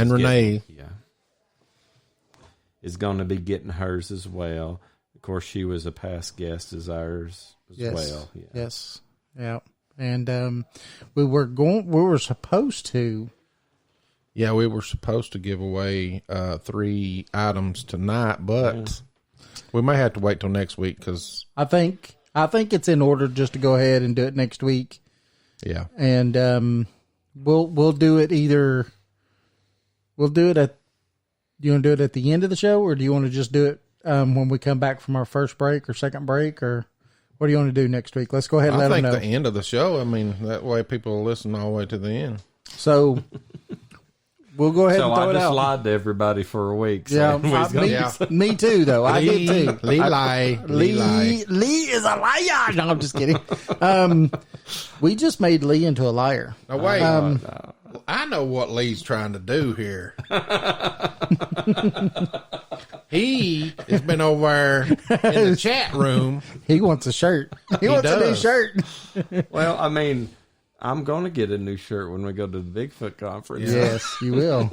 is going to be getting hers as well. Of course, she was a past guest as ours as well. Yeah. Yes. Yeah. And we were supposed to. Yeah, we were supposed to give away 3 items tonight, but we may have to wait till next week because I think it's in order just to go ahead and do it next week. Yeah. And we'll do it either. We'll do it at. Do you want to do it at the end of the show, or do you want to just do it when we come back from our first break or second break, or what do you want to do next week? Let's go ahead and let them know. I think the end of the show. I mean, that way people will listen all the way to the end. So we'll go ahead and throw it out. So I just lied to everybody for a week. So me too, though. I did too. Lee is a liar. No, I'm just kidding. We just made Lee into a liar. No, wait. No. I know what Lee's trying to do here. He has been over in the chat room. He wants a shirt. He wants a new shirt. Well, I mean, I'm going to get a new shirt when we go to the Bigfoot conference. Yes, you will.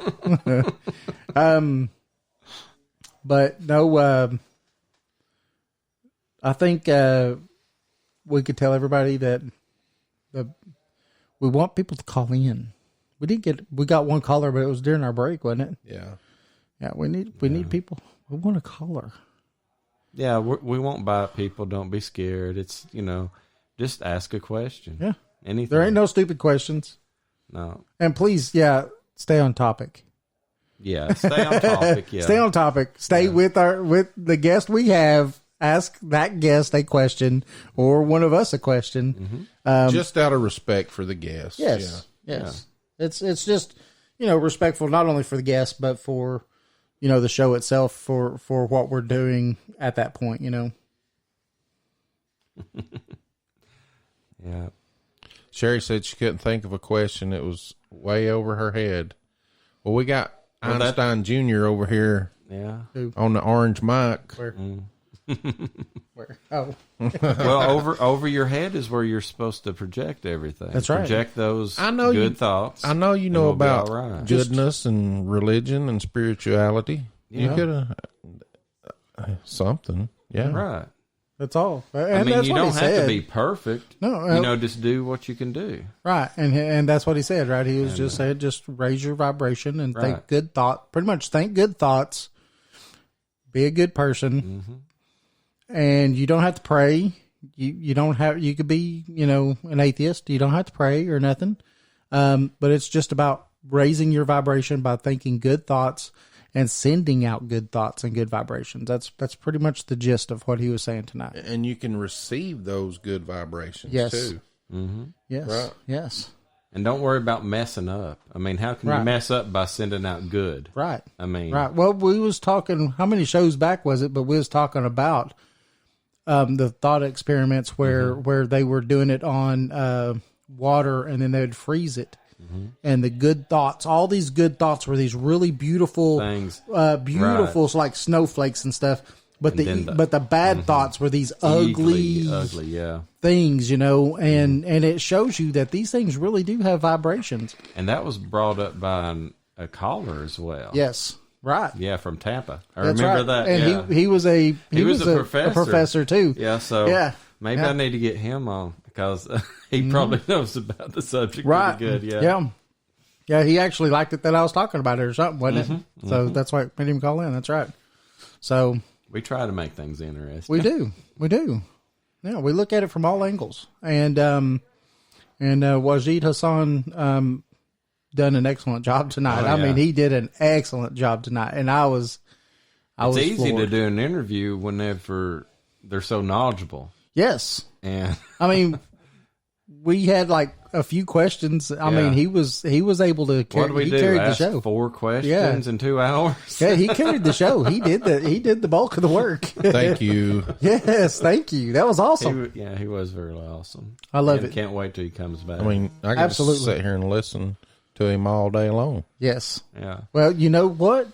But no, I think we could tell everybody that we want people to call in. We got one caller, but it was during our break, wasn't it? Yeah. Yeah, we need people. We want a caller. Yeah, we won't bite people. Don't be scared. It's, just ask a question. Yeah. Anything. There ain't no stupid questions. No. And please, stay on topic. Yeah, stay on topic. Yeah. Stay on topic. Stay with the guest we have. Ask that guest a question or one of us a question. Mm-hmm. Just out of respect for the guest. Yes. Yeah. Yes. Yeah. It's just, respectful not only for the guest, but for, the show itself, for what we're doing at that point, Yeah. Sherry said she couldn't think of a question. It was way over her head. Well, we got Einstein Jr. over here Yeah. on the orange mic. Where? Where? Oh, Well, over your head is where you're supposed to project everything. That's right. Project those know good you- thoughts. I know you know we'll be about all right. goodness and religion and spirituality. You Yeah. could have something. Yeah. Right. that's all. And I mean, that's you what don't he have said. to be perfect. No, just do what you can do. Right, and that's what he said. Right, he was just said, just raise your vibration and think Right. good thought. Pretty much, think good thoughts. Be a good person, and you don't have to pray. You don't have. You could be, an atheist. You don't have to pray or nothing. But it's just about raising your vibration by thinking good thoughts and sending out good thoughts and good vibrations. That's pretty much the gist of what he was saying tonight. And you can receive those good vibrations Yes. too. Yes, Right. yes, And don't worry about messing up. I mean, how can Right. you mess up by sending out good? right. I mean, Right. Well, we was talking. How many shows back was it? But we was talking about the thought experiments where they were doing it on water, and then they would freeze it, and the good thoughts. All these good thoughts were these really beautiful things. beautiful like snowflakes and stuff. But And then the bad thoughts were these ugly ugly, yeah. things, and it shows you that these things really do have vibrations. And that was brought up by a caller as well. Yes. Right. Yeah, from Tampa. I That's remember right. that. And yeah. he was a professor. professor too. Yeah, so Yeah. maybe Yeah. I need to get him on because he probably knows about the subject Right. pretty good. Yeah. Yeah. Yeah, he actually liked it that I was talking about it or something, wasn't it? So that's why I made him call in. That's right. So We try to make things interesting. we do. We do. Yeah, we look at it from all angles. And Wajid Hassan done an excellent job tonight. Oh, I yeah. mean, he did an excellent job tonight. And I was It's easy floored. to do an interview whenever they're so knowledgeable. Yes. And I mean, we had like a few questions. I Yeah. mean, he was able to what carry, do we he do? carried the Ask show. 4 questions in 2 hours? Yeah, he carried the show. He did the bulk of the work. Thank you. Yes, thank you. That was awesome. He was very awesome. I love And it. Can't wait till he comes back. I mean, I can Absolutely. just sit here and listen to him all day long. Yes. yeah. Well, you know what?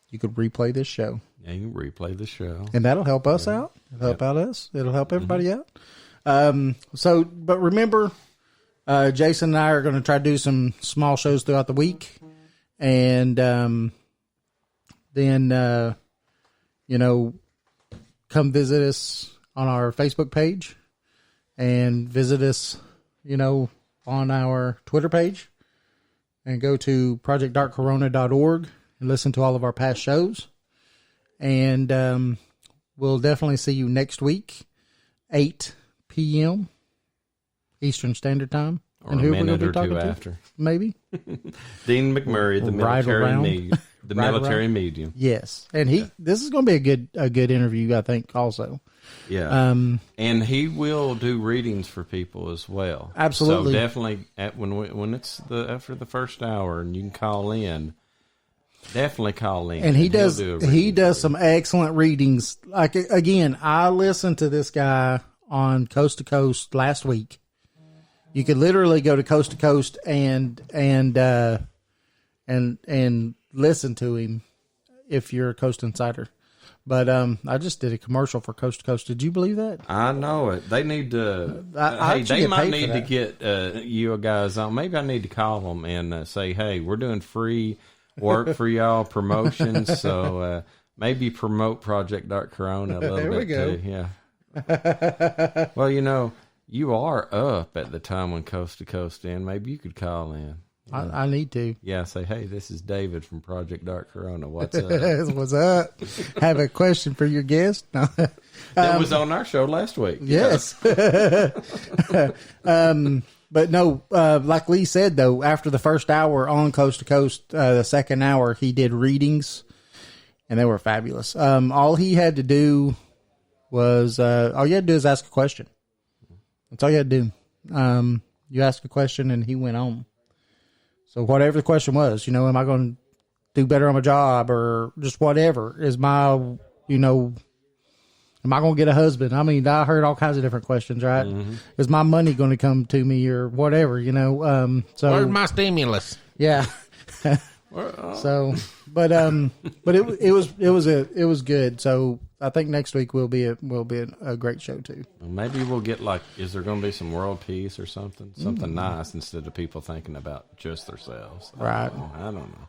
You could replay this show, Yeah, you can replay the show. and that'll help us out. It'll help out us. It'll help everybody out. But remember, Jason and I are going to try to do some small shows throughout the week, and then come visit us on our Facebook page, and visit us, on our Twitter page, and go to projectdarkcorona.org and listen to all of our past shows. And we'll definitely see you next week, 8 p.m. Eastern Standard Time. Or And a who we're gonna minute be or talking two to? after. Maybe. Dean McMurray, the Right military around. the Right military around. medium. Yes, and this is going to be a good interview, I think. Also, Yeah. And he will do readings for people as well. Absolutely. So definitely when it's after the first hour and you can call in, definitely call in. and he he'll does do a reading he does for some excellent readings. Like, again, I listened to this guy on Coast to Coast last week. You could literally go to Coast to Coast and listen to him if you're a Coast Insider. But I just did a commercial for Coast to Coast. Did you believe that? you. I know it. They need to. I hey, actually they get might paid need for to that. get you guys on. Maybe I need to call them and say, "Hey, we're doing free work for y'all promotions." So maybe promote Project Dark Corona a little There we bit go. too. Yeah. Well, you are up at the time when Coast to Coast in. Maybe you could call in. I need to. Yeah, say, hey, this is David from Project Dark Corona. What's up? What's up? Have a question for your guest? No. That was on our show last week. Yes. But no, like Lee said, though, after the first hour on Coast to Coast, the second hour, he did readings, and they were fabulous. All he had to do was, all you had to do is ask a question. That's all you had to do. You ask a question, and he went on. So whatever the question was, am I going to do better on my job, or just whatever is my, Am I going to get a husband? I mean, I heard all kinds of different questions, right? Is my money going to come to me or whatever, you know? So Where's my stimulus? yeah. So, but it was good. So I think next week will be a great show too. Well, maybe we'll get like, is there going to be some world peace or something? Something nice instead of people thinking about just themselves. Right. I don't know.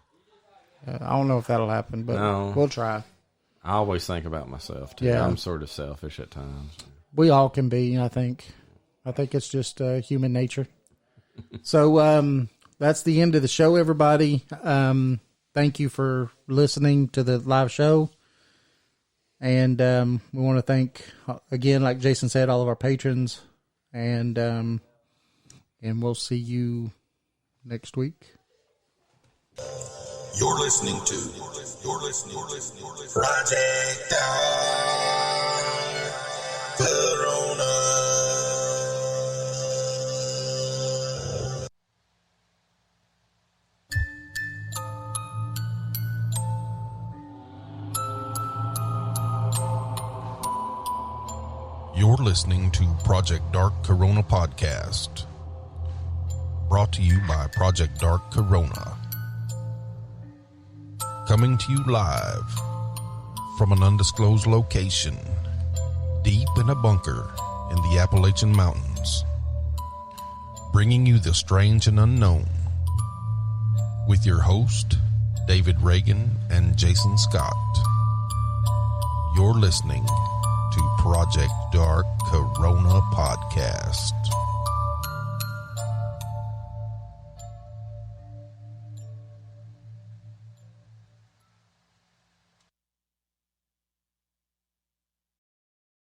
I don't know if that'll happen, but we'll try. I always think about myself too. Yeah. I'm sort of selfish at times. We all can be, I think. I think it's just human nature. So that's the end of the show, everybody. Thank you for listening to the live show. And we want to thank, again, like Jason said, all of our patrons. And we'll see you next week. You're listening to Project Corona. You're listening to Project Dark Corona Podcast, brought to you by Project Dark Corona. Coming to you live from an undisclosed location, deep in a bunker in the Appalachian Mountains, bringing you the strange and unknown with your host, David Reagan and Jason Scott. You're listening to Project Dark Corona Podcast.